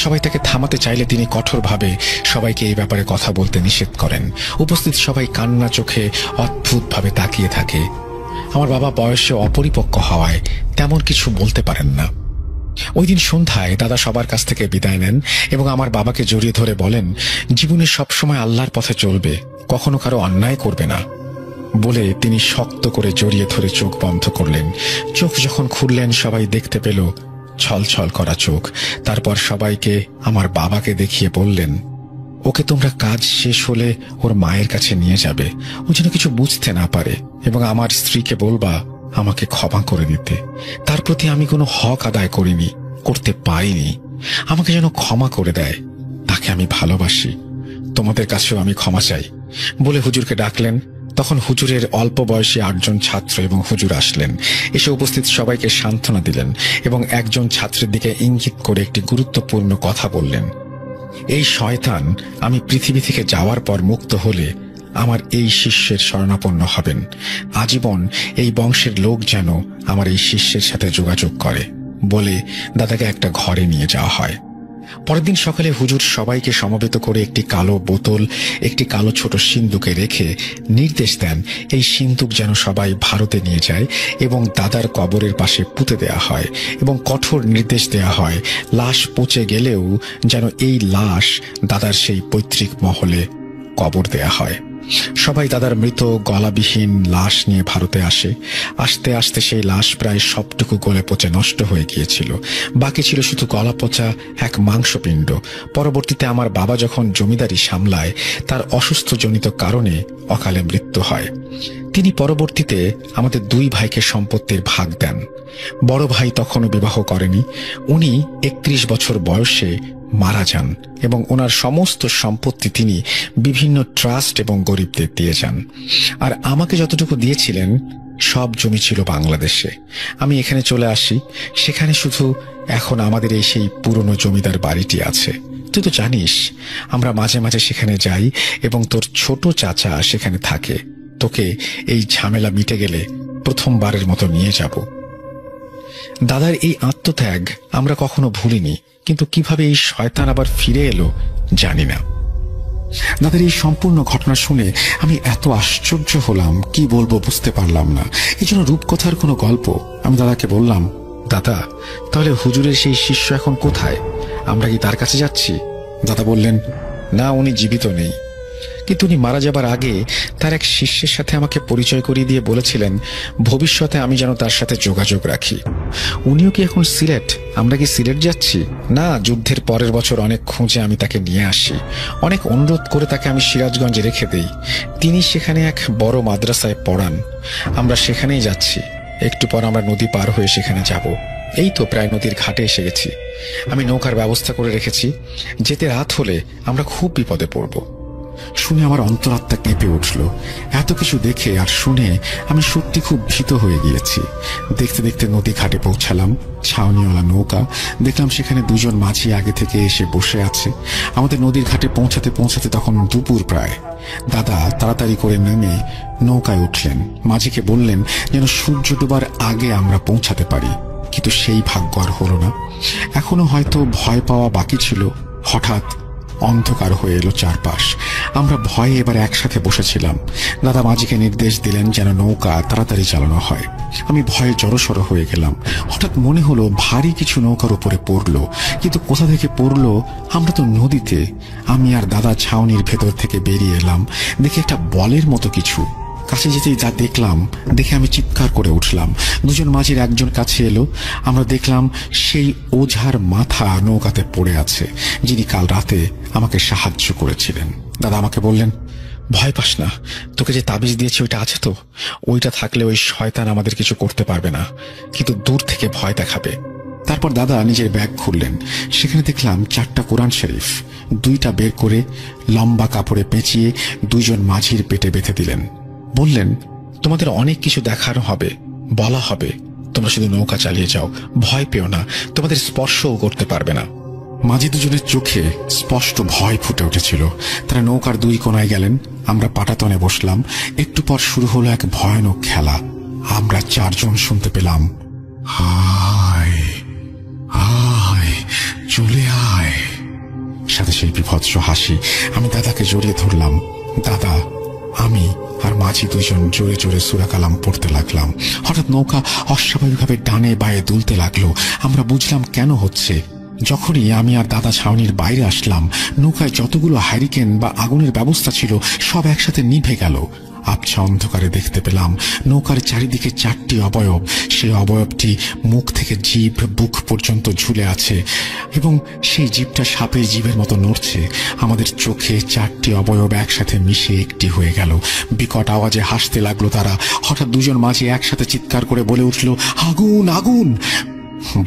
সবাই তাকে থামাতে চাইলে তিনি কঠোরভাবে সবাইকে এই ব্যাপারে কথা বলতে নিষেধ করেন। উপস্থিত সবাই কান্না চোখে অদ্ভুতভাবে তাকিয়ে থাকে। আমার বাবা বয়সে অপরিপক্ক হওয়ায় তেমন কিছু বলতে পারেন না। ওই দিন সন্ধ্যায় দাদা সবার কাছ থেকে বিদায় নেন এবং আমার বাবাকে জড়িয়ে ধরে বলেন, জীবনে সবসময় আল্লাহর পথে চলবে, কখনো কারো অন্যায় করবে না। বলে তিনি শক্ত করে জড়িয়ে ধরে চোখ বন্ধ করলেন। চোখ যখন খুললেন সবাই দেখতে পেল ছলছল করা চোখ। তারপর সবাইকে আমার বাবাকে দেখিয়ে বললেন, ওকে তোমরা কাজ শেষ হলে ওর মায়ের কাছে নিয়ে যাবে, ও যেন কিছু বুঝতে না পারে, এবং আমার স্ত্রীকে বলবা আমাকে ক্ষমা করে দিতে। তার প্রতি আমি কোনো হক আদায় করিনি, করতে পারিনি, আমাকে যেন ক্ষমা করে দেয়। তাকে আমি ভালোবাসি, তোমাদের কাছেও আমি ক্ষমা চাই। বলে হুজুরকে ডাকলেন। তখন হুজুরের অল্প বয়সী 8 জন ছাত্র এবং হুজুর আসলেন। এসে উপস্থিত সবাইকে সান্ত্বনা দিলেন এবং একজন ছাত্রের দিকে ইঙ্গিত করে একটি গুরুত্বপূর্ণ কথা বললেন, এই শয়তান আমি পৃথিবী থেকে যাওয়ার পর মুক্ত হলে আমার এই শিষ্যের শরণাপন্ন হবেন। আজীবন এই বংশের লোক যেন আমার এই শিষ্যের সাথে যোগাযোগ করে। বলে দাদাকে একটা ঘরে নিয়ে যাওয়া হয়। পরের দিন সকালে হুজুর সবাইকে সমবেত করে একটি কালো বোতল, একটি কালো ছোট সিন্দুকে রেখে নির্দেশ দেন এই সিন্দুক যেন সবাই ভারতে নিয়ে যায় এবং দাদার কবরের পাশে পুঁতে দেয়া হয়, এবং কঠোর নির্দেশ দেয়া হয় লাশ পচে গেলেও যেন এই লাশ দাদার সেই পৈতৃক মহলে কবর দেয়া হয়। সবাই দাদার মৃত গলাবিহীন লাশ নিয়ে ভারতে আসে। আস্তে আস্তে সেই লাশ প্রায় সবটুকু গলে পচে নষ্ট হয়ে গিয়েছিল। বাকি ছিল শুধু গলা পচা এক মাংসপিণ্ড। পরবর্তীতে আমার বাবা যখন জমিদারি সামলায়, তার অসুস্থজনিত কারণে অকালে মৃত্যু হয়। তিনি পরবর্তীতে আমাদের 2 ভাইকে সম্পত্তির ভাগ দেন। বড় ভাই তখনও বিবাহ করেনি। উনি 31 বছর বয়সে মারা যান এবং ওনার সমস্ত সম্পত্তি তিনি বিভিন্ন ট্রাস্ট এবং গরিবদের দিয়ে যান। আর আমাকে যতটুকু দিয়েছিলেন সব জমি ছিল বাংলাদেশে। আমি এখানে চলে আসি, সেখানে শুধু এখন আমাদের এই সেই পুরনো জমিদার বাড়িটি আছে। তুই তো জানিস আমরা মাঝে মাঝে সেখানে যাই এবং তোর ছোট চাচা সেখানে থাকে। তোকে এই ঝামেলা মিটে গেলে প্রথমবারের মতো নিয়ে যাব। দাদার এই আত্মত্যাগ আমরা কখনো ভুলিনি, কিন্তু কিভাবে এই শয়তান আবার ফিরে এলো জানি না। দাদার এই সম্পূর্ণ ঘটনা শুনে আমি এত আশ্চর্য হলাম, কি বলবো বুঝতে পারলাম না। এই জন্য রূপকথার কোনো গল্প। আমি দাদাকে বললাম, দাদা তাহলে হুজুরের সেই শিষ্য এখন কোথায়? আমরা কি তার কাছে যাচ্ছি? দাদা বললেন, না, উনি জীবিত নেই, কিন্তু উনি মারা যাবার আগে তার এক শিষ্যের সাথে আমাকে পরিচয় করিয়ে দিয়ে বলেছিলেন ভবিষ্যতে আমি যেন তার সাথে যোগাযোগ রাখি। উনিও কি এখন সিলেট? আমরা কি সিলেট যাচ্ছি? না, যুদ্ধের পরের বছর অনেক খুঁজে আমি তাকে নিয়ে আসি, অনেক অনুরোধ করে তাকে আমি সিরাজগঞ্জে রেখে দেই। তিনি সেখানে এক বড় মাদ্রাসায় পড়ান। আমরা সেখানেই যাচ্ছি। একটু পর আমরা নদী পার হয়ে সেখানে যাব। এই তো প্রায় নদীর ঘাটে এসে গেছি। আমি নৌকার ব্যবস্থা করে রেখেছি। যেতে রাত হলে আমরা খুব বিপদে পড়ব। শুনে আমার অন্তরাত্মা কেঁপে উঠল। এত কিছু দেখে আর শুনে আমি সত্যি খুব ভীত হয়ে গিয়েছি। দেখতে দেখতে নদী ঘাটে পৌঁছালাম। ছাউনিওয়ালা নৌকা দেখলাম, সেখানে দুজন মাঝি আগে থেকে এসে বসে আছে। আমাদের নদীর ঘাটে পৌঁছাতে পৌঁছাতে তখন দুপুর প্রায়। দাদা তাড়াতাড়ি করে নেমে নৌকায় উঠলেন। মাঝিকে বললেন যেন সূর্য ডোবার আগে আমরা পৌঁছাতে পারি, কিন্তু সেই ভাগ্য আর হলো না। এখনো হয়তো ভয় পাওয়া বাকি ছিল। হঠাৎ অন্ধকার হয়ে এলো চারপাশ। আমরা ভয়ে এবার একসাথে বসেছিলাম। দাদা মাঝিকে নির্দেশ দিলেন যেন নৌকা তাড়াতাড়ি চালানো হয়। আমি ভয়ে জড়সড় হয়ে গেলাম। হঠাৎ মনে হলো ভারী কিছু নৌকার উপরে পড়লো, কিন্তু কোথা থেকে পড়লো? আমরা তো নদীতে। আমি আর দাদা ছাউনির ভেতর থেকে বেরিয়ে এলাম। দেখি একটা বলের মতো কিছু। কাছে যেতেই যা দেখলাম দেখে আমি চিৎকার করে উঠলাম। দুজন মাঝির একজন কাছে এলো। আমরা দেখলাম সেই ওঝার মাথা নৌকাতে পড়ে আছে, যিনি কাল রাতে আমাকে সাহায্য করেছিলেন। দাদা আমাকে বললেন, ভয় পাস না, তোকে যে তাবিজ দিয়েছি ওইটা আছে তো? ওইটা থাকলে ওই শয়তান আমাদের কিছু করতে পারবে না, কিন্তু দূর থেকে ভয় দেখাবে। তারপর দাদা নিজের ব্যাগ খুললেন। সেখানে দেখলাম 4টা কোরআন শরীফ। 2টা বের করে লম্বা কাপড়ে পেঁচিয়ে দুইজন মাঝির পেটে বেঁধে দিলেন। বললেন, তোমাদের অনেক কিছু দেখানো হবে, বলা হবে, তোমরা শুধু নৌকা চালিয়ে যাও, ভয় পেও না, তোমাদের স্পর্শও করতে পারবে না। মাঝি দুজনের চোখে স্পষ্ট ভয় ফুটে উঠেছিল। তারা নৌকার 2 কোণায় গেলেন। আমরা পাটাতনে বসলাম। একটু পর শুরু হলো এক ভয়ানক খেলা। আমরা 4 জন শুনতে পেলাম, আয় আয় চলে আয়, সাথে সেই বিভৎস হাসি। আমি দাদাকে জড়িয়ে ধরলাম। দাদা, আমি আর মাঝি 2 জন জোরে জোরে সূরা কালাম পড়তে লাগলাম। হঠাৎ নৌকা অস্বাভাবিকভাবে ডানে বায়ে দুলতে লাগলো। আমরা বুঝলাম কেন হচ্ছে। যখনই আমি আর দাদা ছাউনির বাইরে আসলাম, নৌকায় যতগুলো হ্যারিকেন বা আগুনের ব্যবস্থা ছিল সব একসাথে নিভে গেল। আবছা অন্ধকারে দেখতে পেলাম নৌকার চারিদিকে 4টি অবয়ব। সেই অবয়বটি মুখ থেকে জিভ বুক পর্যন্ত ঝুলে আছে এবং সেই জিভটা সাপের জিভের মতো নড়ছে। আমাদের চোখে 4টি অবয়ব একসাথে মিশে একটি হয়ে গেল। বিকট আওয়াজে হাসতে লাগলো তারা। হঠাৎ 2 জন মাঝি একসাথে চিৎকার করে বলে উঠল, আগুন আগুন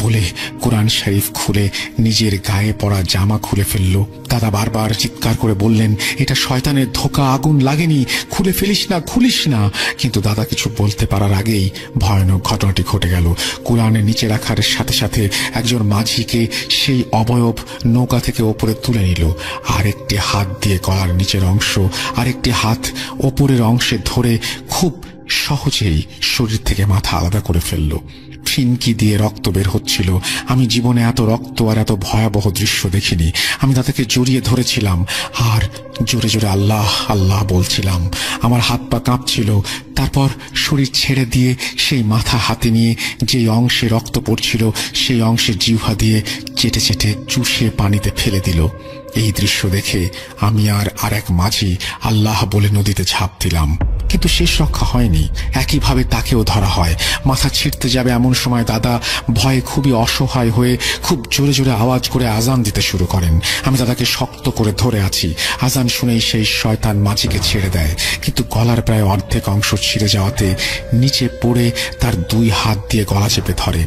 বলে কোরআন শরীফ খুলে নিজের গায়ে পড়া জামা খুলে ফেলল। দাদা বারবার চিৎকার করে বললেন, এটা শয়তানের ধোঁকা, আগুন লাগেনি, খুলে ফেলিস না, খুলিস না। কিন্তু দাদা কিছু বলতে পারার আগেই ভয়ানক ঘটনাটি ঘটে গেল। কোরআনের নিচে রাখার সাথে সাথে একজন মাঝিকে সেই অবয়ব নৌকা থেকে ওপরে তুলে নিল। আরেকটি হাত দিয়ে গলার নিচের অংশ, আরেকটি হাত ওপরের অংশে ধরে খুব সহজেই শরীর থেকে মাথা আলাদা করে ফেলল। ফিনকি দিয়ে রক্ত বের হচ্ছিল। আমি জীবনে এত রক্ত আর এত ভয়াবহ দৃশ্য দেখিনি। আমি তাদেরকে জড়িয়ে ধরেছিলাম আর জোরে জোরে আল্লাহ আল্লাহ বলছিলাম। আমার হাত পা কাঁপছিল। তারপর শরীর ছেড়ে দিয়ে সেই মাথা হাতে নিয়ে যেই অংশে রক্ত পড়ছিল সেই অংশে জিহ্বা দিয়ে চেটে চেটে চুষে পানিতে ফেলে দিল। এই দৃশ্য দেখে আমি আর এক মাঝি আল্লাহ বলে নদীতে ঝাঁপ দিলাম, কিন্তু শেষ রক্ষা হয়নি। একইভাবে তাকেও ধরা হয়। মাথা ছিঁড়তে যাবে এমন সময় দাদা ভয়ে খুবই অসহায় হয়ে খুব জোরে জোরে আওয়াজ করে আজান দিতে শুরু করেন। আমি দাদাকে শক্ত করে ধরে আছি। আজান শুনেই সেই শয়তান মাঝিকে ছেড়ে দেয়, কিন্তু গলার প্রায় অর্ধেক অংশ ছিঁড়ে যাওয়াতে নিচে পড়ে তার 2 হাত দিয়ে গলা চেপে ধরে।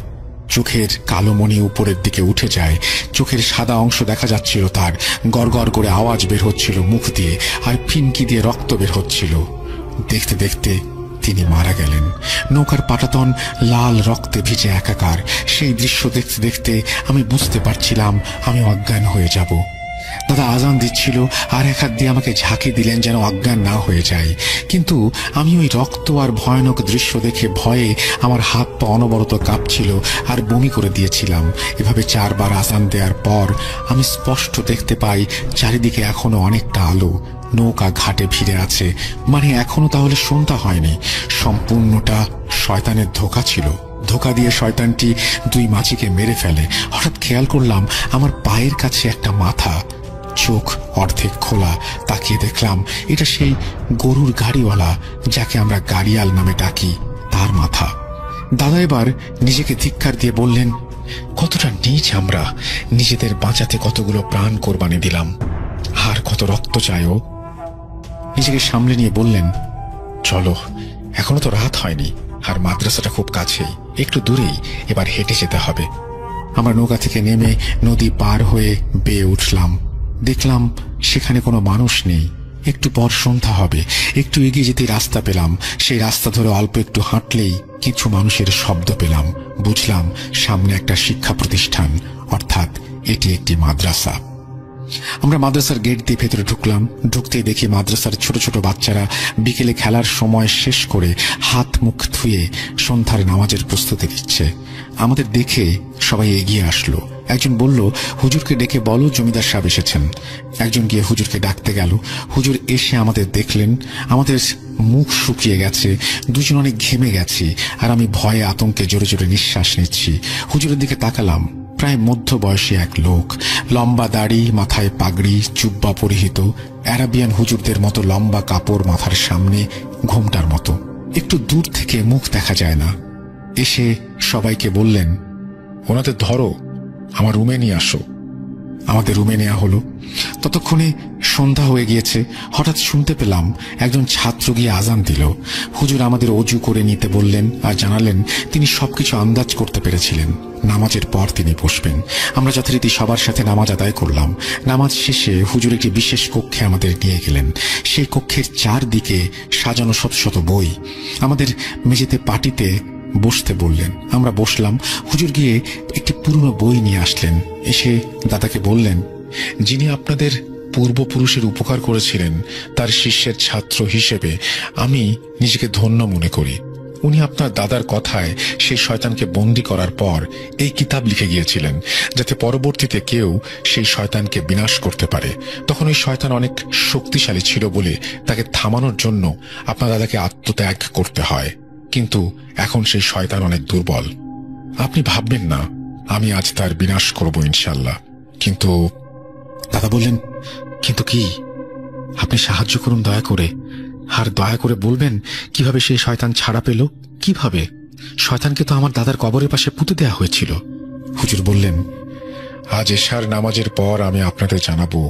চোখের কালো মণি উপরের দিকে উঠে যায়। চোখের সাদা অংশ দেখা যাচ্ছিল তার। গড়গড় করে আওয়াজ বের হচ্ছিল মুখ দিয়ে, আর ফিনকি দিয়ে রক্ত বের হচ্ছিল। দেখতে দেখতে তিনি মারা গেলেন। নৌকার পাটাতন লাল রক্তে ভিজে একাকার। সেই দৃশ্য দেখতে দেখতে আমি বুঝতে পারছিলাম আমি অজ্ঞান হয়ে যাব। দাদা আজান দিচ্ছিল আর এক হাত দিয়ে আমাকে ঝাঁকি দিলেন যেন অজ্ঞান না হয়ে যায়। কিন্তু আমি ওই রক্ত আর ভয়ানক দৃশ্য দেখে ভয়ে আমার হাত পা অনবরত কাঁপছিল আর বমি করে দিয়েছিলাম। এভাবে 4 বার আজান দেওয়ার পর আমি স্পষ্ট দেখতে পাই চারিদিকে এখনো অনেকটা আলো। নৌকা ঘাটে ভিড়ে আছে, মানে এখনো তাহলে সন্ধ্যা হয়নি। সম্পূর্ণটা শয়তানের ধোঁকা ছিল। ধোঁকা দিয়ে শয়তানটি 2 মাঝিকে মেরে ফেলে। হঠাৎ খেয়াল করলাম আমার পায়ের কাছে একটা মাথা, চোখ অর্ধেক খোলা। তাকিয়ে দেখলাম এটা সেই গরুর গাড়িওয়ালা যাকে আমরা গাড়িয়াল নামে ডাকি, তার মাথা। দাদা এবার নিজেকে ধিক্কার দিয়ে বললেন, কতটা নীচ আমরা! নিজেদের বাঁচাতে কতগুলো প্রাণ কোরবানি দিলাম, আর কত রক্ত চায়ও। নিজেকে সামলে নিয়ে বললেন, চলো, এখনো তো রাত হয়নি, আর মাদ্রাসাটা খুব কাছেই, একটু দূরেই, এবার হেঁটে যেতে হবে। আমরা নৌকা থেকে নেমে নদী পার হয়ে বেয়ে উঠলাম। দেখলাম সেখানে কোনো মানুষ নেই। একটু পর সন্ধ্যা হবে। একটু এগিয়ে যেতে রাস্তা পেলাম। সেই রাস্তা ধরে অল্প একটু হাঁটলেই কিছু মানুষের শব্দ পেলাম। বুঝলাম সামনে একটা শিক্ষা প্রতিষ্ঠান, অর্থাৎ এটি একটি মাদ্রাসা। আমরা মাদ্রাসার গেট দিয়ে ভেতরে ঢুকলাম। ঢুকতেই দেখি মাদ্রাসার ছোট ছোট বাচ্চারা বিকেলে খেলার সময় শেষ করে হাত মুখ ধুয়ে সন্ধ্যার নামাজের প্রস্তুতি নিচ্ছে। আমাদের দেখে সবাই এগিয়ে আসলো। একজন বলল, হুজুরকে ডেকে বলো জমিদার সাহেব এসেছেন। একজন গিয়ে হুজুরকে ডাকতে গেল। হুজুর এসে আমাদের দেখলেন। আমাদের মুখ শুকিয়ে গেছে, দুজন অনেক ঘেমে গেছি, আর আমি ভয়ে আতঙ্কে জোরে জোরে নিঃশ্বাস নিচ্ছি। হুজুরের দিকে তাকালাম। প্রায় মধ্যবয়সী এক লোক, লম্বা দাড়ি, মাথায় পাগড়ি, জুব্বা পরিহিত, আরাবিয়ান হুজুরদের মতো লম্বা কাপড় মাথার সামনে, ঘোমটার মতো। একটু দূর থেকে মুখ দেখা যায় না। এসে সবাইকে বললেন, ওনাদের ধরো, আমার রুমে নিয়ে আসো। আমাদের রুমে নেওয়া হলো। ততক্ষণে সন্ধ্যা হয়ে গিয়েছে। হঠাৎ শুনতে পেলাম একজন ছাত্র গিয়ে আজান দিল। হুজুর আমাদের অজু করে নিতে বললেন আর জানালেন তিনি সবকিছু আন্দাজ করতে পেরেছিলেন। নামাজের পর তিনি বসবেন। আমরা যথারীতি সবার সাথে নামাজ আদায় করলাম। নামাজ শেষে হুজুর একটি বিশেষ কক্ষে আমাদের নিয়ে গেলেন। সেই কক্ষের চারদিকে সাজানো শত শত বই। আমাদের মেঝেতে পাটিতে বসতে বললেন। আমরা বসলাম। হুজুর গিয়ে একটি পুরনো বই নিয়ে আসলেন। এসে দাদাকে বললেন, যিনি আপনাদের পূর্বপুরুষের উপকার করেছিলেন তার শিষ্যের ছাত্র হিসেবে আমি নিজেকে ধন্য মনে করি। উনি আপনার দাদার কথায় সেই শয়তানকে বন্দী করার পর এই কিতাব লিখে গিয়েছিলেন, যাতে পরবর্তীতে কেউ সেই শয়তানকে বিনাশ করতে পারে। তখন ওই শয়তান অনেক শক্তিশালী ছিল বলে তাকে থামানোর জন্য আপনার দাদাকে আত্মত্যাগ করতে হয়, কিন্তু এখন সেই শয়তান অনেক দুর্বল। আপনি ভাববেন না আমি আজ তার বিনাশ করব ইনশাল্লাহ। কিন্তু দাদা বললেন, কিন্তু কি? আপনি সাহায্য করুন দয়া করে, আর দয়া করে বলবেন কিভাবে সেই শয়তান ছাড়া পেল। কিভাবে? শয়তানকে তো আমার দাদার কবরের পাশে পুঁতে দেওয়া হয়েছিল। হুজুর বললেন, আজ এশার নামাজের পর আমি আপনাদের জানাবো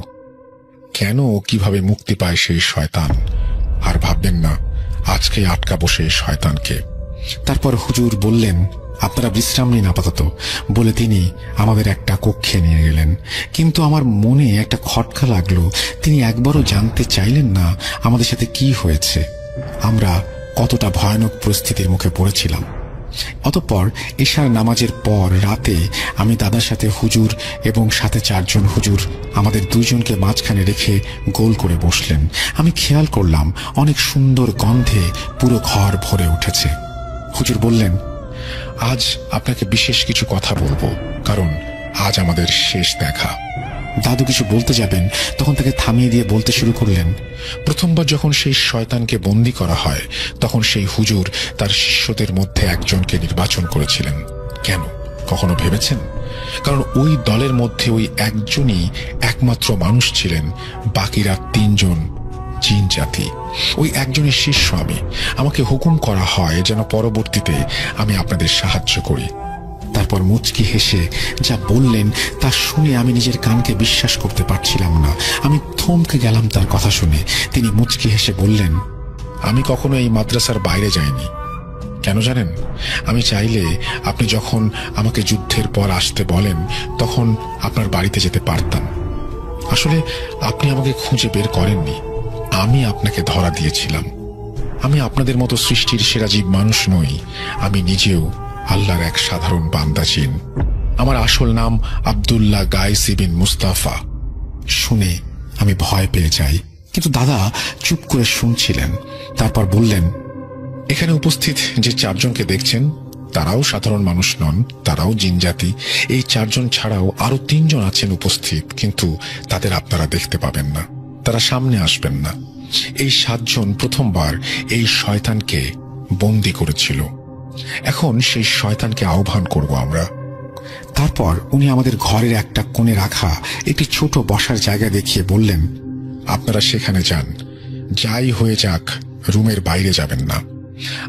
কেন ও কিভাবে মুক্তি পায় সেই শয়তান। আর ভাববেন না আজকে আটকাবো সেই শয়তানকে। তারপর হুজুর বললেন, আপনারা বিশ্রাম নিন আপাতত, বলে তিনি আমাদের একটা কক্ষে নিয়ে গেলেন। কিন্তু আমার মনে একটা খটকা লাগলো। তিনি একবারও জানতে চাইলেন না আমাদের সাথে কি হয়েছে, আমরা কতটা ভয়ানক পরিস্থিতির মুখে পড়েছিলাম। অতঃপর এশার নামাজের পর রাতে আমি দাদার সাথে হুজুর এবং সাথে 4 জন হুজুর আমাদের 2 জনকে মাঝখানে রেখে গোল করে বসলেন। আমি খেয়াল করলাম অনেক সুন্দর গন্ধে পুরো ঘর ভরে উঠেছে। হুজুর বললেন, আজ আপনাকে বিশেষ কিছু কথা বলবো, কারণ আজ আমাদের শেষ দেখা। দাদু কিছু বলতে যাবেন, তখন তাকে থামিয়ে দিয়ে বলতে শুরু করলেন, প্রথমবার যখন সেই শয়তানকে বন্দী করা হয় তখন সেই হুজুর তার শিষ্যদের মধ্যে একজনকে নির্বাচন করেছিলেন। কেন কখনো ভেবেছেন? কারণ ওই দলের মধ্যে ওই একজনই একমাত্র মানুষ ছিলেন, বাকিরা 3 জন জিন জাতি। ওই একজনের শিষ্য আমি। আমাকে হুকুম করা হয় যেন পরবর্তীতে আমি আপনাদের সাহায্য করি। তারপর মুচকি হেসে যা বললেন তা শুনে আমি নিজের কানকে বিশ্বাস করতে পারছিলাম না। আমি থমকে গেলাম তার কথা শুনে। তিনি মুচকি হেসে বললেন, আমি কখনো এই মাদ্রাসার বাইরে যাইনি। কেন জানেন? আমি চাইলে আপনি যখন আমাকে যুদ্ধের পর আসতে বলেন তখন আপনার বাড়িতে যেতে পারতাম। আসলে আপনি আমাকে খুঁজে বের করেননি, আমি আপনাকে ধরা দিয়েছিলাম। আমি আপনাদের মতো সৃষ্টির সেরা জীব মানুষ নই। আমি নিজেও আল্লাহর এক সাধারণ বান্দা জিন। আমার আসল নাম আব্দুল্লাহ গায়েস বিন মুস্তাফা। শুনে আমি ভয় পেয়ে যাই, কিন্তু দাদা চুপ করে শুনছিলেন। তারপর বললেন, এখানে উপস্থিত যে 4 জনকে দেখছেন তারাও সাধারণ মানুষ নন, তারাও জিনজাতি। এই 4 জন ছাড়াও আরো 3 জন আছেন উপস্থিত, কিন্তু তাদের আপনারা দেখতে পাবেন না, তারা সামনে আসবেন না। এই 7 জন প্রথমবার এই শয়তানকে বন্দী করেছিল। এখন সেই শয়তানকে আহ্বান করব আমরা। তারপর উনি আমাদের ঘরের একটা কোণে রাখা একটি ছোট বসার জায়গা দেখিয়ে বললেন, আপনারা সেখানে যান, যাই হয়ে যাক রুমের বাইরে যাবেন না,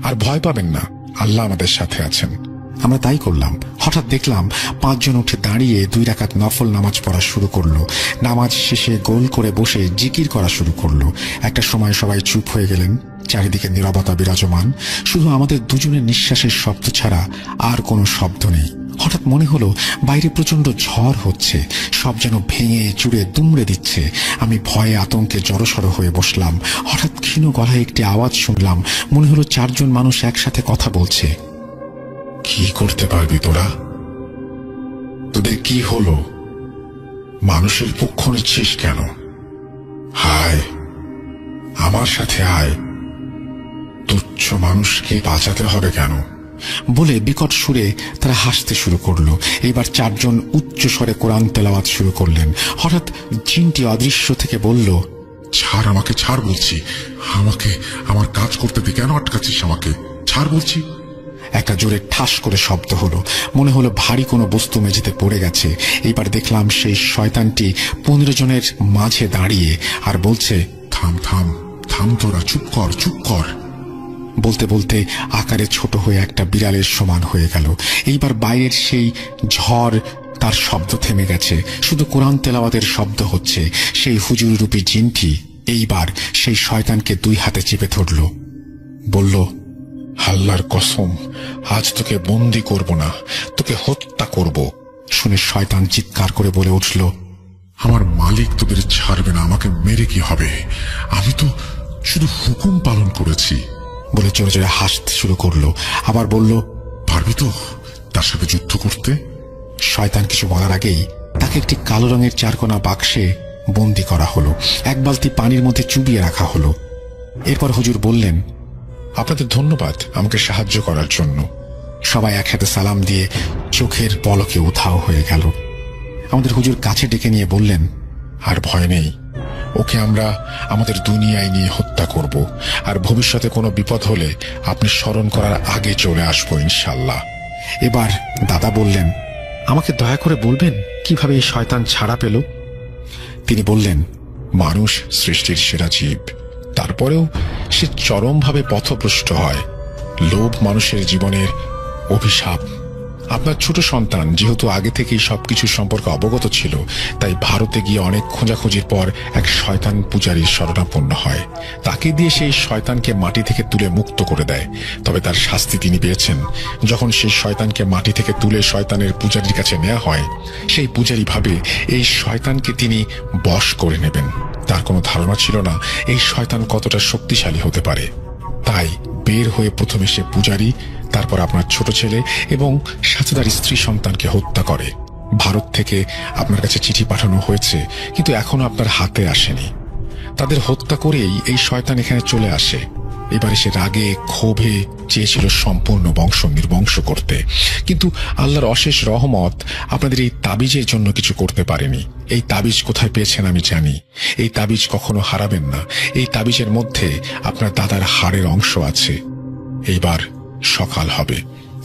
আর ভয় পাবেন না, আল্লাহ আমাদের সাথে আছেন। আমরা তাই করলাম। হঠাৎ দেখলাম 5 জন উঠে দাঁড়িয়ে 2 রাকাত নফল নামাজ পড়া শুরু করলো। নামাজ শেষে গোল করে বসে জিকির করা শুরু করলো। একটা সময় সবাই চুপ হয়ে গেলেন, চারিদিকে নীরবতা বিরাজমান, শুধু আমাদের 2 জনের নিঃশ্বাসের শব্দ ছাড়া আর কোনো শব্দ নেই। হঠাৎ মনে হলো বাইরে প্রচন্ড ঝড় হচ্ছে, সব যেন ভেঙে চুড়ে দুমড়ে দিচ্ছে। আমি ভয়ে আতঙ্কে জড়সড় হয়ে বসলাম। হঠাৎ ক্ষীণ গলায় একটি আওয়াজ শুনলাম, মনে হলো 4 জন মানুষ একসাথে কথা বলছে। কি করতে পারবি তোরা? তোদের কি হলো? মানুষের পক্ষ নিচ্ছিস কেন? হায়, আমার সাথে আয়, তুচ্ছ মানুষকে বাঁচাতে হবে কেন? বলে বিকট সুরে তারা হাসতে শুরু করলো। এবার 4 জন উচ্চ স্বরে কোরআন তেলাওয়াত শুরু করলেন। হঠাৎ জিনটি অদৃশ্য থেকে বলল, ছাড় আমাকে, ছাড় বলছি, আমাকে আমার কাজ করতে দে, কেন আটকাচ্ছিস আমাকে? ছাড় বলছি। একটা জোরে ঠাস করে শব্দ হলো, মনে হলো ভারী কোনো বস্তু মেঝেতে পড়ে গেছে। এইবার দেখলাম সেই শয়তানটি 15 জনের মাঝে দাঁড়িয়ে আর বলছে, থাম থাম থাম, তোরা চুপ কর, চুপ কর। বলতে বলতে আকারে ছোট হয়ে একটা বিড়ালের সমান হয়ে গেল। এইবার বাইরের সেই ঝড়, তার শব্দ থেমে গেছে, শুধু কোরআন তেলাওয়াতের শব্দ হচ্ছে। সেই হুজুর রূপী জিনটি এইবার সেই শয়তানকে 2 হাতে চেপে ধরল, বলল, আল্লাহর কসম, আজ তোকে বন্দী করব না, তোকে হত্যা করব। শুনে শয়তান চিৎকার করে বলে উঠল, আমার মালিক তোদের ছাড়বে না, আমাকে মেরে কি হবে? আমি তো শুধু হুকুম পালন করেছি। বলে জোরে জোরে হাসতে শুরু করলো। আবার বলল, পারবি তো তার সাথে যুদ্ধ করতে? শয়তান কিছু বলার আগেই তাকে একটি কালো রঙের 4 কোণা বাক্সে বন্দী করা হলো। 1 বালতি পানির মধ্যে চুবিয়ে রাখা হলো। এরপর হুজুর বললেন, আপনাদের ধন্যবাদ আমাকে সাহায্য করার জন্য। সবাই একসাথে সালাম দিয়ে চোখের পলকে উধাও হয়ে গেল। আমাদের হুজুর কাছে ডেকে নিয়ে বললেন, আর ভয় নেই, ওকে আমরা আমাদের দুনিয়ায় নিয়ে হত্যা করব, আর ভবিষ্যতে কোনো বিপদ হলে আপনি স্মরণ করার আগে চলে আসবো ইনশাল্লাহ। এবার দাদা বললেন, আমাকে দয়া করে বলবেন কিভাবে এই শয়তান ছাড়া পেল? তিনি বললেন, মানুষ সৃষ্টির সেরা জীব, তারপরেও সে চরমভাবে পথভ্রষ্ট হয়। লোভ মানুষের জীবনের অভিশাপ। আপনার ছোট সন্তান যেহেতু আগে থেকেই সবকিছু সম্পর্কে অবগত ছিল, তাই ভারতে গিয়ে অনেক খোঁজাখুঁজির পর এক শয়তান পূজারীর শরণাপন্ন হয়। তাকে দিয়ে সেই শয়তানকে মাটি থেকে তুলে মুক্ত করে দেয়। তবে তার শাস্তি তিনি পেয়েছেন। যখন সেই শয়তানকে মাটি থেকে তুলে শয়তানের পূজারীর কাছে নেওয়া হয়, সেই পূজারী ভাবে এই শয়তানকে তিনি বশ করে নেবেন। তার কোনো ধারণা ছিল না এই শয়তান কতটা শক্তিশালী হতে পারে। তাই বের হয়ে প্রথমে সে পূজারী, তারপর আপনার ছোট ছেলে এবং সাথে তার স্ত্রী সন্তানকে হত্যা করে। ভারত থেকে আপনার কাছে চিঠি পাঠানো হয়েছে, কিন্তু এখনো আপনার হাতে আসেনি। তাদের হত্যা করেই এই শয়তান এখানে চলে আসে। এবারে সে রাগে ক্ষোভে চেয়েছিল সম্পূর্ণ বংশ নির্বংশ করতে, কিন্তু আল্লাহর অশেষ রহমত আপনাদের এই তাবিজের জন্য কিছু করতে পারেনি। এই তাবিজ কোথায় পেয়েছেন আমি জানি। এই তাবিজ কখনো হারাবেন না। এই তাবিজের মধ্যে আপনার দাদার হাড়ের অংশ আছে। এইবার সকাল হবে,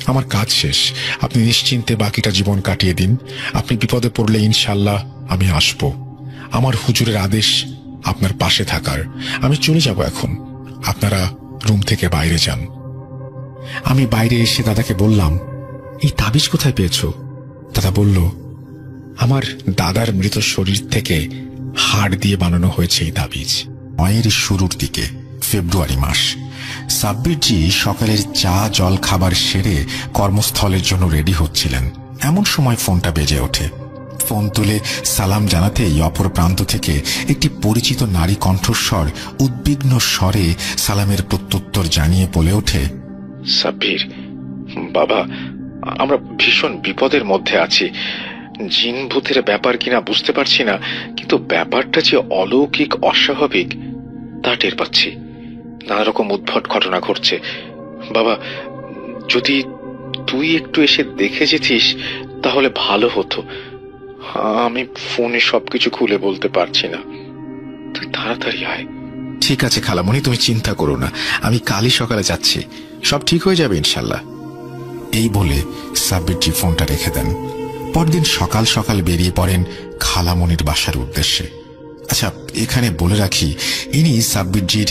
আমার কাজ শেষ। আপনি নিশ্চিন্তে বাকিটা জীবন কাটিয়ে দিন। আপনি বিপদে পড়লে ইনশাল্লাহ আমি আসব। আমার হুজুরের আদেশ আপনার পাশে থাকার। আমি চলে যাব এখন, আপনারা রুম থেকে বাইরে যান। আমি বাইরে এসে দাদাকে বললাম, এই তাবিজ কোথায় পেয়েছ? দাদা বলল, আমার দাদার মৃত শরীর থেকে হাড় দিয়ে বানানো হয়েছে এই তাবিজ। 9-এর শুরুর দিকে, ফেব্রুয়ারি মাস। সাব্বিরজি সকালের চা জল খাবার সেরে কর্মস্থলের জন্য রেডি হচ্ছিলেন। এমন সময় ফোনটা বেজে ওঠে। ফোন তুলে সালাম জানাতেই অপর প্রান্ত থেকে একটি পরিচিত নারী কণ্ঠস্বর উদ্বিগ্ন স্বরে সালামের প্রত্যুত্তর জানিয়ে বলে ওঠে, সাব্বির বাবা, আমরা ভীষণ বিপদের মধ্যে আছি। জিন ভূতের ব্যাপার কিনা বুঝতে পারছি না, কিন্তু ব্যাপারটা যে অলৌকিক অস্বাভাবিক তা টের পাচ্ছি। নানা রকম উদ্ভট ঘটনা ঘটছে। বাবা, যদি তুই একটু এসে দেখে যেতিস তাহলে ভালো হতো। আমি ফোনে সবকিছু খুলে বলতে পারছি না, তুই তাড়াতাড়ি আয়। ঠিক আছে খালামণি, তুমি চিন্তা করো না, আমি কালই সকালে যাচ্ছি, সব ঠিক হয়ে যাবে ইনশাল্লাহ। এই বলে সাব্বিরজি ফোনটা রেখে দেন। পরদিন সকাল সকাল বেরিয়ে পড়েন খালামণির বাসার উদ্দেশ্যে। আচ্ছা, এখানে বলে রাখি, ইনি সাব্বিরজির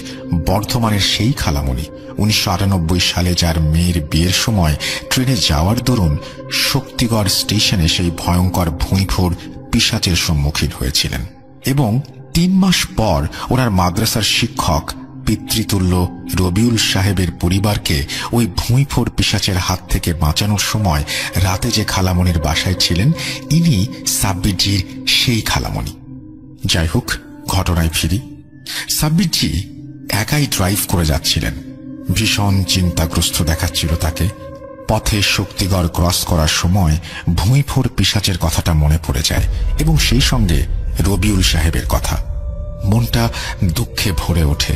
বর্ধমানের সেই খালামণি 1998 সালে যার মেয়ের বিয়ের সময় ট্রেনে যাওয়ার দরুন শক্তিগড় স্টেশনে সেই ভয়ঙ্কর ভুঁইফোর পিশাচের সম্মুখীন হয়েছিলেন, এবং 3 মাস পর ওনার মাদ্রাসার শিক্ষক পিতৃতুল্য রবিউল সাহেবের পরিবারকে ওই ভুঁইফোর পিশাচের হাত থেকে বাঁচানোর সময় রাতে যে খালামণির বাসায় ছিলেন, ইনি সাব্বিরজির সেই খালামণি। যাই হোক, ঘটনায় ফিরি। সাব্বিরজি একাই ড্রাইভ করে যাচ্ছিলেন। ভীষণ চিন্তাগ্রস্ত দেখাচ্ছিল তাকে। পথে শক্তিগড় ক্রস করার সময় ভুঁইফোর পিশাচের কথাটা মনে পড়ে যায়, এবং সেই সঙ্গে রবিউল সাহেবের কথা। মনটা দুঃখে ভরে ওঠে।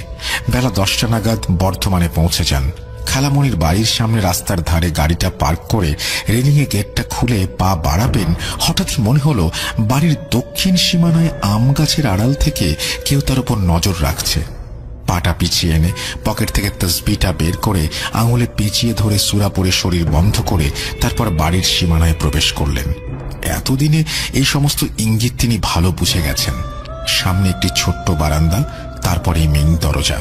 বেলা 10টা নাগাদ বর্ধমানে পৌঁছে যান। খালামণির বাড়ির সামনে রাস্তার ধারে গাড়িটা পার্ক করে রেলিংয়ে গেটটা খুলে পা বাড়াবেন, হঠাৎই মনে হলো বাড়ির দক্ষিণ সীমানায় আম গাছের আড়াল থেকে কেউ তার উপর নজর রাখছে। পাটা পিছিয়ে এনে পকেট থেকে তসবিটা বের করে আঙুলে পেঁচিয়ে ধরে সূরা পড়ে শরীর বন্ধ করে তারপর বাড়ির সীমানায় প্রবেশ করলেন। এতদিনে এই সমস্ত ইঙ্গিত তিনি ভালো বুঝে গেছেন। সামনে একটি ছোট্ট বারান্দা, তারপরে মেইন দরজা।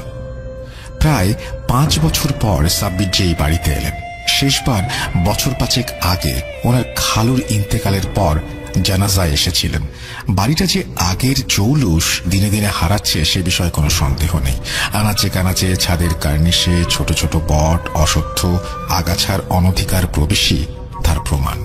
প্রায় 5 বছর পর সাব্বিরজি এই বাড়িতে এলেন। শেষবার বছর 5 আগে ওনার খালুর ইন্তেকালের পর জানাজায় এসেছিলেন। বাড়িটা যে আগের জৌলুস দিনে দিনে হারাচ্ছে সে বিষয়ে কোনো সন্দেহ নেই। আনাচে কানাচে ছাদের কার্নিশে ছোট ছোট বট, অশ্বত্থ, আগাছার অনধিকার প্রবেশই তার প্রমাণ।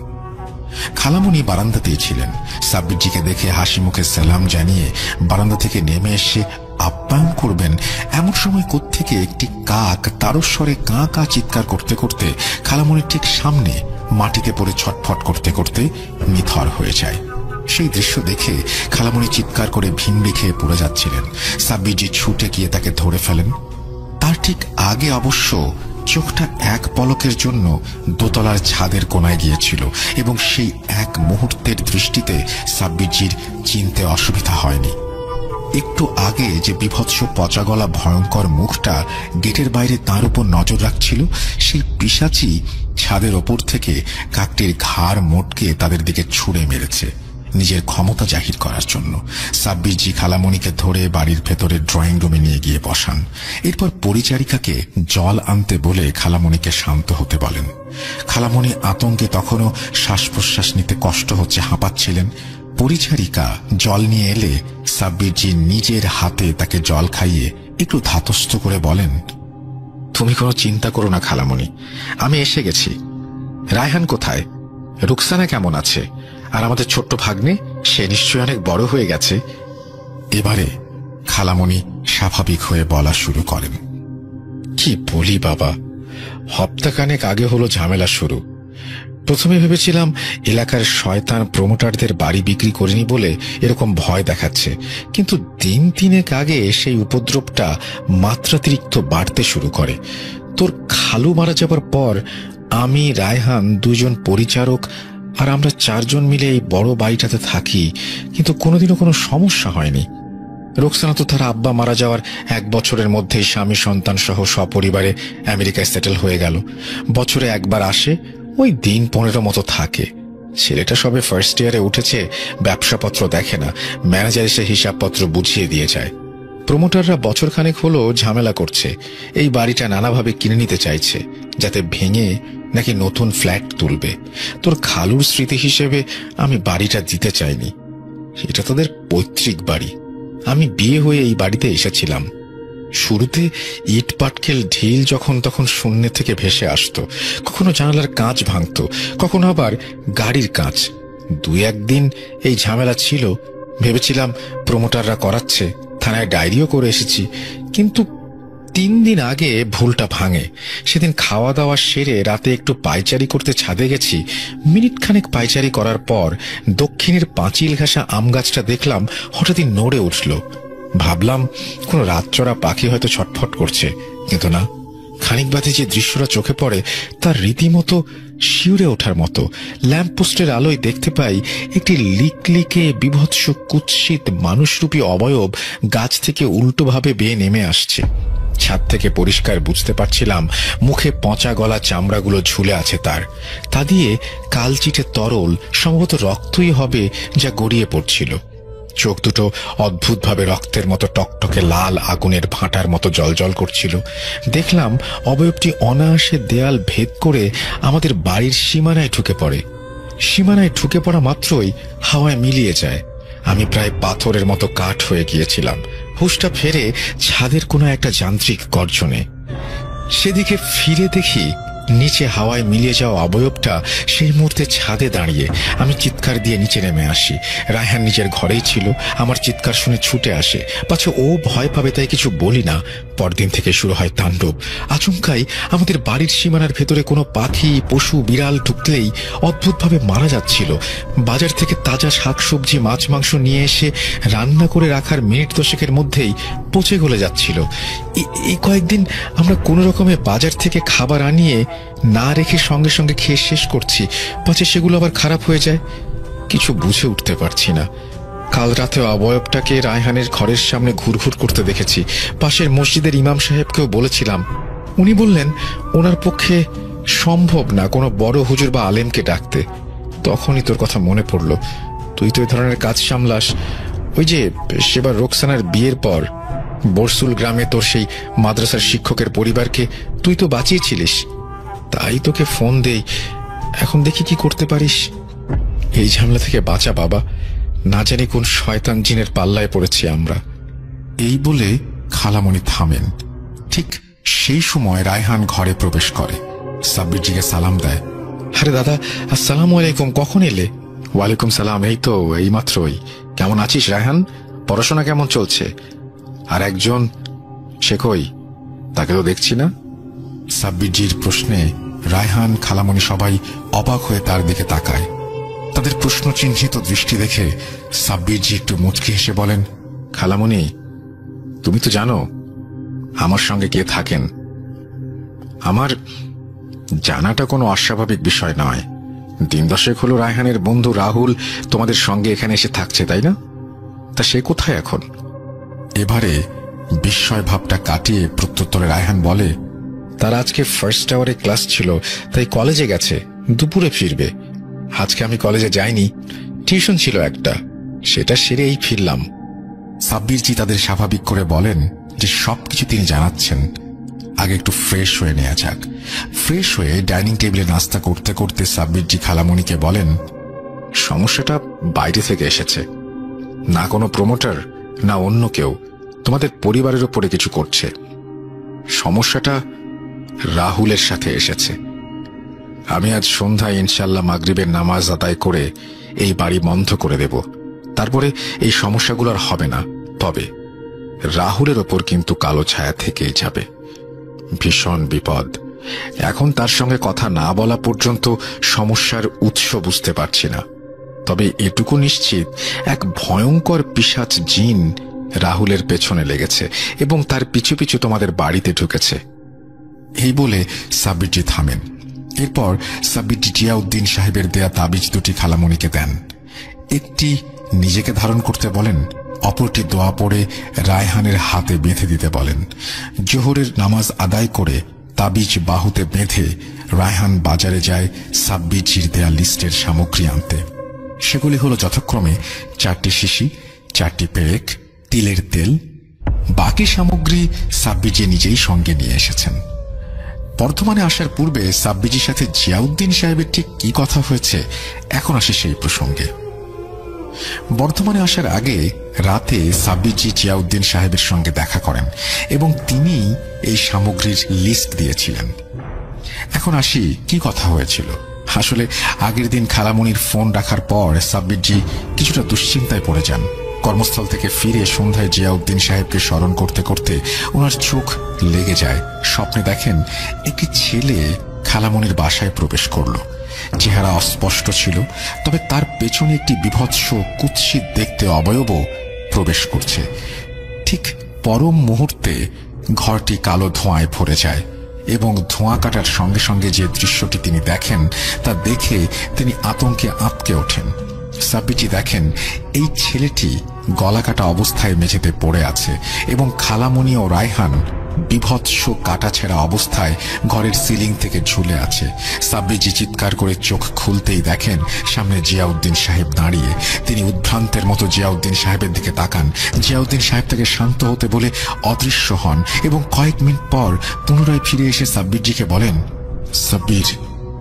খালামণি বারান্দাতেই ছিলেন। সাব্বিরজিকে দেখে হাসি মুখে সালাম জানিয়ে বারান্দা থেকে নেমে এসে আপ্যায়ন করবেন, এমন সময় কোত্থেকে একটি কাক তারস্বরে কাঁ কাঁ চিৎকার করতে করতে খালামণির ঠিক সামনে মাটিতে পড়ে ছটফট করতে করতে নিথর হয়ে যায়। সেই দৃশ্য দেখে খালামণি চিৎকার করে ভিমড়ি খেয়ে পড়ে যাচ্ছিলেন। সাব্বিরজি ছুটে গিয়ে তাকে ধরে ফেলেন। তার ঠিক আগে অবশ্য চোখটা এক পলকের জন্য দোতলার ছাদের কোনায় গিয়েছিল, এবং সেই এক মুহূর্তের দৃষ্টিতে সাব্বিরজির চিনতে অসুবিধা হয়নি। একটু আগে যে বিভৎস পচাগলা ভয়ঙ্কর মুখটা গেটের বাইরে তার উপর নজর রাখছিল, সেই পিশাচি ছাদের ওপর থেকে কাকটির ঘাড় মোটকে তাদের দিকে ছুঁড়ে মেরেছে নিজের ক্ষমতা জাহির করার জন্য। সাব্বিরজি খালামণিকে ধরে বাড়ির ভেতরে ড্রয়িং রুমে নিয়ে গিয়ে বসান। এরপর পরিচারিকাকে জল আনতে বলে খালামণিকে শান্ত হতে বলেন। খালামণি আতঙ্কে তখনও শ্বাস প্রশ্বাস নিতে কষ্ট হচ্ছে, হাঁপাচ্ছিলেন। পরিচারিকা জল নিয়ে এলে সাব্বিরজি নিজের হাতে তাকে জল খাইয়ে একটু ধাতস্থ করে বলেন, তুমি কোনো চিন্তা করো না খালামণি, আমি এসে গেছি। রায়হান কোথায়? রুকসানা কেমন আছে? আর আমাদের ছোট্ট ভাগ্নে, সে নিশ্চয়ই অনেক বড় হয়ে গেছে। এবারে খালামণি স্বাভাবিক হয়ে বলা শুরু করেন। কি বলি বাবা, হপ্তাখানেক আগে হলো ঝামেলা শুরু। প্রথমে ভেবেছিলাম এলাকার শয়তান প্রমোটারদের বাড়ি বিক্রি করেনি বলে এরকম ভয় দেখাচ্ছে, কিন্তু দিন 3 আগে সেই উপদ্রবটা মাত্রাতিরিক্ত বাড়তে শুরু করে। তোর খালু মারা যাবার পর আমি, রায়হান, 2 জন পরিচারক আর আমরা 4 জন মিলে এই বড় বাড়িটাতে থাকি, কিন্তু কোনোদিনও কোনো সমস্যা হয়নি। রোকসানা তো তার আব্বা মারা যাওয়ার 1 বছরের মধ্যেই স্বামী সন্তান সহ সপরিবারে আমেরিকায় সেটেল হয়ে গেল। বছরে একবার আসে, ওই দিন 15 মতো থাকে। ছেলেটা সবে ফার্স্ট ইয়ারে উঠেছে, ব্যবসাপত্র দেখে না, ম্যানেজার এসে হিসাবপত্র বুঝিয়ে দিয়ে যায়। প্রমোটাররা বছরখানেক হলো ঝামেলা করছে, এই বাড়িটা নানাভাবে কিনে নিতে চাইছে, যাতে ভেঙে নাকি নতুন ফ্ল্যাট তুলবে। তোর খালুর স্মৃতি হিসেবে আমি বাড়িটা দিতে চাইনি, এটা তোদের পৈতৃক বাড়ি। আমি বিয়ে হয়ে এই বাড়িতে এসেছিলাম। শুরুতে ইট পাটকেল ঢিল যখন তখন শূন্য থেকে ভেসে আসতো, কখনো জানালার কাঁচ ভাঙত, কখনো আবার গাড়ির কাঁচ। 2-1 দিন এই ঝামেলা ছিল, ভেবেছিলাম প্রমোটাররা করাচ্ছে, থানায় ডায়েরিও করে এসেছি। কিন্তু 3 দিন আগে ভুলটা ভাঙে। সেদিন খাওয়া দাওয়া সেরে রাতে একটু পায়চারি করতে ছাদে গেছি। মিনিটখানেক পায়চারি করার পর দক্ষিণের পাঁচিল ঘাসা আম গাছটা দেখলাম হঠাৎই নড়ে উঠল। ভাবলাম কোনো রাতচরা পাখি হয়তো ছটফট করছে, কিন্তু না। খানিক বাদে যে দৃশ্যটা চোখে পড়ে তার রীতিমতো শিউরে ওঠার মতো। ল্যাম্পপোস্টের আলোয় দেখতে পাই একটি লিকলিকে বিভৎস কুৎসিত মানুষরূপী অবয়ব গাছ থেকে উল্টোভাবে বেয়ে নেমে আসছে। ছাদ থেকে পরিষ্কার বুঝতে পারছিলাম মুখে পচা গলা চামড়াগুলো ঝুলে আছে তার। তা দিয়ে কালচিটে তরল, সম্ভবত রক্তই হবে যা গড়িয়ে পড়ছিল। চোখ দুটো অদ্ভুতভাবে রক্তের মতো টকটকে লাল আগুনের ভাঁটার মতো জলজল করছিল। দেখলাম অবয়বটি অনায়াসে দেয়াল ভেদ করে আমাদের বাড়ির সীমানায় ঢুকে পড়ে। সীমানায় ঢুকে পড়া মাত্রই হাওয়ায় মিলিয়ে যায়। আমি প্রায় পাথরের মতো কাঠ হয়ে গিয়েছিলাম। হুঁশটা ফেরে ছাদের কোনো একটা যান্ত্রিক গর্জনে। সেদিকে ফিরে দেখি নিচে হাওয়ায় মিলিয়ে যাওয়া অবয়বটা সেই মুহূর্তে ছাদে দাঁড়িয়ে। আমি চিৎকার দিয়ে নিচে নেমে আসি। রায়হান নিজের ঘরেই ছিল। আমার চিৎকার শুনে ছুটে আসে, পাছে ও ভয় পাবে তাই কিছু বলি না। পরদিন থেকে শুরু হয় তাণ্ডব। আচমকাই আমাদের বাড়ির সীমানার ভেতরে কোনো পাখি, পশু, বিড়াল ঢুকলেই অদ্ভুতভাবে মারা যাচ্ছিল। বাজার থেকে তাজা শাকসবজি, মাছ মাংস নিয়ে এসে রান্না করে রাখার মিনিট 10-এর মধ্যেই পচে গলে যাচ্ছিল। এই কয়েকদিন আমরা কোনো রকমে বাজার থেকে খাবার আনিয়ে না রেখে সঙ্গে সঙ্গে খেয়ে শেষ করছি, পাছে সেগুলো আবার খারাপ হয়ে যায়। কিছু বুঝে উঠতে পারছি না। কাল রাতে অবয়বটাকে রায়হানের ঘরের সামনে ঘুরঘুর করতে দেখেছি। পাশের মসজিদের ইমাম সাহেবকেও বলেছিলাম। উনি বললেন ওনার পক্ষে সম্ভব না কোনো বড় হুজুর বা আলেমকে ডাকতে। তখনই তোর কথা মনে পড়ল। তুই তো এই ধরনের কাজ সামলাস। ওই যে সেবার রোকসানার বিয়ের পর বরসুল গ্রামে তোর সেই মাদ্রাসার শিক্ষকের পরিবারকে তুই তো বাঁচিয়েছিলিস, তাই তোকে ফোন দেই। এখন দেখি কি করতে পারিস। এই ঝামেলা থেকে বাঁচা বাবা, না জানি কোন শয়তান জিনের পাল্লায় পড়েছি আমরা। এই বলে খালামণি থামেন। ঠিক সেই সময় রায়হান ঘরে প্রবেশ করে। সাব্বিরজিকে সালাম দেয়। আরে দাদা, আসসালামু আলাইকুম, কখন এলে? ওয়ালাইকুম সালাম, এই তো এইমাত্রই। কেমন আছিস রায়হান? পড়াশোনা কেমন চলছে? আর একজন সে কই? তাকে তো দেখছি না। সাব্বিরজির প্রশ্নে রায়হান, খালামণি সবাই অবাক হয়ে তার দিকে তাকায়। তাদের প্রশ্ন চিহ্নিত দৃষ্টি দেখে সাব্বিরজি একটু মুচকি হেসে বলেন, খালামণি, তুমি তো জানো আমার সঙ্গে কে থাকেন। আমার জানাটা কোনো অস্বাভাবিক বিষয় নয়। 10 হলো রায়হানের বন্ধু রাহুল তোমাদের সঙ্গে এখানে এসে থাকছে, তাই না? তা সে কোথায় এখন? এবারে বিস্ময় ভাবটা কাটিয়ে প্রত্যুত্তরে রায়হান বলে, তার আজকে ফার্স্ট আওয়ারে ক্লাস ছিল, তাই কলেজে গেছে, দুপুরে ফিরবে। আজকে আমি কলেজে যাইনি, টিউশন ছিল একটা, সেটা সেরেই ফিরলাম। সাব্বিরজি তাদের স্বাভাবিক করে বলেন যে সবকিছু তিনি জানাচ্ছেন, আগে একটু ফ্রেশ হয়ে নেওয়া যাক। ফ্রেশ হয়ে ডাইনিং টেবিলে নাস্তা করতে করতে সাব্বিরজি খালামণিকে বলেন, সমস্যাটা বাইরে থেকে এসেছে। না কোনো প্রমোটার, না অন্য কেউ তোমাদের পরিবারের উপরে কিছু করছে। সমস্যাটা রাহুলের সাথে এসেছে। আমি আজ সন্ধ্যায় ইনশাল্লাহ মাগরিবের নামাজ আদায় করে এই বাড়ি বন্ধ করে দেব। তারপরে এই সমস্যাগুলো আর হবে না। তবে রাহুলের ওপর কিন্তু কালো ছায়া থেকেই যাবে। ভীষণ বিপদ। এখন তার সঙ্গে কথা না বলা পর্যন্ত সমস্যার উৎস বুঝতে পারছি না। তবে এটুকু নিশ্চিত, এক ভয়ঙ্কর পিশাচ জিন রাহুলের পেছনে লেগেছে এবং তার পিছু পিছু তোমাদের বাড়িতে ঢুকেছে। এই বলে সাব্বিরজি থামেন। এরপর সাব্বিরজি জিয়াউদ্দিন সাহেবের দেয়া তাবিজ দুটি খালামণিকে দেন। একটি নিজেকে ধারণ করতে বলেন, অপরটি দোয়া পড়ে রায়হানের হাতে বেঁধে দিতে বলেন। জোহরের নামাজ আদায় করে তাবিজ বাহুতে বেঁধে রায়হান বাজারে যায় সাব্বিরজির দেয়া লিস্টের সামগ্রী আনতে। সেগুলি হলো যথাক্রমে 4টি শিশি, 4টি পেরেক, তিলের তেল। বাকি সামগ্রী সাব্বিরজি নিজেই সঙ্গে নিয়ে এসেছেন। বর্ধমানে আসার পূর্বে সাব্বিরজির সাথে জিয়াউদ্দিন সাহেবের ঠিক কি কথা হয়েছে, এখন আসে সেই প্রসঙ্গে। বর্ধমানে আসার আগে রাতে সাব্বিরজি জিয়াউদ্দিন সাহেবের সঙ্গে দেখা করেন এবং তিনি এই সামগ্রীর লিস্ট দিয়েছিলেন। এখন আসি কি কথা হয়েছিল। আসলে আগের দিন খালামণির ফোন রাখার পর সাব্বিরজি কিছুটা দুশ্চিন্তায় পড়ে যান। কর্মস্থল থেকে ফিরে সন্ধ্যায় জিয়াউদ্দিন সাহেবকে স্মরণ করতে করতে ওনার চোখ লেগে যায়। স্বপ্নে দেখেন একটি ছেলে খালামণির বাসায় প্রবেশ করল। চেহারা অস্পষ্ট ছিল, তবে তার পেছনে একটি বীভৎস কুৎসিত দেখতে অবয়বও প্রবেশ করছে। ঠিক পরম মুহূর্তে ঘরটি কালো ধোঁয়ায় ভরে যায় এবং ধোঁয়া কাটার সঙ্গে সঙ্গে যে দৃশ্যটি তিনি দেখেন তা দেখে তিনি আতঙ্কে আঁতকে ওঠেন। সাব্বিরজি দেখেন এই ছেলেটি গলাকাটা অবস্থায় মেঝেতে পড়ে আছে এবং খালামণি ও রায়হান বিভৎস কাটাছেঁড়া অবস্থায় ঘরের সিলিং থেকে ঝুলে আছে। সাব্বিরজি চিৎকার করে চোখ খুলতেই দেখেন সামনে জিয়াউদ্দিন সাহেব দাঁড়িয়ে। তিনি উদ্ভ্রান্তের মতো জিয়াউদ্দিন সাহেবের দিকে তাকান। জিয়াউদ্দিন সাহেব তাকে শান্ত হতে বলে অদৃশ্য হন এবং কয়েক মিনিট পর পুনরায় ফিরে এসে সাব্বিরজিকে বলেন, সাব্বির,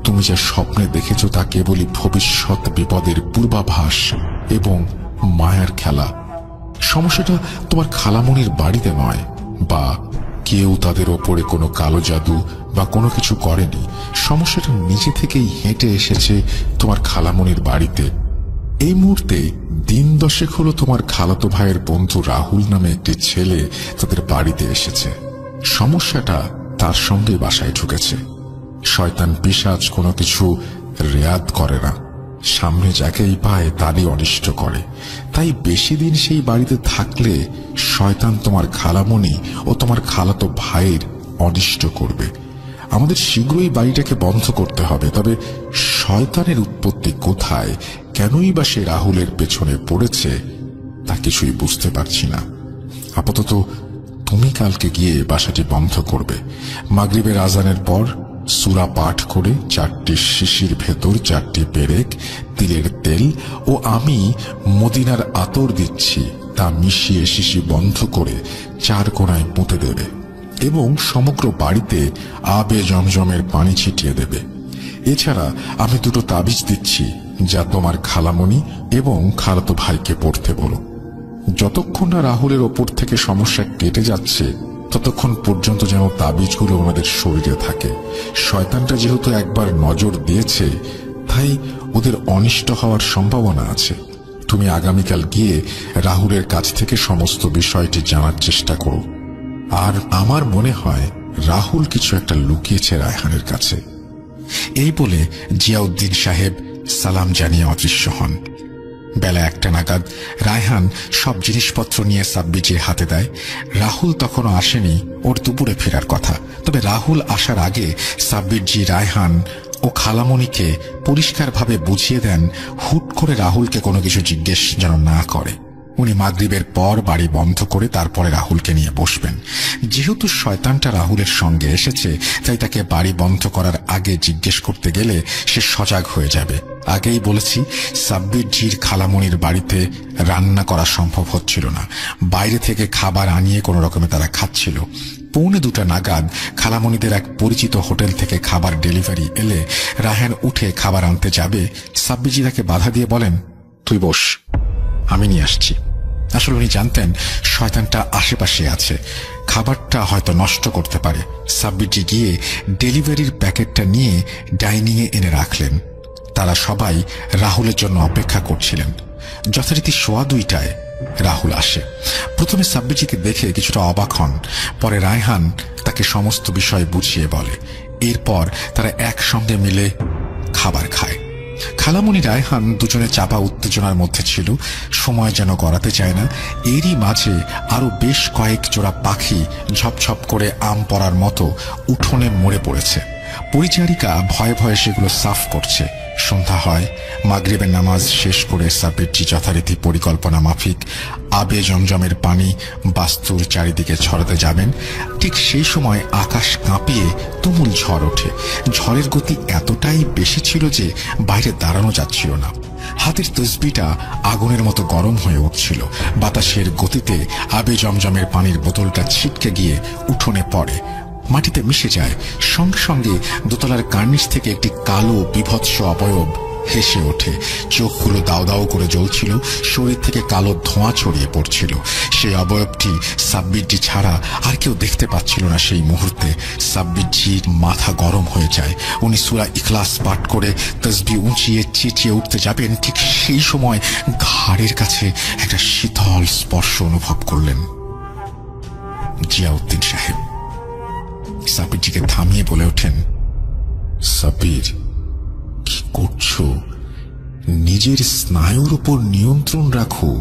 তুমি যা স্বপ্নে দেখেছ তা কেবলই ভবিষ্যৎ বিপদের পূর্বাভাস এবং মায়ার খেলা। সমস্যাটা তোমার খালামণির বাড়িতে নয়, বা কেউ তাদের ওপরে কোনো কালো জাদু বা কোনো কিছু করেনি। সমস্যাটা নিজে থেকেই হেঁটে এসেছে তোমার খালামণির বাড়িতে। এই মুহূর্তে দিন 10 হলো তোমার খালাতো ভাইয়ের বন্ধু রাহুল নামে একটি ছেলে তাদের বাড়িতে এসেছে। সমস্যাটা তার সঙ্গে বাসায় ঢুকেছে। শয়তান পিশাচ কোনো কিছু রেয়াত করে না, সামনে যাকেই পায় তারই অনিষ্ট করে। তাই বেশি দিন সেই বাড়িতে থাকলে শয়তান তোমার খালামণি ও তোমার খালাতো ভাইয়ের অনিষ্ট করবে। আমাদের শীঘ্রই বাড়িটাকে বন্ধ করতে হবে। তবে শয়তানের উৎপত্তি কোথায়, কেনই বা সে রাহুলের পেছনে পড়েছে তা কিছুই বুঝতে পারছি না। আপাতত তুমি কালকে গিয়ে বাসাটি বন্ধ করবে। মাগরিবের আজানের পর সূরা পাঠ করে 4টি শিশির ভেতর 4টি পেরেক, তিলের তেল ও আমি মদিনার আতর দিচ্ছি তা মিশিয়ে শিশি বন্ধ করে 4 কোণায় পুঁতে দেবে এবং সমগ্র বাড়িতে আবে জমজমের পানি ছিটিয়ে দেবে। এছাড়া আমি 2টো তাবিজ দিচ্ছি যা তোমার খালামণি এবং খালাতো ভাইকে পড়তে বলো। যতক্ষণ না রাহুলের ওপর থেকে সমস্যা কেটে যাচ্ছে ততক্ষণ পর্যন্ত যেন তাবিজগুলো ওনাদের শরীরে থাকে। শয়তানটা যেহেতু একবার নজর দিয়েছে, তাই ওদের অনিষ্ট হওয়ার সম্ভাবনা আছে। তুমি আগামীকাল গিয়ে রাহুলের কাছ থেকে সমস্ত বিষয়টি জানার চেষ্টা করো। আর আমার মনে হয় রাহুল কিছু একটা লুকিয়েছে রায়হানের কাছে। এই বলে জিয়াউদ্দিন সাহেব সালাম জানিয়ে অদৃশ্য হন। বেলা 1টা নাগাদ রায়হান সব জিনিসপত্র নিয়ে সাব্বিরজির হাতে দেয়। রাহুল তখনও আসেনি, ওর দুপুরে ফেরার কথা। তবে রাহুল আসার আগে সাব্বিরজি রায়হান ও খালামণিকে পরিষ্কারভাবে বুঝিয়ে দেন হুট করে রাহুলকে কোনো কিছু জিজ্ঞেস যেন না করে। উনি মাগরিবের পর বাড়ি বন্ধ করে তারপরে রাহুলকে নিয়ে বসবেন। যেহেতু শয়তানটা রাহুলের সঙ্গে এসেছে, তাই তাকে বাড়ি বন্ধ করার আগে জিজ্ঞেস করতে গেলে সে সজাগ হয়ে যাবে। আগেই বলেছি, সাব্বিরজির খালামণির বাড়িতে রান্না করা সম্ভব হচ্ছিল না। বাইরে থেকে খাবার আনিয়ে কোনো রকমে তারা খাচ্ছিল। 1:45 নাগাদ খালামণিদের এক পরিচিত হোটেল থেকে খাবার ডেলিভারি এলে রায়হান উঠে খাবার আনতে যাবে। সাব্বিরজি তাকে বাধা দিয়ে বলেন, তুই বস, আমি নিয়ে আসছি। আসলে উনি জানতেন শয়তানটা আশেপাশে আছে, খাবারটা হয়তো নষ্ট করতে পারে। সাব্বিরজি গিয়ে ডেলিভারির প্যাকেটটা নিয়ে ডাইনিংয়ে এনে রাখলেন। তারা সবাই রাহুলের জন্য অপেক্ষা করছিলেন। যথারীতি 2:15 রাহুল আসে। প্রথমে সাব্বিরজিকে দেখে কিছুটা অবাক হন, পরে রায়হান তাকে সমস্ত বিষয় বুঝিয়ে বলে। এরপর তারা একসঙ্গে মিলে খাবার খায়। খালামণি রায়হান দুজনে চাপা উত্তেজনার মধ্যে ছিল, সময় যেন গড়াতে চায় না। এরই মাঝে আরো বেশ কয়েক জোড়া পাখি ঝপঝপ করে আম পড়ার মতো উঠোনে মরে পড়েছে। পরিচারিকা ভয়ে ভয়ে সেগুলো সাফ করছে। সন্ধ্যা হয়। মাগরিবের নামাজ শেষ করে সাব্বিরজি যথারীতি পরিকল্পনা মাফিক আবে জমজমের পানি বাস্তুর চারিদিকে ছড়াতে যাবেন। ঠিক সেই সময় আকাশ কাঁপিয়ে তুমুল ঝড় ওঠে। ঝড়ের গতি এতটাই বেশি ছিল যে বাইরে দাঁড়ানো যাচ্ছিল না। হাতের তসবিটা আগুনের মতো গরম হয়ে উঠছিল। বাতাসের গতিতে আবে জমজমের পানির বোতলটা ছিটকে গিয়ে উঠোনে পড়ে, মাটিতে মিশে যায়। সঙ্গে সঙ্গে দোতলার কার্নিশ থেকে একটি কালো বিভৎস অবয়ব হেসে ওঠে, চোখগুলো দাও দাও করে জ্বলছিল, শরীর থেকে কালো ধোঁয়া ছড়িয়ে পড়ছিল। সেই অবয়বটি সাব্বিরজি ছাড়া আর কেউ দেখতে পাচ্ছিল না। সেই মুহূর্তে সাব্বিরজির মাথা গরম হয়ে যায়। উনি সূরা ইখলাস পাঠ করে তাসবিহ উঁচিয়ে চেঁচিয়ে উঠতে যাবেন, ঠিক সেই সময় ঘাড়ের কাছে একটা শীতল স্পর্শ অনুভব করলেন। জিয়াউদ্দিন সাহেব সাব্বিরজিকে থামিয়ে বলে ওঠেন, সাব্বির, কি করছো? নিজের স্নায়ুর উপর নিয়ন্ত্রণ রাখো।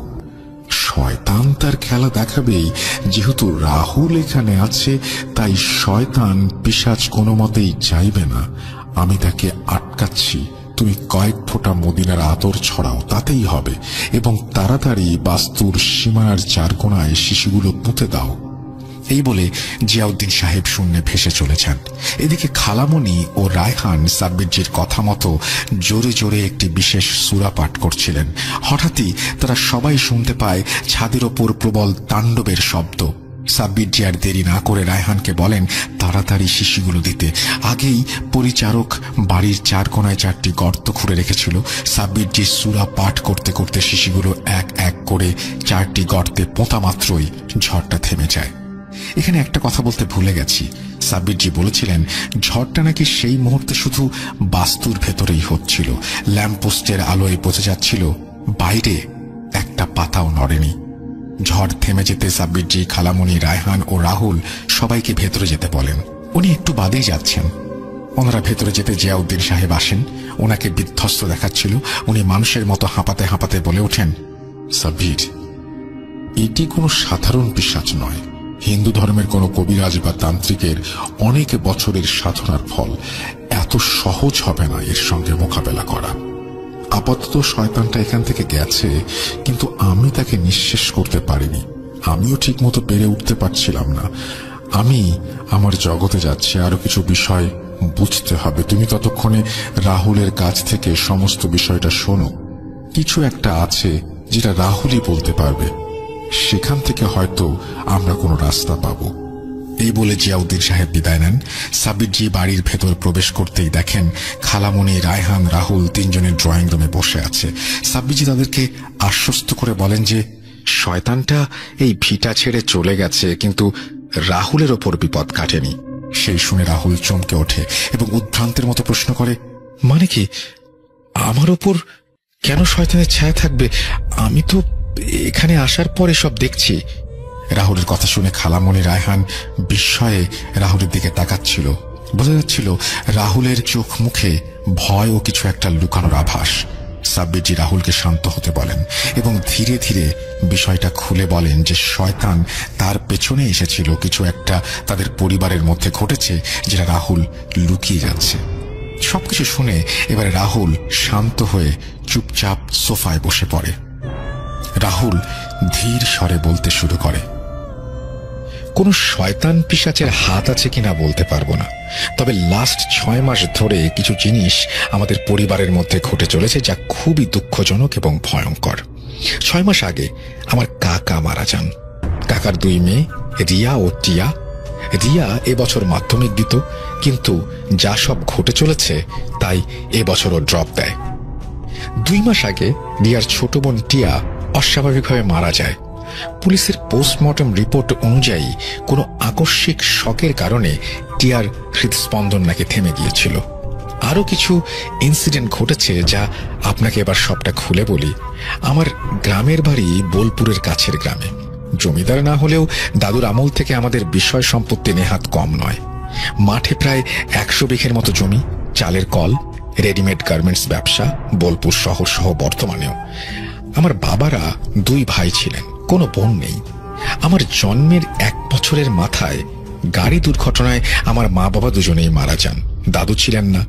শয়তান তার খেলা দেখাবেই। যেহেতু রাহুল এখানে আছে, তাই শয়তান পিশাচ কোনো মতেই চাইবে না। আমি তাকে আটকাচ্ছি। তুমি কয়েক ফোঁটা মদিনার আতর ছড়াও, তাতেই হবে, এবং তাড়াতাড়ি বাস্তুর সীমানার চারকোনায় শিশিগুলো পুঁতে দাও। এই বলে জিয়াউদ্দিন সাহেব শূন্যে ভেসে চলেছেন। এদিকে খালামণি ও রায়হান সাব্বিরজির কথা মতো জোরে জোরে একটি বিশেষ সূরা পাঠ করছিলেন। হঠাৎই তারা সবাই শুনতে পায় ছাদের ওপর প্রবল তাণ্ডবের শব্দ। সাব্বিরজি আর দেরি না করে রায়হানকে বলেন তাড়াতাড়ি শিশিগুলো দিতে। আগেই পরিচারক বাড়ির চার কোনায় 4টি গর্ত খুঁড়ে রেখেছিল। সাব্বিরজি সূরা পাঠ করতে করতে শিশিগুলো এক এক করে 4টি গর্তে পোঁতা মাত্রই ঝড়টা থেমে যায়। এখানে একটা কথা বলতে ভুলে গেছি। সাব্বিরজি বলেছিলেন ঝড়টা নাকি সেই মুহূর্তে শুধু বাস্তুর ভেতরেই হচ্ছিল। ল্যাম্পপোস্টের আলোয় বোঝা যাচ্ছিল বাইরে একটা পাতাও নড়েনি। ঝড় থেমে যেতে সাব্বিরজি, খালামণি, রায়হান ও রাহুল সবাইকে ভেতরে যেতে বলেন। উনি একটু বাদেই যাচ্ছেন। ওনারা ভেতরে যেতে জিয়াউদ্দিন সাহেব আসেন। ওনাকে বিধ্বস্ত দেখাচ্ছিল। উনি মানুষের মতো হাঁপাতে হাঁপাতে বলে ওঠেন, সাব্বির, এটি কোনো সাধারণ পিশাচ নয়। হিন্দু ধর্মের কোন কবিরাজ বা তান্ত্রিকের অনেক বছরের সাধনার ফল। এত সহজ হবে না এর সঙ্গে মোকাবেলা করা। আপাতত শয়তানটা এখান থেকে গেছে, কিন্তু আমি তাকে নিঃশেষ করতে পারিনি। আমিও ঠিক মতো পেরে উঠতে পারছিলাম না। আমি আমার জগতে যাচ্ছি, আরো কিছু বিষয় বুঝতে হবে। তুমি ততক্ষণে রাহুলের কাছ থেকে সমস্ত বিষয়টা শোনো। কিছু একটা আছে যেটা রাহুলই বলতে পারবে, সেখান থেকে হয়তো আমরা কোনো রাস্তা পাবো। এই বলে জিয়াউদ্দিন সাহেব বিদায় নেন। সাব্বিরজি বাড়ির ভেতর প্রবেশ করতেই দেখেন খালামণি, রায়হান, রাহুল 3 জনের ড্রয়িং রুমে বসে আছে। সাব্বিরজি তাদেরকে আশ্বস্ত করে বলেন যে শয়তানটা এই ভিটা ছেড়ে চলে গেছে, কিন্তু রাহুলের ওপর বিপদ কাটেনি। সেই শুনে রাহুল চমকে ওঠে এবং উদ্ভ্রান্তের মতো প্রশ্ন করে, মানে কি, আমার ওপর কেন শয়তানের ছায়া থাকবে? আমি তো এখানে আসার পরে সব দেখছি। রাহুলের কথা শুনে খালামণি, রায়হান বিস্ময়ে রাহুলের দিকে তাকাচ্ছিল। বোঝা যাচ্ছিল রাহুলের চোখ মুখে ভয় ও কিছু একটা লুকানোর আভাস। সাব্বিরজি রাহুলকে শান্ত হতে বলেন এবং ধীরে ধীরে বিষয়টা খুলে বলেন যে শয়তান তার পেছনে এসেছিল। কিছু একটা তাদের পরিবারের মধ্যে ঘটেছে যেটা রাহুল লুকিয়ে যাচ্ছে। সবকিছু শুনে এবারে রাহুল শান্ত হয়ে চুপচাপ সোফায় বসে পড়ে। রাহুল ধীর স্বরে বলতে শুরু করে, কোন শয়তান পিশাচের হাত আছে কিনা বলতে পারবো না, তবে লাস্ট 6 মাস ধরে কিছু জিনিস আমাদের পরিবারের মধ্যে ঘটে চলেছে যা খুবই দুঃখজনক এবং ভয়ঙ্কর। 6 মাস আগে আমার কাকা মারা যান। কাকার 2 মেয়ে রিয়া ও টিয়া। রিয়া এবছর মাধ্যমিক দিত, কিন্তু যা সব ঘটে চলেছে তাই এবছরও ড্রপ দেয়। 2 মাস আগে রিয়ার ছোট বোন টিয়া অস্বাভাবিকভাবে মারা যায়। পুলিশের পোস্টমর্টম রিপোর্ট অনুযায়ী কোনো আকস্মিক শকের কারণে টিয়ার হৃদস্পন্দন নাকি থেমে গিয়েছিল। আরো কিছু ইনসিডেন্ট ঘটেছে যা আপনাকে এবার সবটা খুলে বলি। আমার গ্রামের বাড়ি বোলপুরের কাছের গ্রামে। জমিদার না হলেও দাদুর আমল থেকে আমাদের বিষয় সম্পত্তি নেহাত কম নয়। মাঠে প্রায় 100 বিঘের মতো জমি, চালের কল, রেডিমেড গার্মেন্টস ব্যবসা বোলপুর শহর সহ বর্তমানেও। আমার বাবারা 2 ভাই ছিলেন, কোনো বোন নেই। আমার জন্মের 1 বছরের মাথায় গাড়ি দুর্ঘটনায় আমার মা বাবা দুজনেই মারা যান। দাদু ছিলেন না।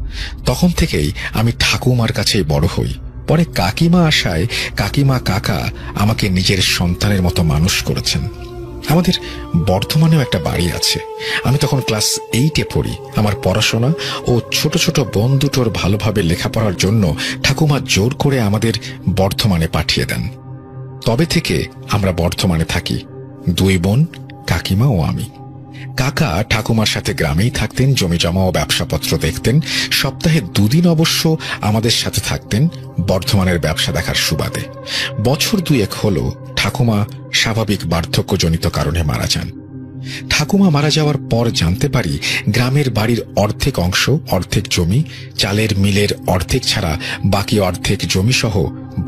তখন থেকেই আমি ঠাকুমার কাছেই বড় হই। পরে কাকিমা আসায় কাকিমা, কাকা আমাকে নিজের সন্তানের মতো মানুষ করেছেন। আমাদের বর্ধমানেও একটা বাড়ি আছে। আমি তখন ক্লাস 8-এ পড়ি। আমার পড়াশোনা ও ছোট ছোট বোন দুটোর ভালোভাবে লেখাপড়ার জন্য ঠাকুমা জোর করে আমাদের বর্ধমানে পাঠিয়ে দেন। তবে থেকে আমরা বর্ধমানে থাকি, 2 বোন, কাকিমা ও আমি। কাকা ঠাকুমার সাথে গ্রামেই থাকতেন, জমিজমা ও ব্যবসাপত্র দেখতেন। সপ্তাহে 2 দিন অবশ্য আমাদের সাথে থাকতেন বর্ধমানের ব্যবসা দেখার সুবাদে। বছর 2 হলো ঠাকুমা স্বাভাবিক বার্ধক্যজনিত কারণে মারা যান। ঠাকুমা মারা যাওয়ার পর জানতে পারি গ্রামের বাড়ির অর্ধেক অংশ, অর্ধেক জমি, চালের মিলের অর্ধেক ছাড়া বাকি অর্ধেক জমি সহ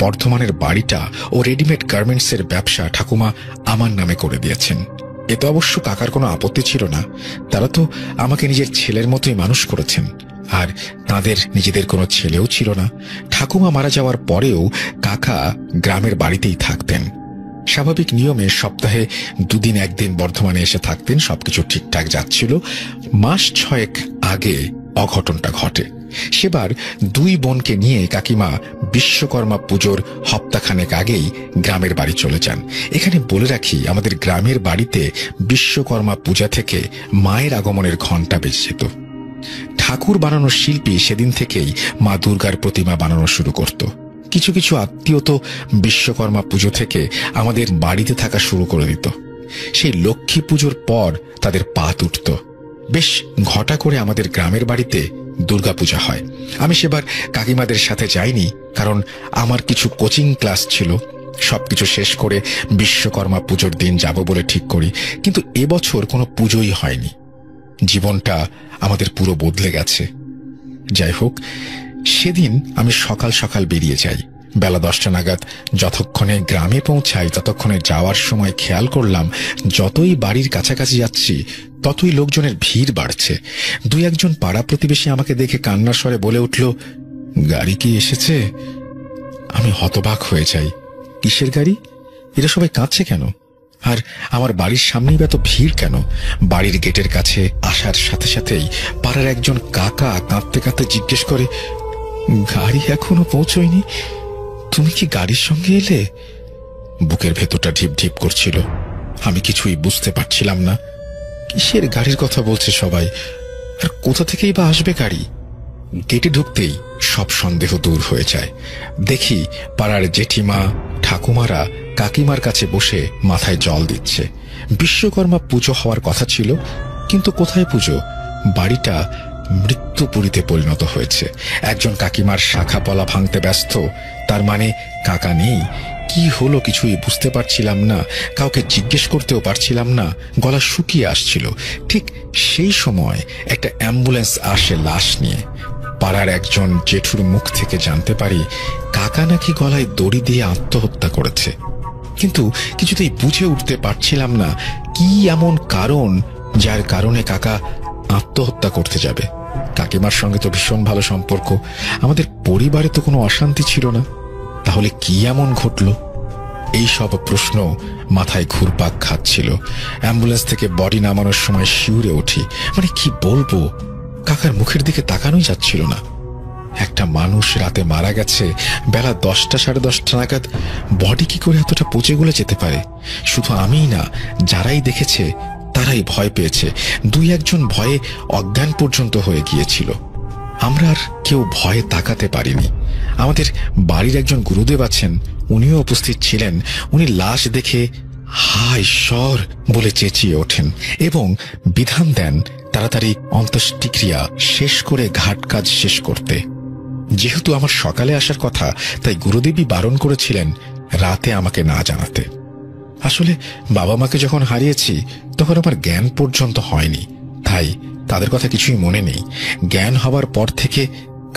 বর্ধমানের বাড়িটা ও রেডিমেড গার্মেন্টসের ব্যবসা ঠাকুমা আমার নামে করে দিয়েছেন। এতে অবশ্য কাকার কোনো আপত্তি ছিল না। তারা তো আমাকে নিজের ছেলের মতোই মানুষ করেছেন, আর তাদের নিজেদের কোনো ছেলেও ছিল না। ঠাকুমা মারা যাওয়ার পরেও কাকা গ্রামের বাড়িতেই থাকতেন। স্বাভাবিক নিয়মে সপ্তাহে 2 দিন 1 দিন বর্ধমানে এসে থাকতেন। সবকিছু ঠিকঠাক যাচ্ছিল। মাস 6 আগে অঘটনটা ঘটে। সেবার 2 বোনকে নিয়ে কাকিমা বিশ্বকর্মা পুজোর হপ্তাখানেক আগেই গ্রামের বাড়ি চলে যান। এখানে বলে রাখি, আমাদের গ্রামের বাড়িতে বিশ্বকর্মা পূজা থেকে মায়ের আগমনের ঘণ্টা বেজে যেত। ঠাকুর বানানোর শিল্পী সেদিন থেকেই মা দুর্গার প্রতিমা বানানো শুরু করত। কিছু কিছু আত্মীয় তো বিশ্বকর্মা পুজো থেকে আমাদের বাড়িতে থাকা শুরু করে দিত। সেই লক্ষ্মী পুজোর পর তাদের পা উঠত। বেশ ঘটা করে আমাদের গ্রামের বাড়িতে দুর্গাপূজা হয়। আমি সেবার কাকিমাদের সাথে যাইনি, কারণ আমার কিছু কোচিং ক্লাস ছিল। সবকিছু শেষ করে বিশ্বকর্মা পুজোর দিন যাব বলে ঠিক করি, কিন্তু এবছর কোনো পুজোই হয়নি। জীবনটা আমাদের পুরো বদলে গেছে। যাই হোক, সেদিন আমি সকাল সকাল বেরিয়ে যাই। বেলা 10টা নাগাদ যতক্ষণে গ্রামে পৌঁছাই ততক্ষণে যাওয়ার সময় খেয়াল করলাম যতই বাড়ির কাছাকাছি যাচ্ছি ততই লোকজনের ভিড় বাড়ছে। 2-1 জন পাড়া প্রতিবেশী আমাকে দেখে কান্নার স্বরে বলে উঠল, গাড়ি কি এসেছে? আমি হতবাক হয়ে যাই। কিসের গাড়ি? এরা সবাই কাঁদছে কেন? আর আমার বাড়ির সামনেই এত ভিড় কেন? বাড়ির গেটের কাছে আসার সাথে সাথেই পাড়ার একজন কাকা কাঁদতে কাঁদতে জিজ্ঞেস করে, গাড়ি এখনো পৌঁছয়নি? তুমি কি গাড়ির সঙ্গে এলে? বুকের ভেতরটা ঢিপ ঢিপ করছিল। আমি কিছুই বুঝতে পারছিলাম না। কিসের গাড়ির কথা বলছে সবাই, আর কোথা থেকেই বা আসবে গাড়ি? গেটে ঢুকতেই সব সন্দেহ দূর হয়ে যায়। দেখি পাড়ার জেঠিমা, ঠাকুমারা কাকিমার কাছে বসে মাথায় জল দিচ্ছে। বিশ্বকর্মা পুজো হওয়ার কথা ছিল, কিন্তু কোথায় পুজো? বাড়িটা মৃত্যুপুরীতে পরিণত হয়েছে। একজন কাকিমার শাখা পলা ভাঙতে ব্যস্ত। তার মানে কাকা নেই। কি হলো কিছুই বুঝতে পারছিলাম না, কাউকে জিজ্ঞেস করতেও পারছিলাম না। গলা শুকিয়ে আসছিল। ঠিক সেই সময় একটা অ্যাম্বুলেন্স আসে লাশ নিয়ে। পাড়ার একজন জেঠুর মুখ থেকে জানতে পারি কাকা নাকি গলায় দড়ি দিয়ে আত্মহত্যা করেছে। কিন্তু কিছুতেই বুঝে উঠতে পারছিলাম না কি এমন কারণ যার কারণে কাকা আত্মহত্যা করতে যাবে। কাকিমার সঙ্গে তো ভীষণ ভালো সম্পর্ক, আমাদের পরিবারে তো কোনো অশান্তি ছিল না। তাহলে কি এমন ঘটল? এই সব প্রশ্ন মাথায় ঘুরপাক খাচ্ছিল। অ্যাম্বুলেন্স থেকে বডি নামানোর সময় শিউরে উঠি। মানে কি বলবো, কাকার মুখের দিকে তাকানোই যাচ্ছিল না। একটা মানুষ রাতে মারা গেছে, বেলা 10টা 10:30 নাগাদ বডি কি করে এতটা পচে গলে যেতে পারে? শুধু আমিই না, যারাই দেখেছে তারাই ভয় পেয়েছে। 2-1 জন ভয়ে অজ্ঞান পর্যন্ত হয়ে গিয়েছিল। আমরা আর কেউ ভয়ে তাকাতে পারিনি। আমাদের বাড়ির একজন গুরুদেব আছেন, উনিও উপস্থিত ছিলেন। উনি লাশ দেখে হায় ঈশ্বর বলে চেঁচিয়ে ওঠেন এবং বিধান দেন তাড়াতাড়ি অন্ত্যেষ্টিক্রিয়া শেষ করে ঘাট কাজ শেষ করতে। যেহেতু আমার সকালে আসার কথা, তাই গুরুদেবই বারণ করেছিলেন রাতে আমাকে না জানাতে। আসলে বাবা মাকে যখন হারিয়েছি তখন আমার জ্ঞান পর্যন্ত হয়নি, তাই তাদের কথা কিছুই মনে নেই। জ্ঞান হবার পর থেকে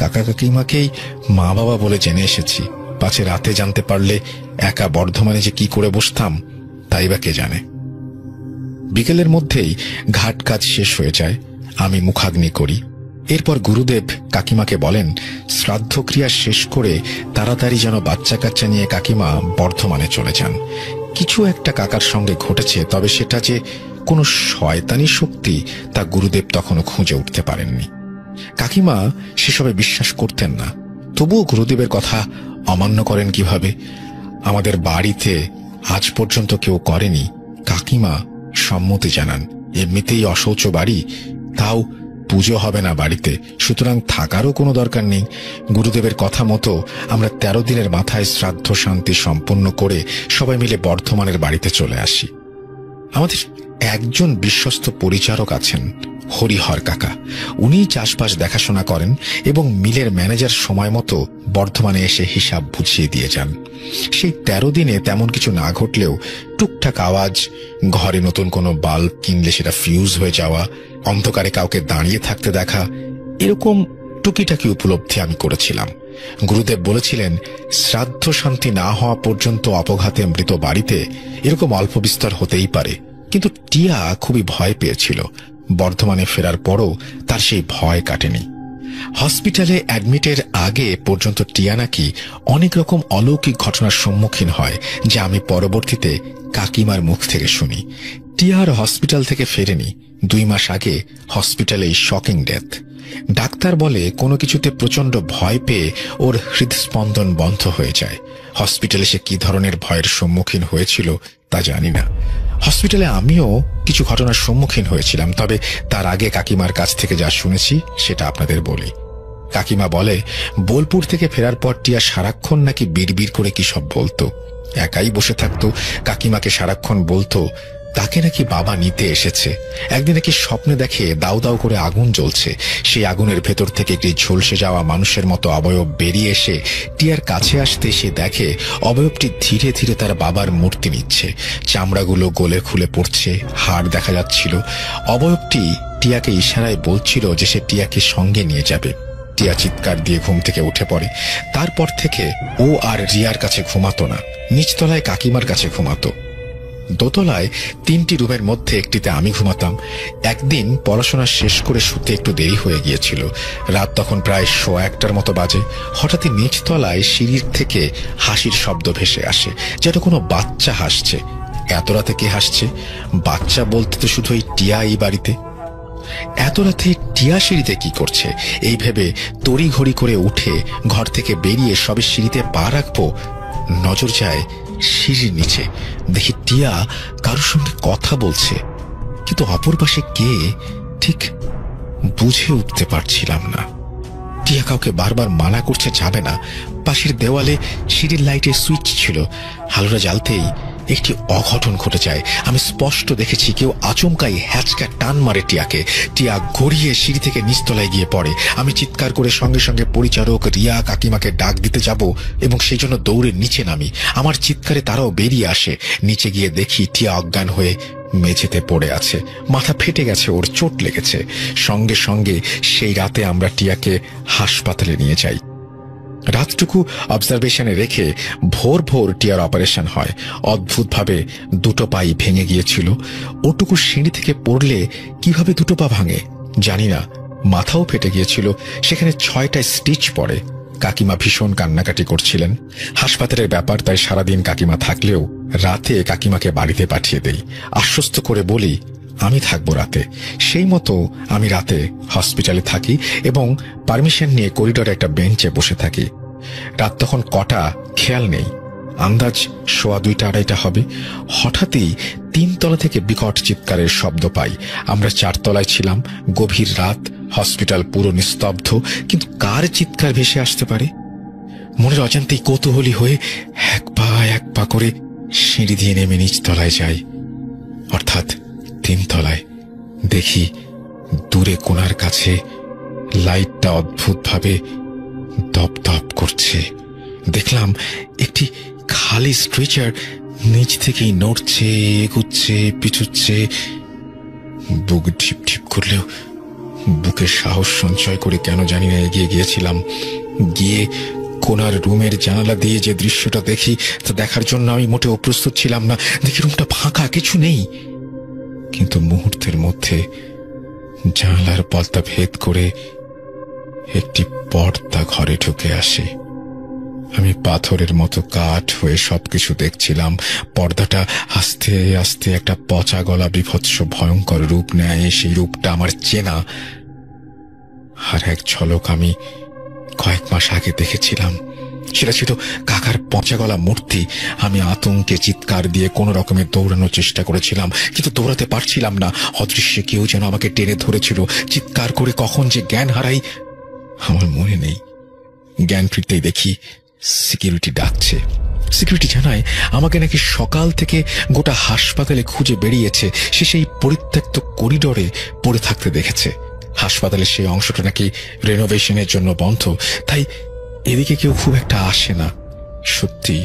কাকা কাকিমাকেই মা বাবা বলে জেনে এসেছি। পাছে রাতে জানতে পারলে একা বর্ধমানে যে কি করে বসতাম তাই বা কে জানে। বিকেলের মধ্যেই ঘাট কাজ শেষ হয়ে যায়। আমি মুখাগ্নি করি। এরপর গুরুদেব কাকিমাকে বলেন শ্রাদ্ধক্রিয়া শেষ করে তাড়াতাড়ি যেন বাচ্চা কাচ্চা নিয়ে কাকিমা বর্ধমানে চলে যান। কিছু একটা কাকার সঙ্গে ঘটেছে, তবে সেটা যে কোনো শয়তানি শক্তি তা গুরুদেব তখনও খুঁজে উঠতে পারেননি। কাকিমা সেসবে বিশ্বাস করতেন না, তবুও গুরুদেবের কথা অমান্য করেন কিভাবে? আমাদের বাড়িতে আজ পর্যন্ত কেউ করেনি। কাকিমা সম্মতি জানান। এমনিতেই অশৌচ বাড়ি, তাও পুজো হবে না বাড়িতে, সুতরাং থাকারও কোনো দরকার নেই। গুরুদেবের কথা মতো আমরা 13 দিনের মাথায় শ্রাদ্ধ শান্তি সম্পন্ন করে সবাই মিলে বর্ধমানের বাড়িতে চলে আসি। আমাদের একজন বিশ্বস্ত পরিচারক আছেন, হরিহর কাকা। উনি চাষবাস দেখাশোনা করেন এবং মিলের ম্যানেজার সময় মতো বর্ধমানে এসে হিসাব বুঝিয়ে দিয়ে যান। সেই 13 দিনে তেমন কিছু না ঘটলেও টুকটাক আওয়াজ, ঘরে নতুন কোনো বাল্ব কিনলে সেটা ফিউজ হয়ে যাওয়া, অন্ধকারে কাউকে দাঁড়িয়ে থাকতে দেখা, এরকম টুকিটাকি উপলব্ধি আমি করেছিলাম। গুরুদেব বলেছিলেন, শ্রাদ্ধ শান্তি না হওয়া পর্যন্ত অপঘাতে মৃত বাড়িতে এরকম অল্প বিস্তর হতেই পারে। কিন্তু টিয়া খুবই ভয় পেয়েছিল। বর্ধমানে ফেরার পরও তার সেই ভয় কাটেনি। হসপিটালে অ্যাডমিটের আগে পর্যন্ত টিয়া নাকি অনেক রকম অলৌকিক ঘটনার সম্মুখীন হয়, যা আমি পরবর্তীতে কাকিমার মুখ থেকে শুনি। টিয়ার হসপিটাল থেকে ফেরেনি। 2 মাস আগে হসপিটালে শকিং ডেথ। ডাক্তার বলে কোনো কিছুতে প্রচন্ড ভয় পেয়ে ওর হৃদস্পন্দন বন্ধ হয়ে যায়। হসপিটালে সে কি ধরনের ভয়ের সম্মুখীন হয়েছিল তা জানি না। হসপিটালে আমিও কিছু ঘটনার সম্মুখীন হয়েছিলাম, তবে তার আগে কাকিমার কাছ থেকে যা শুনেছি সেটা আপনাদের বলি। কাকিমা বলে, বোলপুর থেকে ফেরার পর টিয়া সারাক্ষণ নাকি বিড়বিড় করে কি সব বলতো। একাই বসে থাকতো, কাকিমাকে সারাক্ষণ বলতো তাকে নাকি বাবা নিতে এসেছে। একদিন নাকি স্বপ্নে দেখে দাউ দাউ করে আগুন জ্বলছে, সেই আগুনের ভেতর থেকে একটি ঝলসে যাওয়া মানুষের মতো অবয়ব বেরিয়ে এসে টিয়ার কাছে আসতে সে দেখে অবয়বটি ধীরে ধীরে তার বাবার মূর্তি নিচ্ছে। চামড়াগুলো গলে খুলে পড়ছে, হাড় দেখা যাচ্ছিল। অবয়বটি টিয়াকে ইশারায় বলছিল যে সে টিয়াকে সঙ্গে নিয়ে যাবে। টিয়া চিৎকার দিয়ে ঘুম থেকে উঠে পড়ে। তারপর থেকে ও আর রিয়ার কাছে ঘুমাতো না, নিচতলায় কাকিমার কাছে ঘুমাতো। দোতলায় 3টি রুমের মধ্যে একটিতে আমি ঘুমাতাম। একদিন পড়াশোনা শেষ করে শুতে একটু দেরি হয়ে গিয়েছিল। রাত তখন প্রায় 1:15টার মতো বাজে। হঠাৎই নিচতলায় সিঁড়ির থেকে হাসির শব্দ ভেসে আসে, যেন কোনো বাচ্চা হাসছে। এত রাতে কে হাসছে? বাচ্চা বলতে তো শুধু এই টিয়া এই বাড়িতে। এত রাতে টিয়া সিঁড়িতে কি করছে এই ভেবে তড়িঘড়ি করে উঠে ঘর থেকে বেরিয়ে সবে সিঁড়িতে পা রাখবো, নজর যায় সিঁড়ির নিচে। দেখি টিয়া কারোর সঙ্গে কথা বলছে, কিন্তু অপর পাশে কে ঠিক বুঝে উঠতে পারছিলাম না। টিয়া কাউকে বারবার মানা করছে যাবে না। পাশের দেওয়ালে সিঁড়ির লাইটের সুইচ ছিল। আলোটা জ্বালতেই একটি অঘটন ঘটে যায়। আমি স্পষ্ট দেখেছি কেউ আচমকাই হ্যাচকা টান মারে টিয়াকে। টিয়া গড়িয়ে সিঁড়ি থেকে নিচতলায় গিয়ে পড়ে। আমি চিৎকার করে সঙ্গে সঙ্গে পরিচারক, রিয়া, কাকিমাকে ডাক দিতে যাব এবং সেই জন্য দৌড়ে নিচে নামি। আমার চিৎকারে তারাও বেরিয়ে আসে। নিচে গিয়ে দেখি টিয়া অজ্ঞান হয়ে মেঝেতে পড়ে আছে। মাথা ফেটে গেছে, ওর চোট লেগেছে। সঙ্গে সঙ্গে সেই রাতে আমরা টিয়াকে হাসপাতালে নিয়ে যাই। রাতটুকু অবজারভেশনে রেখে ভোর ভোর টিয়ার অপারেশন হয়। অদ্ভুতভাবে 2টো পাই ভেঙে গিয়েছিল। ওটুকু সিঁড়ি থেকে পড়লে কিভাবে 2টো পা ভাঙে জানি না। মাথাও ফেটে গিয়েছিল, সেখানে 6টা স্টিচ পড়ে। কাকিমা ভীষণ কান্নাকাটি করছিলেন। হাসপাতালের ব্যাপার, তাই সারাদিন কাকিমা থাকলেও রাতে কাকিমাকে বাড়িতে পাঠিয়ে দেই। আশ্বস্ত করে বলি আমি থাকবো রাতে। সেই মতো আমি রাতে হসপিটালে থাকি এবং পারমিশন নিয়ে করিডোরে একটা বেঞ্চে বসে থাকি। রাত তখন কটা খেয়াল নেই, আন্দাজ 2:15-2:30 হবে। হঠাৎই 3 তলা থেকে বিকট চিৎকারের শব্দ পাই। আমরা 4 তলায় ছিলাম। গভীর রাত, হসপিটাল পুরো নিস্তব্ধ, কিন্তু কার চিৎকার ভেসে আসতে পারে? মনের অজান্তেই কৌতূহলী হয়ে এক পা করে সিঁড়ি দিয়ে নেমে নিচ তলায় যাই, অর্থাৎ 3 তলায়। দেখি দূরে কোণার কাছে লাইটটা অদ্ভুতভাবে দপদপ করছে। দেখলাম একটি খালি স্ট্রেচার নিচ থেকেই নড়ছে, এগুচ্ছে, পিছুচ্ছে। বুক ঢিপ ঢিপ করলেও বুকের সাহস সঞ্চয় করে কেন জানি না এগিয়ে গিয়েছিলাম। গিয়ে কোনার রুমের জানালা দিয়ে যে দৃশ্যটা দেখি তা দেখার জন্য আমি মোটেও প্রস্তুত ছিলাম না। দেখি রুমটা ফাঁকা, কিছু নেই। কিন্তু মুহূর্তের মধ্যে জানালার পর্দা ভেদ করে একটি পর্দা ঘরে ঢুকে আসে। আমি পাথরের মতো কাঠ হয়ে সবকিছু দেখছিলাম। পর্দাটা আস্তে আস্তে একটা পচা গলা বিভৎস ভয়ঙ্কর রূপ নেয়। সেই রূপটা আমার চেনা। আর এক ঝলক আমি কয়েক মাস আগে দেখেছিলাম। সেটা ছিল কাকার পচা গলা মূর্তি। আমি আতঙ্কে চিৎকার দিয়ে কোনো রকমে দৌড়ানোর চেষ্টা করেছিলাম, কিন্তু দৌড়াতে পারছিলাম না। অদৃশ্যে কেউ যেন আমাকে টেনে ধরেছিল। চিৎকার করে কখন যে জ্ঞান হারাই আমার মনে নেই। জ্ঞান ফিরতেই দেখি সিকিউরিটি ডাকছে। সিকিউরিটি জানায় আমাকে নাকি সকাল থেকে গোটা হাসপাতালে খুঁজে বেরিয়েছে, সে সেই পরিত্যক্ত করিডোরে পড়ে থাকতে দেখেছে। হাসপাতালের সেই অংশটা নাকি রেনোভেশনের জন্য বন্ধ, তাই এদিকে কেউ খুব একটা আসে না। সত্যি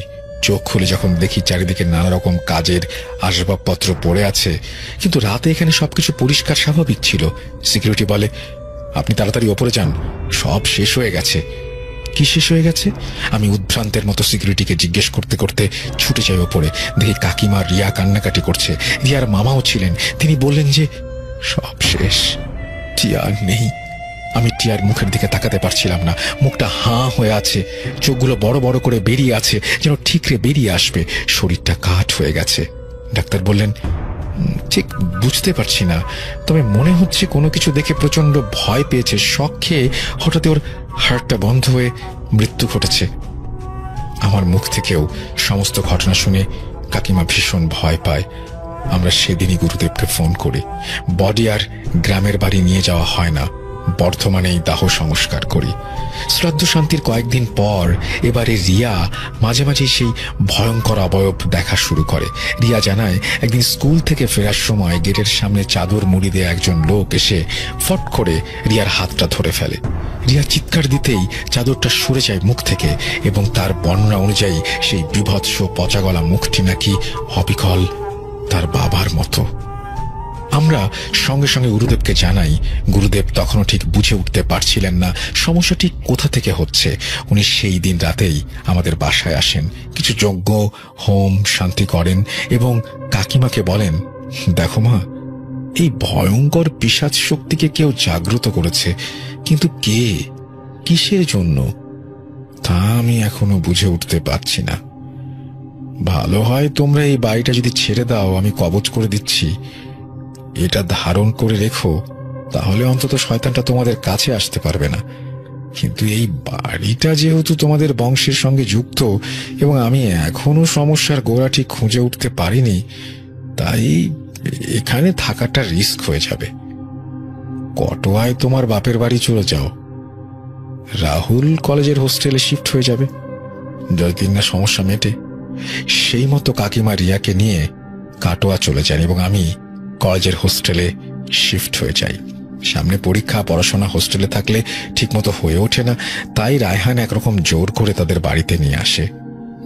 চোখ খুলে যখন দেখি চারিদিকে নানা রকম কাজের আসবাবপত্র পড়ে আছে, কিন্তু রাতে এখানে সবকিছু পরিষ্কার স্বাভাবিক ছিল। সিকিউরিটি বলে, আপনি তাড়াতাড়ি ওপরে যান, সব শেষ হয়ে গেছে। কি শেষ হয়ে গেছে? আমি উদ্ভ্রান্তের মতো সিকিউরিটিকে জিজ্ঞেস করতে করতে ছুটে যাই ওপরে। দেখি কাকিমা রিয়া কান্নাকাটি করছে। রিয়ার মামাও ছিলেন। তিনি বললেন যে সব শেষ, টিয়ার নেই। আমি টিয়ার মুখের দিকে তাকাতে পারছিলাম না। মুখটা হাঁ হয়ে আছে, চোখগুলো বড় বড় করে বেরিয়ে আছে, যেন ঠিকরে বেরিয়ে আসবে। শরীরটা কাঠ হয়ে গেছে। ডাক্তার বললেন, ঠিক বুঝতে পারছি না, তবে মনে হচ্ছে কোনো কিছু দেখে প্রচন্ড ভয় পেয়েছে। শক খেয়ে হঠাৎ ওর হার্টটা বন্ধ হয়ে মৃত্যু ঘটেছে। আমার মুখ থেকেও সমস্ত ঘটনা শুনে কাকিমা ভীষণ ভয় পায়। আমরা সেদিনই গুরুদেবকে ফোন করি। বডি আর গ্রামের বাড়ি নিয়ে যাওয়া হয় না, বর্ধমানেই দাহ সংস্কার করি। শ্রাদ্ধ শান্তির কয়েকদিন পর এবারে রিয়া মাঝে মাঝে সেই ভয়ঙ্কর অবয়ব দেখা শুরু করে। রিয়া জানায়, একদিন স্কুল থেকে ফেরার সময় গেটের সামনে চাদর মুড়ি দিয়ে একজন লোক এসে ফট করে রিয়ার হাতটা ধরে ফেলে। রিয়া চিৎকার দিতেই চাদরটা সরে যায় মুখ থেকে, এবং তার বর্ণনা অনুযায়ী সেই বিভৎস পচাগলা মুখটি নাকি অবিকল তার বাবার মতো। আমরা সঙ্গে সঙ্গে গুরুদেবকে জানাই। গুরুদেব তখনও ঠিক বুঝে উঠতে পারছিলেন না সমস্যাটি কোথা থেকে হচ্ছে। উনি সেই দিন রাতেই আমাদের বাসায় আসেন, কিছু যজ্ঞ হোম শান্তি করেন এবং কাকিমাকে বলেন, দেখো মা, এই ভয়ঙ্কর পিশাচ শক্তিকে কেউ জাগ্রত করেছে, কিন্তু কে, কিসের জন্য, তা আমি এখনো বুঝে উঠতে পারছি না। ভালো হয় তোমরা এই বাড়িটা যদি ছেড়ে দাও, আমি কবজ করে দিচ্ছি। এটা ধারণ করে রেখো, তাহলে অন্তত শয়তানটা তোমাদের কাছে আসতে পারবে না। কিন্তু এই বাড়িটা যেহেতু তোমাদের বংশের সঙ্গে যুক্ত এবং আমি এখনো সমস্যার গোড়াটি খুঁজে উঠতে পারিনি, তাই এখানে থাকাটা রিস্ক হয়ে যাবে। কটোয়ায় তোমার বাপের বাড়ি চলে যাও, রাহুল কলেজের হোস্টেলে শিফট হয়ে যাবে, যতদিন না সমস্যা মেটে। সেই মতো কাকিমা রিয়াকে নিয়ে কাটোয়া চলে যান এবং আমি কলেজের হোস্টেলে শিফট হয়ে যাই। সামনে পরীক্ষা, পড়াশোনা হোস্টেলে থাকলে ঠিকমতো হয়ে ওঠে না, তাই রায়হান একরকম জোর করে তাদের বাড়িতে নিয়ে আসে।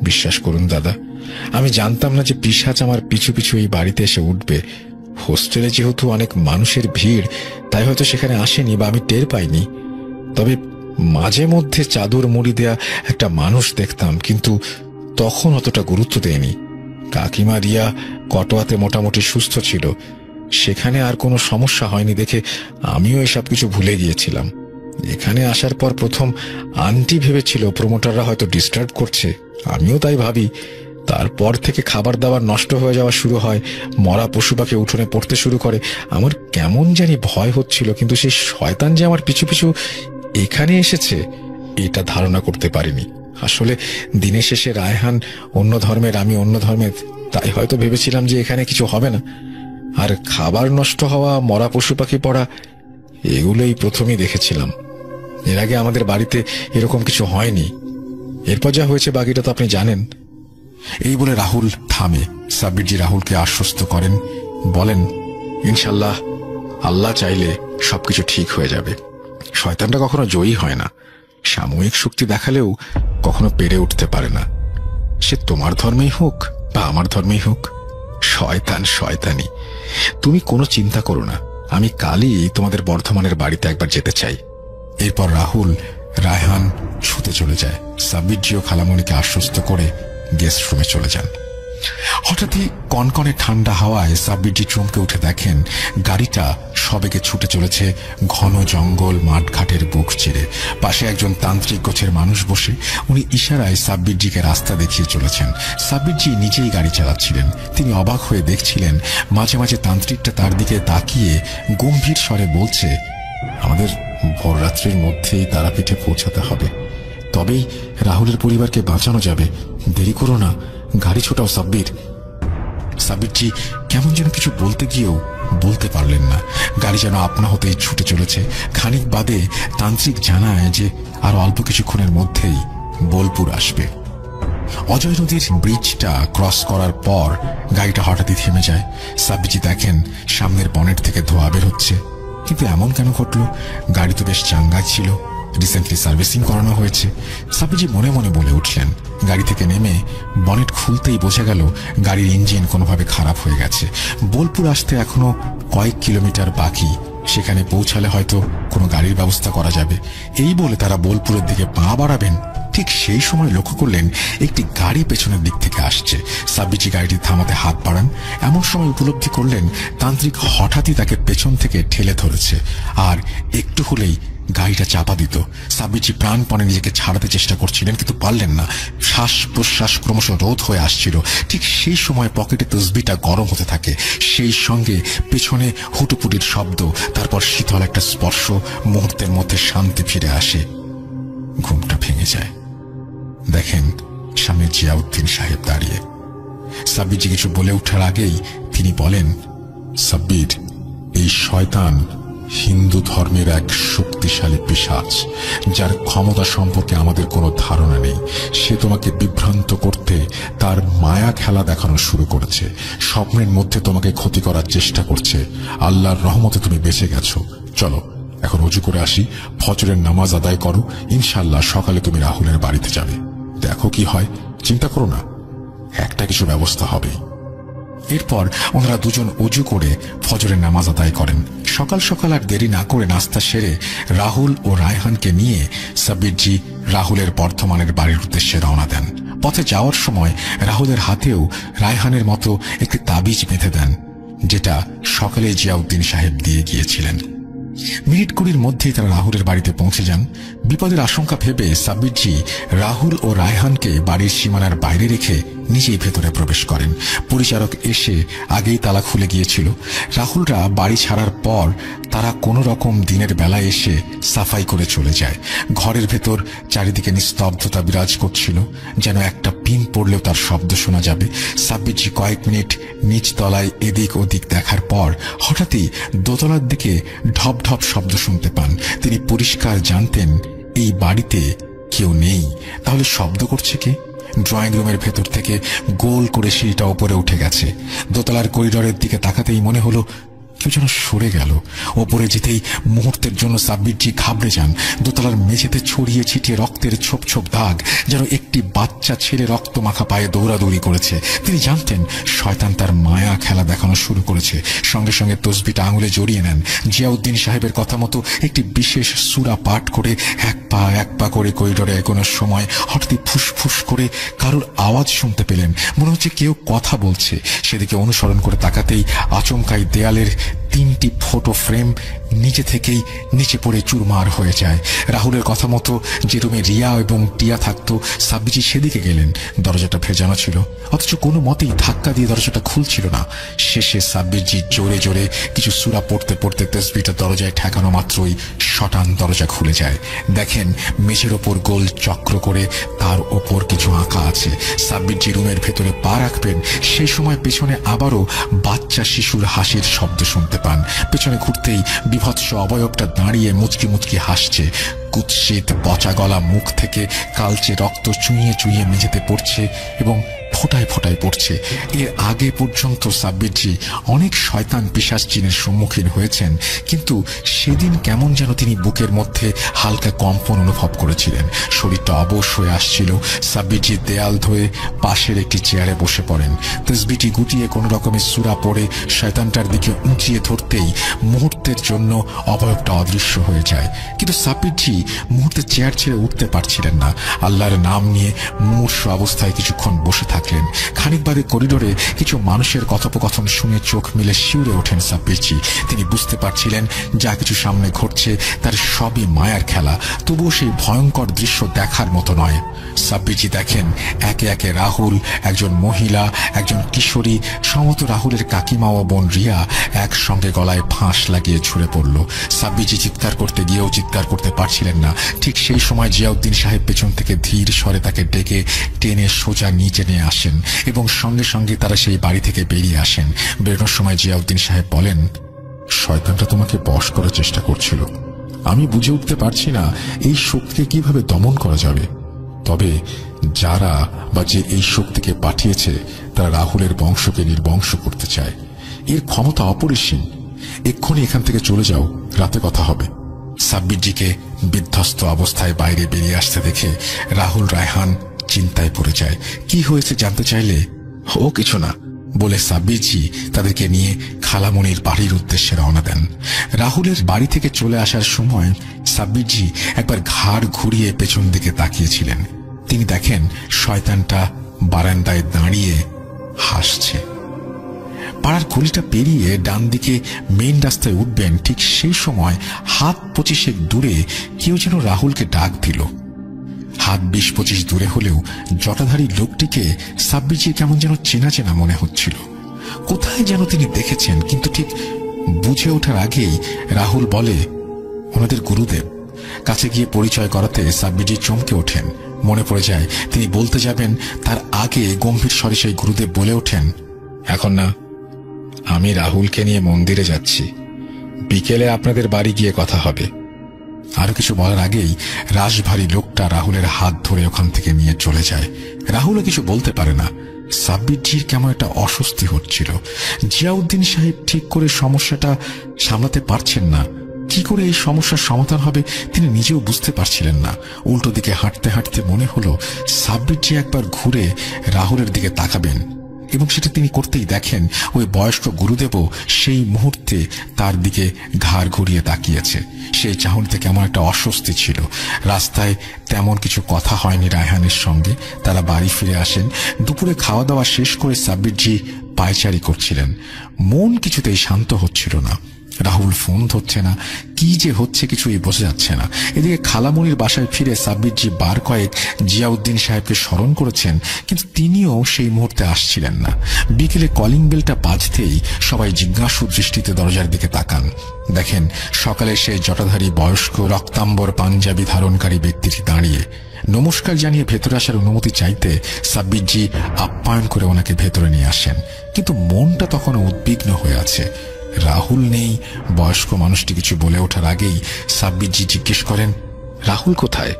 বিশ্বাস করুন দাদা, আমি জানতাম না যে পিশাচ আমার পিছু পিছু এই বাড়িতে এসে উঠবে। হোস্টেলে যেহেতু অনেক মানুষের ভিড়, তাই হয়তো সেখানে আসেনি বা আমি টের পাইনি। তবে মাঝে মধ্যে চাদর মুড়ি দেয়া একটা মানুষ দেখতাম, কিন্তু তখন অতটা গুরুত্ব দেয়নি। কাকিমা রিয়া কটোয়াতে মোটামুটি সুস্থ ছিল, সেখানে আর কোনো সমস্যা হয়নি দেখে আমিও এসব কিছু ভুলে গিয়েছিলাম। এখানে আসার পর প্রথম আন্টি ভেবেছিল প্রমোটাররা হয়তো ডিস্টার্ব করছে, আমিও তাই ভাবি। তারপর থেকে খাবার দাবার নষ্ট হয়ে যাওয়া শুরু হয়, মরা পশু পাখি উঠোনে পড়তে শুরু করে। আমার কেমন জানি ভয় হচ্ছিল, কিন্তু সেই শয়তান যে আমার পিছু পিছু এখানে এসেছে এটা ধারণা করতে পারিনি। আসলে দিনের শেষে রায়হান অন্য ধর্মের, আমি অন্য ধর্মের, তাই হয়তো ভেবেছিলাম যে এখানে কিছু হবে না। আর খাবার নষ্ট হওয়া, মরা পশু পাখি পড়া, এগুলোই প্রথমেই দেখেছিলাম। এর আগে আমাদের বাড়িতে এরকম কিছু হয়নি। এরপর যা হয়েছে বাকিটা তো আপনি জানেন। এই বলে রাহুল থামে। সাব্বিরজি রাহুলকে আশ্বস্ত করেন, বলেন, ইনশাল্লাহ আল্লাহ চাইলে সবকিছু ঠিক হয়ে যাবে। শয়তানটা কখনো জয়ী হয় না, সাময়িক শক্তি দেখালেও কখনো পেরে উঠতে পারে না। সে তোমার ধর্মেই হোক বা আমার ধর্মেই হোক, শয়তান শয়তানি। তুমি কোনো চিন্তা করো না, আমি কালই তোমাদের বর্ধমানের বাড়িতে একবার যেতে চাই। এরপর রাহুল, রায়হান ছুটে চলে যায়। সাব্বিরজিও খালামণিকে আশ্বস্ত করে গেস্ট রুমে চলে যান। হঠাৎই কনকনে ঠান্ডা হাওয়ায় সাব্বিরজি চমকে উঠে দেখেন গাড়িটা সবেগে ছুটে চলেছে ঘন জঙ্গল মাঠঘাটের বুক চিরে। পাশে একজন তান্ত্রিক গোছের মানুষ বসে, উনি ইশারায় সাব্বিরজিকে রাস্তা দেখিয়ে চলেছেন। সাব্বিরজি নিজেই গাড়ি চালাচ্ছিলেন। তিনি অবাক হয়ে দেখছিলেন, মাঝে মাঝে তান্ত্রিকটা তার দিকে তাকিয়ে গম্ভীর স্বরে বলছে, আমাদের ভোররাত্রির মধ্যেই তারাপীঠে পৌঁছাতে হবে, তবেই রাহুলের পরিবারকে বাঁচানো যাবে। দেরি করো না, গাড়ি ছোটাও সাব্বির। সাব্বিরজি কেমন যেন কিছু বলতে গিয়েও বলতে পারলেন না। গাড়ি যেন আপনা হতেই ছুটে চলেছে। খানিক বাদে তান্ত্রিক জানায় যে আর অল্প কিছুক্ষণের মধ্যেই বোলপুর আসবে। অজয় নদীর ব্রিজটা ক্রস করার পর গাড়িটা হঠাৎই থেমে যায়। সাব্বিজি দেখেন সামনের বনেট থেকে ধোঁয়া বের হচ্ছে। কিন্তু এমন কেন ঘটলো? গাড়ি তো বেশ চাঙ্গাই ছিল, রিসেন্টলি সার্ভিসিং করানো হয়েছে। সাব্বিজি মনে মনে বলে উঠলেন। গাড়ি থেকে নেমে বনেট খুলতেই বোঝা গেল গাড়ির ইঞ্জিন কোনোভাবে খারাপ হয়ে গেছে। বোলপুর আসতে এখনো কয়েক কিলোমিটার বাকি, সেখানে পৌঁছালে হয়তো কোনো গাড়ির ব্যবস্থা করা যাবে। এই বলে তারা বোলপুরের দিকে পা বাড়াবেন, ঠিক সেই সময় লক্ষ্য করলেন একটি গাড়ি পেছনের দিক থেকে আসছে। সাব্বিজি গাড়িটি থামাতে হাত বাড়ান। এমন সময় উপলব্ধি করলেন তান্ত্রিক হঠাৎই তাকে পেছন থেকে ঠেলে ধরেছে, আর একটু হলেই গাড়িটা চাপা দিত। সাব্বিজি প্রাণপণে নিজেকে ছাড়াতে চেষ্টা করছিলেন, কিন্তু পারলেন না। শ্বাস প্রশ্বাস ক্রমশ রোধ হয়ে আসছিল। ঠিক সেই সময় পকেটে তসবিটা গরম হতে থাকে, সেই সঙ্গে পেছনে হুটুপুটির শব্দ, তারপর শীতল একটা স্পর্শ। মুহূর্তের মধ্যে শান্তি ফিরে আসে, ঘুমটা ভেঙে যায়। দেখেন সামনে জিয়াউদ্দিন সাহেব দাঁড়িয়ে। সাব্বিজি কিছু বলে ওঠার আগেই তিনি বলেন, সাব্বির, এই শয়তান হিন্দু ধর্মের এক শক্তিশালী পিশাচ, যার ক্ষমতা সম্পর্কে আমাদের কোনো ধারণা নেই। সে তোমাকে বিভ্রান্ত করতে তার মায়া খেলা দেখানো শুরু করেছে। স্বপ্নের মধ্যে তোমাকে ক্ষতি করার চেষ্টা করছে। আল্লাহর রহমতে তুমি বেঁচে গেছো। চলো এখন অজু করে আসি, ফজরের নামাজ আদায় করো, ইনশাআল্লাহ সকালে তুমি রাহুলের বাড়িতে যাবে। দেখো কি হয়, চিন্তা করো না, একটা কিছু ব্যবস্থা হবে। এরপর ওনারা দুজন অজু করে ফজরের নামাজ আদায় করেন। সকাল সকাল আর দেরি না করে নাস্তা সেরে রাহুল ও রায়হানকে নিয়ে সাব্বিরজি রাহুলের বর্ধমানের বাড়ির উদ্দেশ্যে রওনা দেন। পথে যাওয়ার সময় রাহুলের হাতেও রায়হানের মতো একটি তাবিজ বেঁধে দেন, যেটা সকালে জিয়াউদ্দিন সাহেব দিয়ে গিয়েছিলেন। মিনিট 20 মধ্যেই তারা রাহুলের বাড়িতে পৌঁছে যান। বিপদের আশঙ্কা ভেবে সাব্বিরজি রাহুল ও রায়হানকে বাড়ির সীমানার বাইরে রেখে নিজেই ভেতরে প্রবেশ করেন। পরিচারক এসে আগেই তালা খুলে গিয়েছিল। রাহুলরা বাড়ি ছাড়ার পর তারা কোনো রকম দিনের বেলায় এসে সাফাই করে চলে যায়। ঘরের ভেতর চারিদিকে নিস্তব্ধতা বিরাজ করছিল, যেন একটা পিন পড়লেও তার শব্দ শোনা যাবে। সাব্বিরজি কয়েক মিনিট নিচ তলায় এদিক ওদিক দেখার পর হঠাৎই দোতলার দিকে ঢপ ঢপ শব্দ শুনতে পান। তিনি পরিষ্কার জানতেন এই বাড়িতে কেউ নেই। তাহলে শব্দ করছে কে? ড্রয়িং রুমের ভেতর থেকে গোল করে সিঁড়িটা উপরে উঠে গেছে। দোতলার করিডোরের দিকে তাকাতেই মনে হলো কেউ যেন সরে গেল। ওপরে যেতেই মুহূর্তের জন্য সাব্বিরজি ঘাবড়ে যান। দোতলার মেঝেতে ছড়িয়ে ছিটিয়ে রক্তের ছোপ ছোপ দাগ, যেন একটি বাচ্চা ছেলে রক্ত মাখা পায়ে দৌড়াদৌড়ি করেছে। তিনি জানতেন শয়তান তার মায়া খেলা দেখানো শুরু করেছে। সঙ্গে সঙ্গে তসবিটা আঙুলে জড়িয়ে নেন। জিয়াউদ্দিন সাহেবের কথা মতো একটি বিশেষ সূরা পাঠ করে এক পা করে করিডোরে এগোনোর সময় হঠাৎই ফুসফুস করে কারোর আওয়াজ শুনতে পেলেন। মনে হচ্ছে কেউ কথা বলছে। সেদিকে অনুসরণ করে তাকাতেই আচমকাই দেয়ালের 3টি ফটো ফ্রেম নিচে থেকেই নিচে পড়ে চুরমার হয়ে যায়। রাহুলের কথা মতো যে রুমে রিয়া এবং টিয়া থাকতো, সাব্বিরজি সেদিকে গেলেন। দরজাটা ভেজানো ছিল, অথচ কোনো মতেই ধাক্কা দিয়ে দরজাটা খুলছিল না। শেষে সাব্বিরজি জোরে জোরে কিছু সূরা পড়তে পড়তে তসবিহটা দরজায় ঠেকানো মাত্রই শটান দরজা খুলে যায়। দেখেন মেঝের ওপর গোল চক্র করে তার ওপর কিছু আঁকা আছে। সাব্বিরজি রুমের ভেতরে পা রাখবেন, সেই সময় পেছনে আবারও বাচ্চা শিশুর হাসির শব্দ শুনতে পান। পেছনে ঘুরতেই বিভৎস অবয়বটা দাঁড়িয়ে মুচকি মুচকি হাসছে। কুৎসিত পচা গলা মুখ থেকে কালচে রক্ত চুইয়ে চুইয়ে মেঝেতে পড়ছে এবং ফোটায় ফোটায় পড়ছে। এর আগে পর্যন্ত সাব্বিরজি অনেক শয়তান পিশাচ জিনের সম্মুখীন হয়েছেন, কিন্তু সেদিন কেমন যেন তিনি বুকের মধ্যে হালকা কম্পন অনুভব করেছিলেন। শরীরটা অবশ হয়ে আসছিল। সাব্বিরজি দেয়াল ধরে পাশের একটি চেয়ারে বসে পড়েন। তসবিহটি গুটিয়ে কোনো রকমের সূরা পড়ে শয়তানটার দিকে উঁচিয়ে ধরতেই মুহূর্তের জন্য অবয়বটা অদৃশ্য হয়ে যায়। কিন্তু সাব্বিরজি মুহূর্তে চেয়ার ছেড়ে উঠতে পারছিলেন না। আল্লাহর নাম নিয়ে মুমূর্ষু অবস্থায় কিছুক্ষণ বসে থাকলেন। খানিক বাদে করিডোরে কিছু মানুষের কথোপকথন শুনে চোখ মিলে শিউরে ওঠেন সাব্বিরজি। তিনি বুঝতে পারছিলেন যা কিছু সামনে ঘটছে তার সবই মায়ার খেলা, তবুও সেই ভয়ঙ্কর দৃশ্য দেখার মতো নয়। সাব্বিরজি দেখেন একে একে রাহুল, একজন মহিলা, একজন কিশোরী, সম্ভবত রাহুলের কাকিমা ও বোন রিয়া একসঙ্গে গলায় ফাঁস লাগিয়ে ঝরে পড়ল। সাব্বিরজি চিৎকার করতে গিয়েও চিৎকার করতে পারছিলেন না। ঠিক সেই সময় জিয়াউদ্দিন সাহেব পেছন থেকে ধীর স্বরে তাকে ডেকে টেনে সোজা নিচে নিয়ে আসেন এবং সঙ্গে সঙ্গে তারা সেই বাড়ি থেকে বেরিয়ে আসেন। বেরোনোর সময় জিয়াউদ্দিন সাহেব বলেন, শয়তানটা তোমাকে বশ করার চেষ্টা করছিল। আমি বুঝে উঠতে পারছি না এই শক্তিকে কিভাবে দমন করা যাবে। তবে যারা বা যে এই শক্তিকে পাঠিয়েছে তারা রাহুলের বংশকে নির্বংশ করতে চায়। এর ক্ষমতা অপরিসীম। এক্ষুনি এখান থেকে চলে যাও, রাতে কথা হবে। সাব্বিরজিকে বিধ্বস্ত অবস্থায় বাইরে বেরিয়ে আসতে দেখে রাহুল রায়হান চিন্তায় পড়ে যায়। কি হয়েছে জানতে চাইলে, ও কিছু না বলে সাব্বিরজি তাদেরকে নিয়ে খালামণির বাড়ির উদ্দেশ্যে রওনা দেন। রাহুলের বাড়ি থেকে চলে আসার সময় সাব্বিরজি একবার ঘাড় ঘুরিয়ে পেছন দিকে তাকিয়েছিলেন। তিনি দেখেন শয়তানটা বারান্দায় দাঁড়িয়ে হাসছে। পাড়ার গলিটা পেরিয়ে ডান দিকে মেইন রাস্তায় উঠবেন, ঠিক সেই সময় হাত 25 দূরে কেউ যেন রাহুলকে ডাক দিল। হাত 20-25 দূরে হলেও জটাধারী লোকটিকে সাব্বিরজির কেমন যেন চেনা চেনা মনে হচ্ছিল। কোথায় যেন তিনি দেখেছেন, কিন্তু ঠিক বুঝে ওঠার আগেই রাহুল বলে, ওনাদের গুরুদেব। কাছে গিয়ে পরিচয় করাতে সাব্বিরজি চমকে ওঠেন। মনে পড়ে যায় তিনি বলতে যাবেন, তার আগে গম্ভীর স্বরে সেই গুরুদেব বলে ওঠেন, এখন না, আমি রাহুলকে নিয়ে মন্দিরে যাচ্ছি, বিকেলে আপনাদের বাড়ি গিয়ে কথা হবে। আরো কিছু বলার আগেই রাশভারী লোকটা রাহুলের হাত ধরে ওখান থেকে নিয়ে চলে যায়। রাহুলও কিছু বলতে পারে না। সাব্বিরজির কেমন একটা অস্বস্তি হচ্ছিল। জিয়াউদ্দিন সাহেব ঠিক করে সমস্যাটা সামলাতে পারছেন না। কি করে এই সমস্যার সমাধান হবে তিনি নিজেও বুঝতে পারছিলেন না। উল্টো দিকে হাঁটতে হাঁটতে মনে হলো সাব্বিরজি একবার ঘুরে রাহুলের দিকে তাকাবেন, এবং সেটা তিনি করতেই দেখেন ওই বয়স্ক গুরুদেবও সেই মুহূর্তে তার দিকে ঘাড় ঘুরিয়ে তাকিয়েছে। সেই চাহনিতে কেমন একটা অস্বস্তি ছিল। রাস্তায় তেমন কিছু কথা হয়নি রায়হানের সঙ্গে। তারা বাড়ি ফিরে আসেন। দুপুরে খাওয়া দাওয়া শেষ করে সাব্বিরজি পায়চারি করছিলেন। মন কিছুতেই শান্ত হচ্ছিল না। রাহুল ফোন ধরছে না, কি যে হচ্ছে কিছুই বোঝা যাচ্ছে না। এদিকে খালামণির বাসায় ফিরে সাব্বিরজি বার কয়েক জিয়াউদ্দিন সাহেবকে স্মরণ করেছেন, কিন্তু তিনিও সেই মুহূর্তে আসছিলেন না। বিকেলে কলিং বেলটা বাজতেই সবাই জিজ্ঞাসু দৃষ্টিতে দরজার দিকে তাকান। দেখেন সকালে সেই জটাধারী বয়স্ক রক্তাম্বর পাঞ্জাবি ধারণকারী ব্যক্তিটি দাঁড়িয়ে। নমস্কার জানিয়ে ভেতরে আসার অনুমতি চাইতে সাব্বিরজি আপ্যায়ন করে ওনাকে ভেতরে নিয়ে আসেন, কিন্তু মনটা তখনও উদ্বিগ্ন হয়ে আছে। রাহুল নেই। বয়স্ক মানুষটি কিছু বলে ওঠার আগেই সাব্বিরজি জিজ্ঞেস করেন, রাহুল কোথায়?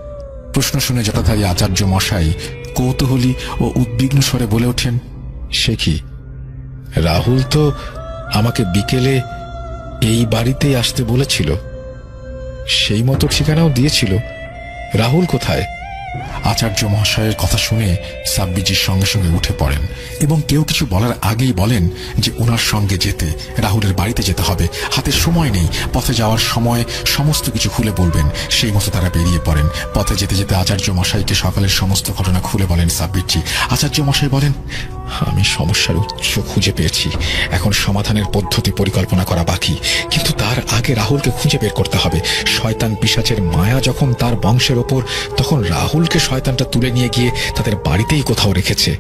প্রশ্ন শুনে জটাধারী আচার্য মশাই কৌতূহলী ও উদ্বিগ্ন স্বরে বলে ওঠেন, সে কি, রাহুল তো আমাকে বিকেলে এই বাড়িতেই আসতে বলেছিল, সেই মতো ঠিকানাও দিয়েছিল। রাহুল কোথায়? আচার্য মহাশয়ের কথা শুনে সাব্বিরজির সঙ্গে সঙ্গে উঠে পড়েন এবং কেউ কিছু বলার আগেই বলেন যে ওনার সঙ্গে যেতে, রাহুলের বাড়িতে যেতে হবে। হাতে সময় নেই, পথে যাওয়ার সময় সমস্ত কিছু খুলে বলবেন। সেই মতো তারা বেরিয়ে পড়েন। পথে যেতে যেতে আচার্য মশাইকে সকালের সমস্ত ঘটনা খুলে বলেন সাব্বিরজি। আচার্য মশাই বলেন, আমি সমস্যার উৎস খুঁজে পেয়েছি, এখন সমাধানের পদ্ধতি পরিকল্পনা করা বাকি, কিন্তু তার আগে রাহুলকে খুঁজে বের করতে হবে। শয়তান পিশাচের মায়া যখন তার বংশের ওপর, তখন রাহুলকে শয়তানটা তুলে নিয়ে গিয়ে তাদের বাড়িতেই কোথাও রেখেছে।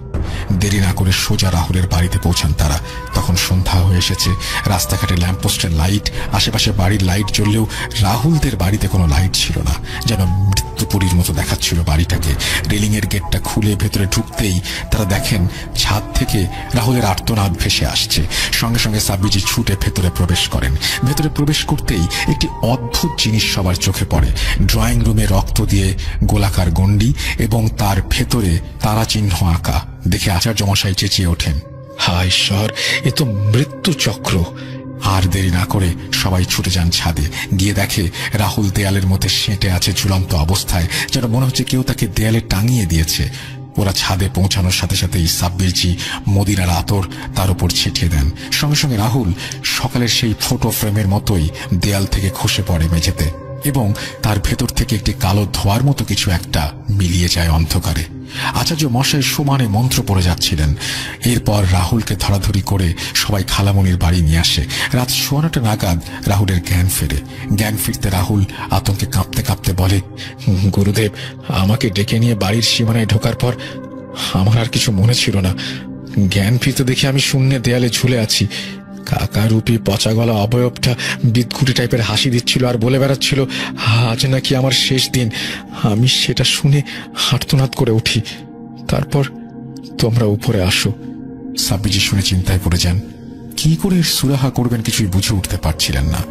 দেরি না করে সোজা রাহুলের বাড়িতে পৌঁছান তারা। তখন সন্ধ্যা হয়ে এসেছে। রাস্তাঘাটে ল্যাম্পপোস্টের লাইট, আশেপাশে বাড়ির লাইট জ্বললেও রাহুলদের বাড়িতে কোনো লাইট ছিল না। যেন মৃত্যুপুরীর মতো দেখাচ্ছিল বাড়িটাকে। রেলিংয়ের গেটটা খুলে ভেতরে ঢুকতেই তারা দেখেন ছাদ থেকে রাহুলের আর্তনাদ ভেসে আসছে। সঙ্গে সঙ্গে সাব্বিরজি ছুটে ভেতরে প্রবেশ করেন। ভেতরে প্রবেশ করতেই একটি অদ্ভুত জিনিস সবার চোখে পড়ে। ড্রয়িং রুমে রক্ত দিয়ে গোলাকার গণ্ডি এবং তার ভেতরে তারা চিহ্ন আঁকা দেখে আচার্য মশাই চেঁচিয়ে ওঠেন, হায় ঈশ্বর, এ তো মৃত্যু চক্র। আর দেরি না করে সবাই ছুটে যান ছাদে। গিয়ে দেখে রাহুল দেয়ালের মধ্যে সেঁটে আছে ঝুলন্ত অবস্থায়, যেন মনে হচ্ছে কেউ তাকে দেয়ালে টাঙিয়ে দিয়েছে। ওরা ছাদে পৌঁছানোর সাথে সাথেই সাব্বিরজি মদিনার আতর তার উপর ছিটিয়ে দেন। সঙ্গে সঙ্গে রাহুল সকালের সেই ফটো ফ্রেমের মতোই দেয়াল থেকে খসে পড়ে মেঝেতে, এবং তার ভেতর থেকে একটি কালো ধোঁয়ার মতো কিছু একটা মিলিয়ে যায় অন্ধকারে। আচার্য মশাই সমানে মন্ত্র পড়ে যাচ্ছিলেন। এরপর রাহুলকে ধরাধরি করে সবাই খালামণির বাড়ি নিয়ে আসে। রাত 9:15 নাগাদ রাহুলের জ্ঞান ফেরে। জ্ঞান ফিরতে রাহুল আতঙ্কে কাঁপতে কাঁপতে বলে, গুরুদেব, আমাকে ডেকে নিয়ে বাড়ির সীমানায় ঢোকার পর আমার আর কিছু মনে ছিল না। জ্ঞান ফিরতে দেখে আমি শূন্যে দেয়ালে ঝুলে আছি। কাকারূপী পচা গলা অবয়বটা বিদঘুটি টাইপের হাসি দিচ্ছিল আর বলে বেড়াচ্ছিল, আজ নাকি আমার শেষ দিন। আমি সেটা শুনে আর্তনাদ করে উঠি। তারপর তোমরা উপরে আসো। সাব্বিরজি শুনে চিন্তায় পড়ে যান। কি করে সুরাহা করবেন কিছুই বুঝে উঠতে পারছিলেন না।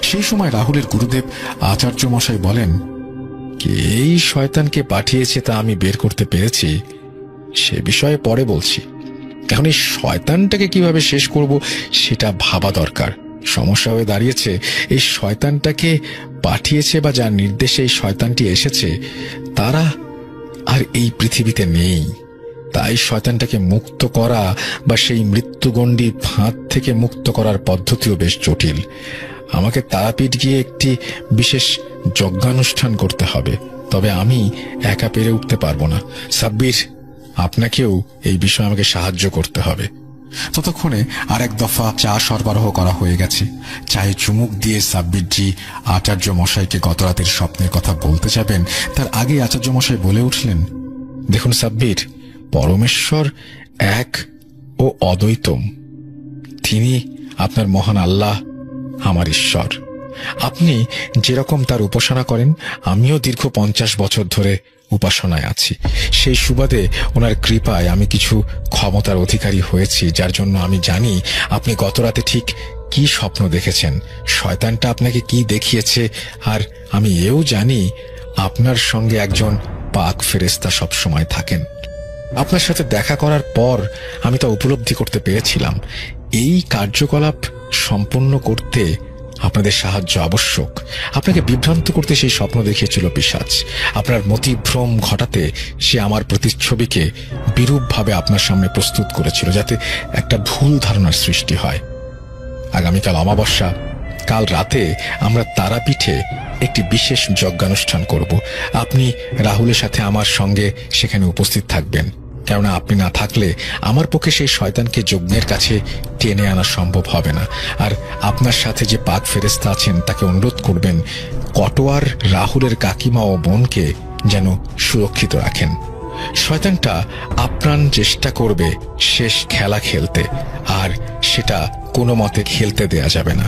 সেই সময় রাহুলের গুরুদেব আচার্য মশাই বলেন, এই শয়তানকে পাঠিয়েছে তা আমি বের করতে পেরেছি, সে বিষয়ে পরে বলছি। এখন এই শয়তানটাকে কিভাবে শেষ করব সেটা ভাবা দরকার। সমস্যা হয়ে দাঁড়িয়েছে, এই শয়তানটাকে পাঠিয়েছে বা যার নির্দেশে এই শয়তানটি এসেছে তারা আর এই পৃথিবীতে নেই। তাই শয়তানটাকে মুক্ত করা বা সেই মৃত্যুগণ্ডি ফাঁদ থেকে মুক্ত করার পদ্ধতিও বেশ জটিল। আমাকে তারাপীঠ গিয়ে একটি বিশেষ যজ্ঞানুষ্ঠান করতে হবে, তবে আমি একা পেরে উঠতে পারবো না। সাব্বির, আপনাকেও এই বিষয়ে আমাকে সাহায্য করতে হবে। ততক্ষণে আর এক দফা চা সরবরাহ করা হয়ে গেছে। চায়ে চুমুক দিয়ে সাব্বিরজি আচার্য মশাইকে গত রাতের স্বপ্নের কথা বলতে যাবেন, তার আগে আচার্য মশাই বলে উঠলেন, দেখুন সাব্বির, পরমেশ্বর এক ও অদ্বৈতম। তিনি আপনার মহান আল্লাহ, আমার ঈশ্বর। আপনি যেরকম তার উপাসনা করেন, আমিও দীর্ঘ 50 বছর ধরে উপাসনায় আছি। সেই সুবাদে ওনার কৃপায় আমি কিছু ক্ষমতার অধিকারী হয়েছি, যার জন্য আমি জানি আপনি গত রাতে ঠিক কি স্বপ্ন দেখেছেন, শয়তানটা আপনাকে কি দেখিয়েছে। আর আমি এও জানি আপনার সঙ্গে একজন পাক ফেরেশতা সবসময় থাকেন। আপনার সাথে দেখা করার পর আমি তা উপলব্ধি করতে পেরেছিলাম। এই কার্যকলাপ সম্পন্ন করতে আপনাদের সাহায্য আবশ্যক। আপনাকে বিভ্রান্ত করতে সেই স্বপ্ন দেখিয়েছিল পিশাচ। আপনার মতিভ্রম ঘটাতে সে আমার প্রতিচ্ছবিকে বিরূপভাবে আপনার সামনে প্রস্তুত করেছিল, যাতে একটা ভুল ধারণার সৃষ্টি হয়। আগামীকাল অমাবস্যা, কাল রাতে আমরা তারাপীঠে একটি বিশেষ যজ্ঞানুষ্ঠান করব। আপনি রাহুলের সাথে আমার সঙ্গে সেখানে উপস্থিত থাকবেন, কেননা আপনি না থাকলে আমার পক্ষে সেই শয়তানকে যজ্ঞের কাছে টেনে আনা সম্ভব হবে না। আর আপনার সাথে যে পাক ফেরেশতা আছেন তাকে অনুরোধ করবেন কটোয়ার রাহুলের কাকিমা ও বোনকে যেন সুরক্ষিত রাখেন। শয়তানটা আপ্রাণ চেষ্টা করবে শেষ খেলা খেলতে, আর সেটা কোনো মতে খেলতে দেয়া যাবে না।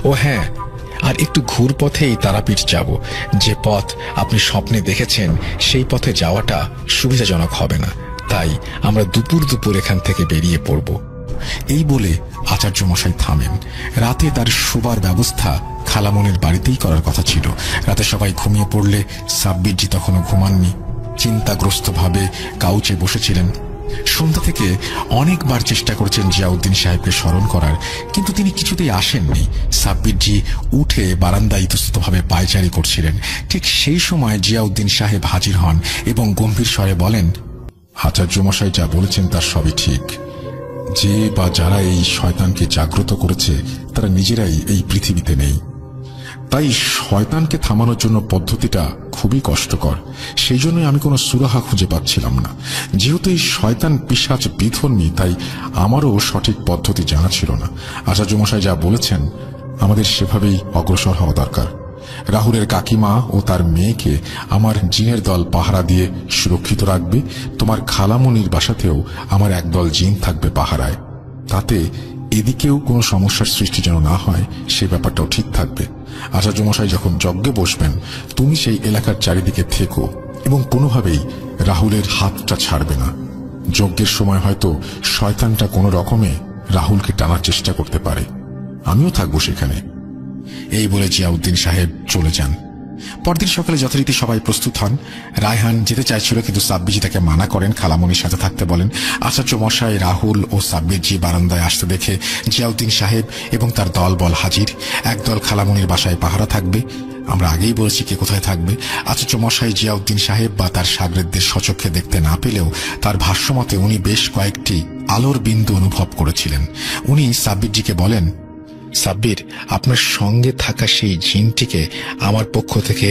ও হ্যাঁ, আর একটু ঘুর পথেই তারাপীঠ যাব। যে পথ আপনি স্বপ্নে দেখেছেন সেই পথে যাওয়াটা সুবিধাজনক হবে না, তাই আমরা দুপুর এখান থেকে বেরিয়ে পড়ব। এই বলে আচার্য মশাই থামেন। রাতে তার শোবার ব্যবস্থা খালামনির বাড়িতেই করার কথা ছিল। রাতে সবাই ঘুমিয়ে পড়লে সাব্বিরজি তখনও ঘুমাননি। চিন্তাগ্রস্ত ভাবে কাউচে বসেছিলেন। সন্ধ্যা থেকে অনেকবার চেষ্টা করেছেন জিয়াউদ্দিন সাহেবকে স্মরণ করার, কিন্তু তিনি কিছুতেই আসেননি। সাব্বিরজি উঠে বারান্দায় ইতস্ততভাবে পায়চারি করছিলেন। ঠিক সেই সময় জিয়াউদ্দিন সাহেব হাজির হন এবং গম্ভীর স্বরে বলেন, আচার্য মশাই যা বলেছেন তার সবই ঠিক। যে বা যারা এই শয়তানকে জাগ্রত করেছে তারা নিজেরাই এই পৃথিবীতে নেই। তাই শয়তানকে থামানোর জন্য পদ্ধতিটা খুবই কষ্টকর। সেই জন্যই আমি কোনো সুরাহা খুঁজে পাচ্ছিলাম না। যেহেতু এই শয়তান পিশাচ বিধর্মী, তাই আমারও সঠিক পদ্ধতি জানা ছিল না। আচার্য মশাই যা বলেছেন আমাদের সেভাবেই অগ্রসর হওয়া দরকার। রাহুলের কাকিমা ও তার মেয়েকে আমার জিনের দল পাহারা দিয়ে সুরক্ষিত রাখবে। তোমার খালামনির বাসাতেও আমার একদল জিন থাকবে পাহারায়। তাতে এদিকেও কোনো সমস্যার সৃষ্টি যেন না হয়, সে ব্যাপারটাও ঠিক থাকবে। আচার্য মশাই যখন যজ্ঞে বসবেন তুমি সেই এলাকার চারিদিকে থেকো এবং কোনোভাবেই রাহুলের হাতটা ছাড়বে না। যজ্ঞের সময় হয়তো শয়তানটা কোনো রকমে রাহুলকে টানার চেষ্টা করতে পারে, আমিও থাকবো সেখানে। এই বলে জিয়াউদ্দিন সাহেব চলে যান। পরদিন সকালে যথারীতি সবাই প্রস্তুত হন। রায়হান যেতে চাইছিল, কিন্তু সাব্বিরজি তাকে মানা করেন, খালামনির সাথে থাকতে বলেন। আচার্য মশাই রাহুল ও সাব্বিরজি বারান্দায় আসতে দেখে জিয়াউদ্দিন সাহেব এবং তার দলবল হাজির। একদল খালামনির বাসায় পাহারা থাকবে। আমরা আগেই বলেছি কে কোথায় থাকবে। আচার্য মশাই জিয়াউদ্দিন সাহেব বা তার শাগরেদদের সচক্ষে দেখতে না পেলেও তার ভাষ্যমতে উনি বেশ কয়েকটি আলোর বিন্দু অনুভব করেছিলেন। উনি সাব্বিরজিকে বলেন, সাব্বির, আপনার সঙ্গে থাকা সেই জিনটিকে আমার পক্ষ থেকে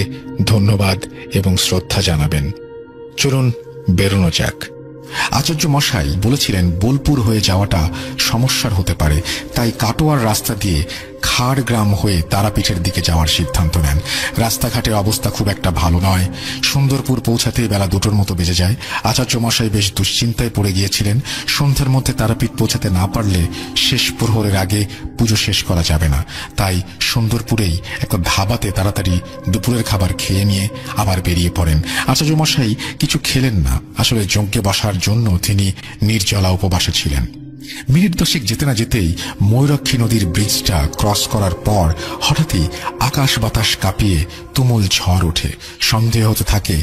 ধন্যবাদ এবং শ্রদ্ধা জানাবেন। চলুন বেরোনো যাক। আচার্য মশাই বলেছিলেন বোলপুর হয়ে যাওয়াটা সমস্যার হতে পারে, তাই কাটোয়ার রাস্তা দিয়ে খাড় গ্রাম হয়ে তারাপীঠের দিকে যাওয়ার সিদ্ধান্ত নেন। রাস্তাঘাটের অবস্থা খুব একটা ভালো নয়। সুন্দরপুর পৌঁছাতে বেলা 2টোর মতো বেজে যায়। আচার্য মশাই বেশ দুশ্চিন্তায় পড়ে গিয়েছিলেন। সন্ধ্যার মধ্যে তারাপীঠ পৌঁছাতে না পারলে শেষ প্রহরের আগে পুজো শেষ করা যাবে না। তাই সুন্দরপুরেই একটা ধাবাতে তাড়াতাড়ি দুপুরের খাবার খেয়ে নিয়ে আবার বেরিয়ে পড়েন। আচার্য মশাই কিছু খেলেন না। আসলে যজ্ঞে বসার জন্য তিনি নির্জলা উপবাসে ছিলেন। মিনিট 10 যেতে না যেতেই ময়ূরাক্ষী নদীর ব্রিজটা ক্রস করার পর হঠাৎই আকাশ বাতাস কাঁপিয়ে তুমুল ঝড় ওঠে। সন্দেহ হতে থাকে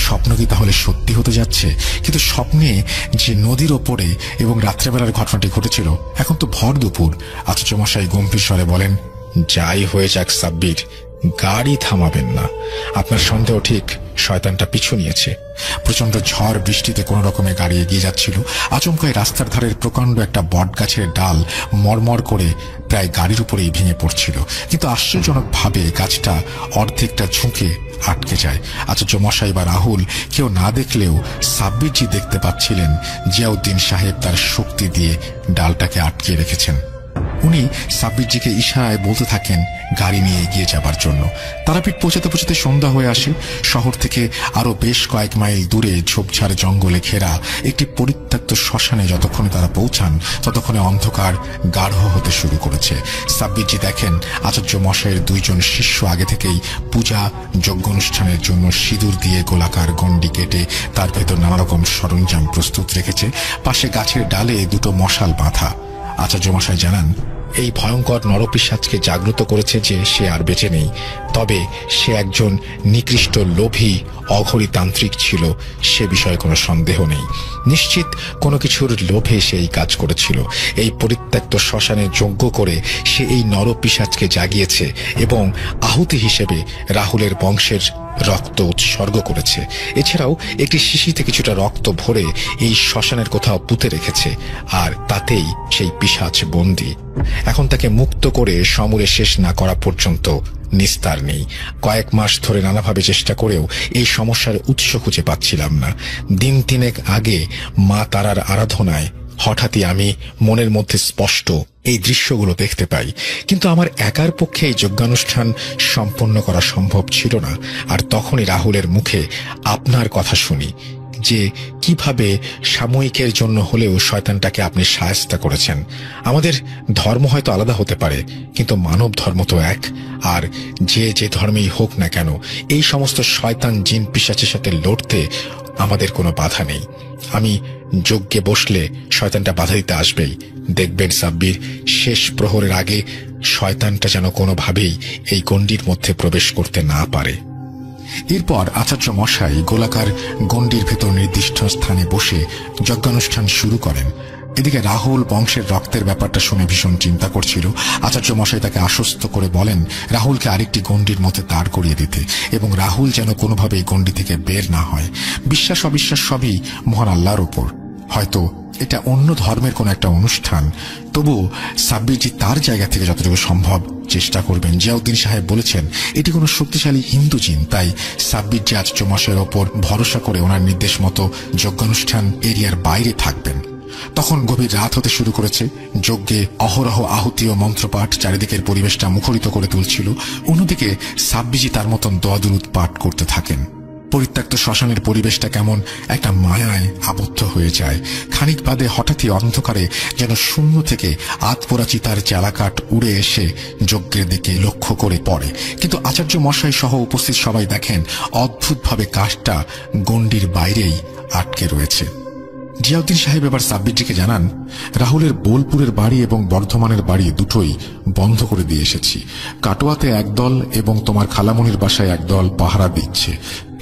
স্বপ্ন কি তাহলে সত্যি হতে যাচ্ছে। কিন্তু স্বপ্নে যে নদীর ওপরে এবং রাত্রেবেলার ঘটনাটি ঘটেছিল, এখন তো ভর দুপুর। আচার্য মশাই গম্ভীর স্বরে বলেন, যাই হয়ে যাক সাব্বির, গাড়ি থামাবেন না। আপনার সন্দেহ ঠিক, শয়তানটা পিছু নিয়েছে। প্রচন্ড ঝড় বৃষ্টিতে কোন রকমে গাড়ি এগিয়ে যাচ্ছিল। আচমকাই রাস্তার ধারের প্রকাণ্ড একটা বট গাছের ডাল মরমর করে প্রায় গাড়ির উপরেই ভেঙে পড়ছিল। কিন্তু আশ্চর্যজনক ভাবে গাছটা অর্ধেকটা ঝুঁকে আটকে যায়। আচার্য মশাই বা রাহুল কেউ না দেখলেও সাব্বিরজি দেখতে পাচ্ছিলেন জিয়াউদ্দিন সাহেব তার শক্তি দিয়ে ডালটাকে আটকে রেখেছেন। উনি সাব্বিরজিকে ইশারায় বলতে থাকেন গাড়ি নিয়ে এগিয়ে যাবার জন্য। তারাপীঠ পৌঁছাতে পৌঁছাতে সন্ধ্যা হয়ে আসে। শহর থেকে আরো বেশ কয়েক মাইল দূরে ঝোপঝাড় জঙ্গলে ঘেরা একটি পরিত্যক্ত শ্মশানে যতক্ষণে তারা পৌঁছান ততক্ষণে অন্ধকার গাঢ় হতে শুরু করেছে। সাব্বিরজি দেখেন আচার্য মশাইয়ের 2 জন শিষ্য আগে থেকেই পূজা যজ্ঞ অনুষ্ঠানের জন্য সিঁদুর দিয়ে গোলাকার গণ্ডি কেটে তার ভেতর নানা রকম সরঞ্জাম প্রস্তুত রেখেছে। পাশে গাছের ডালে 2টো মশাল বাঁধা। আচার্য মশাই জানান, এই ভয়ঙ্কর নরপিশাচকে জাগ্রত করেছে যে সে আর বেঁচে নেই, তবে সে একজন নিকৃষ্ট লোভী অঘরী তান্ত্রিক ছিল, সে বিষয়ে কোনো সন্দেহ নেই। নিশ্চিত কোনো কিছুর লোভে সে এই কাজ করেছিল। এই পরিত্যক্ত শ্মশানে যজ্ঞ করে সে এই নরপিশাচকে জাগিয়েছে এবং আহুতি হিসেবে রাহুলের বংশের রক্ত উৎসর্গ করেছে। এছাড়াও একটি শিশিতে কিছুটা রক্ত ভরে এই শ্মশানের কোথাও পুঁতে রেখেছে, আর তাতেই সেই পিশাচ বন্দী। এখন তাকে মুক্ত করে সমূলে শেষ না করা পর্যন্ত নিস্তার নেই। কয়েক মাস ধরে নানাভাবে চেষ্টা করেও এই সমস্যার উৎস খুঁজে পাচ্ছিলাম না। দিন 3 আগে মা তারার আরাধনায় হঠাৎই আমি মনের মধ্যে স্পষ্ট এই দৃশ্যগুলো দেখতে পাই। কিন্তু আমার একার পক্ষে এই যজ্ঞানুষ্ঠান সম্পন্ন করা সম্ভব ছিল না। আর তখনই রাহুলের মুখে আপনার কথা শুনি যে কিভাবে সাময়িকের জন্য হলেও শয়তানটাকে আপনি শায়েস্তা করেছেন। আমাদের ধর্ম হয়তো আলাদা হতে পারে, কিন্তু মানব ধর্ম তো এক। আর যে ধর্মেই হোক না কেন, এই সমস্ত শয়তান জিন পিশাচের সাথে লড়তে আমাদের কোনো বাধা নেই। আমি যজ্ঞে বসলে শয়তানটা বাধা দিতে আসবেই। দেখবেন সাব্বির, শেষ প্রহরের আগে শয়তানটা যেন কোনোভাবেই এই গণ্ডির মধ্যে প্রবেশ করতে না পারে। এরপর আচার্য মশাই গোলাকার গণ্ডির ভেতর নির্দিষ্ট স্থানে বসে যজ্ঞানুষ্ঠান শুরু করেন। এদিকে রাহুল বংশের রক্তের ব্যাপারটা শুনে ভীষণ চিন্তা করছিল। আচার্য মশাই তাকে আশ্বস্ত করে বলেন রাহুলকে আরেকটি গণ্ডির মধ্যে দাঁড় করিয়ে দিতে এবং রাহুল যেন কোনোভাবে এই গণ্ডি থেকে বের না হয়। বিশ্বাস অবিশ্বাস সবই মহান আল্লাহর উপর। হয়তো এটা অন্য ধর্মের কোন একটা অনুষ্ঠান, তবু সাব্বিরজি তার জায়গা থেকে যতটুকু সম্ভব চেষ্টা করবেন। জিয়াউদ্দিন সাহেব বলেছেন এটি কোনো শক্তিশালী হিন্দু জিন, তাই সাব্বিরজি আচার্য মশাইয়ের ওপর ভরসা করে ওনার নির্দেশ মতো যজ্ঞানুষ্ঠান এরিয়ার বাইরে থাকবেন। তখন গভীর রাত হতে শুরু করেছে। যজ্ঞে অহরহ আহুতি ও মন্ত্রপাঠ চারিদিকের পরিবেশটা মুখরিত করে তুলছিল। অন্যদিকে সাব্বিরজি তার মতন দোয়া দুরুদ পাঠ করতে থাকেন। পরিত্যক্ত শ্মশানের পরিবেশটা কেমন একটা মায়ায় আবদ্ধ হয়ে যায়। খানিক বাদে হঠাৎই অন্ধকারে যেন শূন্য থেকে আতপোড়া চিতার চালাকাঠ উড়ে এসে যজ্ঞের দিকে লক্ষ্য করে পড়ে। কিন্তু আচার্য মশাই সহ উপস্থিত সবাই দেখেন অদ্ভুতভাবে কাঠটা গণ্ডির বাইরেই আটকে রয়েছে। জিয়াউদ্দিন সাহেব এবার সাব্বিরজিকে জানান রাহুলের বোলপুরের বাড়ি এবং বর্ধমানের বাড়ি দুটোই বন্ধ করে দিয়ে এসেছি। কাটোয়াতে একদল এবং তোমার খালামণির বাসায় একদল পাহারা দিচ্ছে।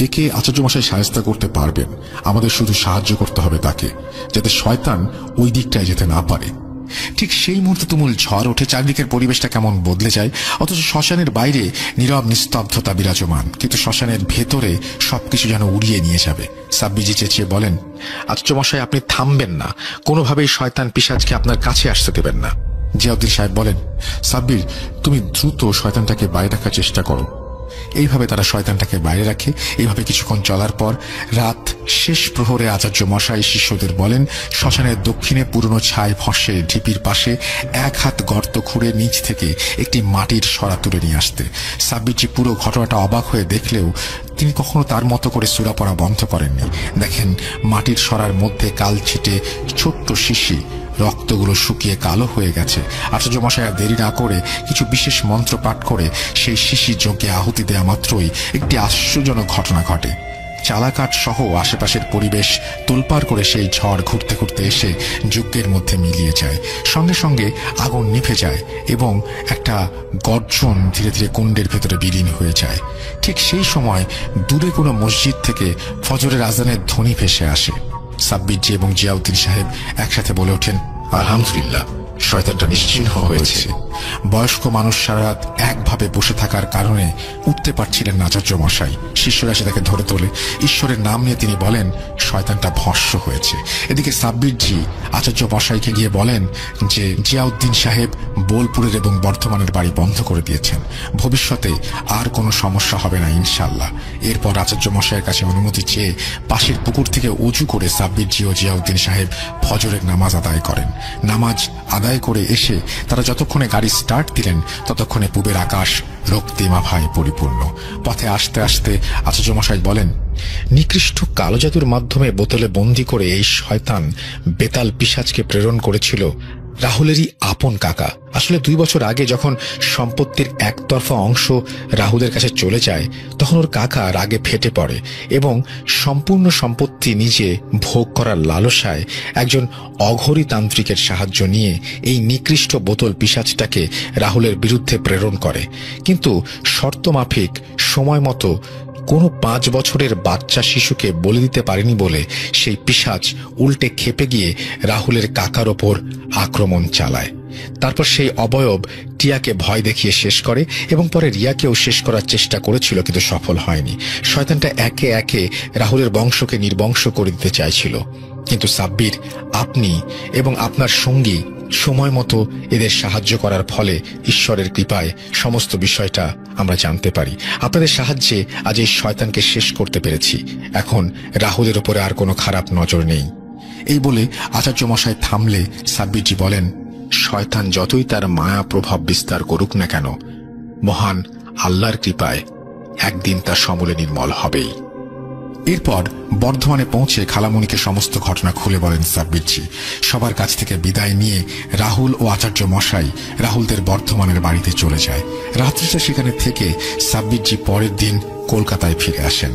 একে আচার্য মশাই শায়েস্তা করতে পারবেন। আমাদের শুধু সাহায্য করতে হবে তাকে, যাতে শয়তান ওই দিকটায় যেতে না পারে। ঠিক সেই মুহূর্তে তুমুল ঝড় ওঠে। চারদিকের পরিবেশটা কেমন বদলে যায়। অথচ শ্মশানের বাইরে নীরব নিস্তব্ধতা বিরাজমান, কিন্তু শ্মশানের ভেতরে সবকিছু যেন উড়িয়ে নিয়ে যাবে। সাব্বিরজি চেঁচিয়ে বলেন আচার্য মশাই, আপনি থামবেন না, কোনোভাবেই শয়তান পিশাচকে আপনার কাছে আসতে দেবেন না। জিয়াউদ্দিন সাহেব বলেন সাব্বির, তুমি দ্রুত শয়তানটাকে বাইরে রাখার চেষ্টা করো। এইভাবে তারা শয়তানটাকে বাইরে রাখে। এইভাবে কিছুক্ষণ চলার পর রাত শেষ প্রহরে আচার্য মশাই শিষ্যদের বলেন শ্মশানের দক্ষিণে পুরনো ছাই ফসে ঢিপির পাশে 1 হাত গর্ত খুঁড়ে নিচ থেকে একটি মাটির সরা তুলে নিয়ে আসতে। সাব্বিরজি পুরো ঘটনাটা অবাক হয়ে দেখলেও তিনি কখনো তার মতো করে সূরা পড়া বন্ধ করেননি। দেখেন মাটির সরার মধ্যে কালছিটে ছোট্ট শিশি, রক্তগুলো শুকিয়ে কালো হয়ে গেছে। আচার্য মশাই আর দেরি না করে কিছু বিশেষ মন্ত্র পাঠ করে সেই শিশি যজ্ঞে আহুতি দেওয়া মাত্রই একটি আশ্চর্যজনক ঘটনা ঘটে। চালাকাঠ সহ আশেপাশের পরিবেশ তোলপাড় করে সেই ঝড় ঘুরতে ঘুরতে এসে যজ্ঞের মধ্যে মিলিয়ে যায়। সঙ্গে সঙ্গে আগুন নিভে যায় এবং একটা গর্জন ধীরে ধীরে কুণ্ডের ভেতরে বিলীন হয়ে যায়। ঠিক সেই সময় দূরে কোনো মসজিদ থেকে ফজরের আজানের ধ্বনি ভেসে আসে। সাব্বিরজি এবং জিয়াউদ্দিন সাহেব একসাথে বলে ওঠেন, আলহামদুলিল্লাহ, শয়তানটা নিশ্চিহ্ন হয়েছে। বয়স্ক মানুষ সারা রাত একভাবে বসে থাকার কারণে উঠতে পারছিলেন না আচার্য মশাই। শিষ্যরা এসে তাকে ধরে তোলে। ঈশ্বরের নাম নিয়ে তিনি বলেন, শয়তানটা ভস্ম হয়েছে। এদিকে সাব্বিরজি আচার্য মশাইকে গিয়ে বলেন যে জিয়াউদ্দিন সাহেব বোলপুরের এবং বর্ধমানের বাড়ি বন্ধ করে দিয়েছেন, ভবিষ্যতে আর কোনো সমস্যা হবে না ইনশাল্লাহ। এরপর আচার্য মশাইয়ের কাছে অনুমতি চেয়ে পাশের পুকুর থেকে উজু করে সাব্বিরজি ও জিয়াউদ্দিন সাহেব ফজরের নামাজ আদায় করেন। নামাজ আদায় করে এসে তারা যতক্ষণে গাড়ি স্টার্ট দিলেন ততক্ষণে পূবের আকাশ রক্তিম আভায় পরিপূর্ণ। পথে আসতে আসতে আচার্য মশাই বলেন, নিকৃষ্ট কালো জাদুর মাধ্যমে বোতলে বন্দি করে এই শয়তান বেতাল পিশাচকে প্রেরণ করেছিল রাহুলেরই আপন কাকা। আসলে 2 বছর আগে যখন সম্পত্তির একতরফা অংশ রাহুলের কাছে চলে যায়, তখন ওর কাকা রাগে ফেটে পড়ে এবং সম্পূর্ণ সম্পত্তি নিজে ভোগ করার লালসায় একজন অঘরী তান্ত্রিকের সাহায্য নিয়ে এই নিকৃষ্ট বোতল পিশাচটাকে রাহুলের বিরুদ্ধে প্রেরণ করে। কিন্তু শর্ত মাফিক সময় মতো কোনো 5 বছরের বাচ্চা শিশুকে বলে দিতে পারেনি বলে সেই পিশাচ উল্টে খেপে গিয়ে রাহুলের কাকার ওপর আক্রমণ চালায়। তারপর সেই অবয়ব টিয়াকে ভয় দেখিয়ে শেষ করে এবং পরে রিয়াকেও শেষ করার চেষ্টা করেছিল, কিন্তু সফল হয়নি। শয়তানটা একে একে রাহুলের বংশকে নির্বংশ করে দিতে চাইছিল। কিন্তু সাব্বির, আপনি এবং আপনার সঙ্গী সময় মতো এদের সাহায্য করার ফলে ঈশ্বরের কৃপায় সমস্ত বিষয়টা আমরা জানতে পারি। আপনাদের সাহায্যে আজ এই শয়তানকে শেষ করতে পেরেছি। এখন রাহুলের ওপরে আর কোনো খারাপ নজর নেই। এই বলে আচার্য মশাই থামলে সাব্বিরজি বলেন, শয়তান যতই তার মায়া প্রভাব বিস্তার করুক না কেন, মহান আল্লাহর কৃপায় একদিন তা সমূলে নির্মল হবেই। এরপর বর্ধমানে পৌঁছে খালামণিকে সমস্ত ঘটনা খুলে বলেন সাব্বিরজি। সবার কাছ থেকে বিদায় নিয়ে রাহুল ও আচার্য মশাই রাহুলদের বর্ধমানের বাড়িতে চলে যায়। রাত্রিটা সেখানে থেকে সাব্বিরজি পরের দিন কলকাতায় ফিরে আসেন।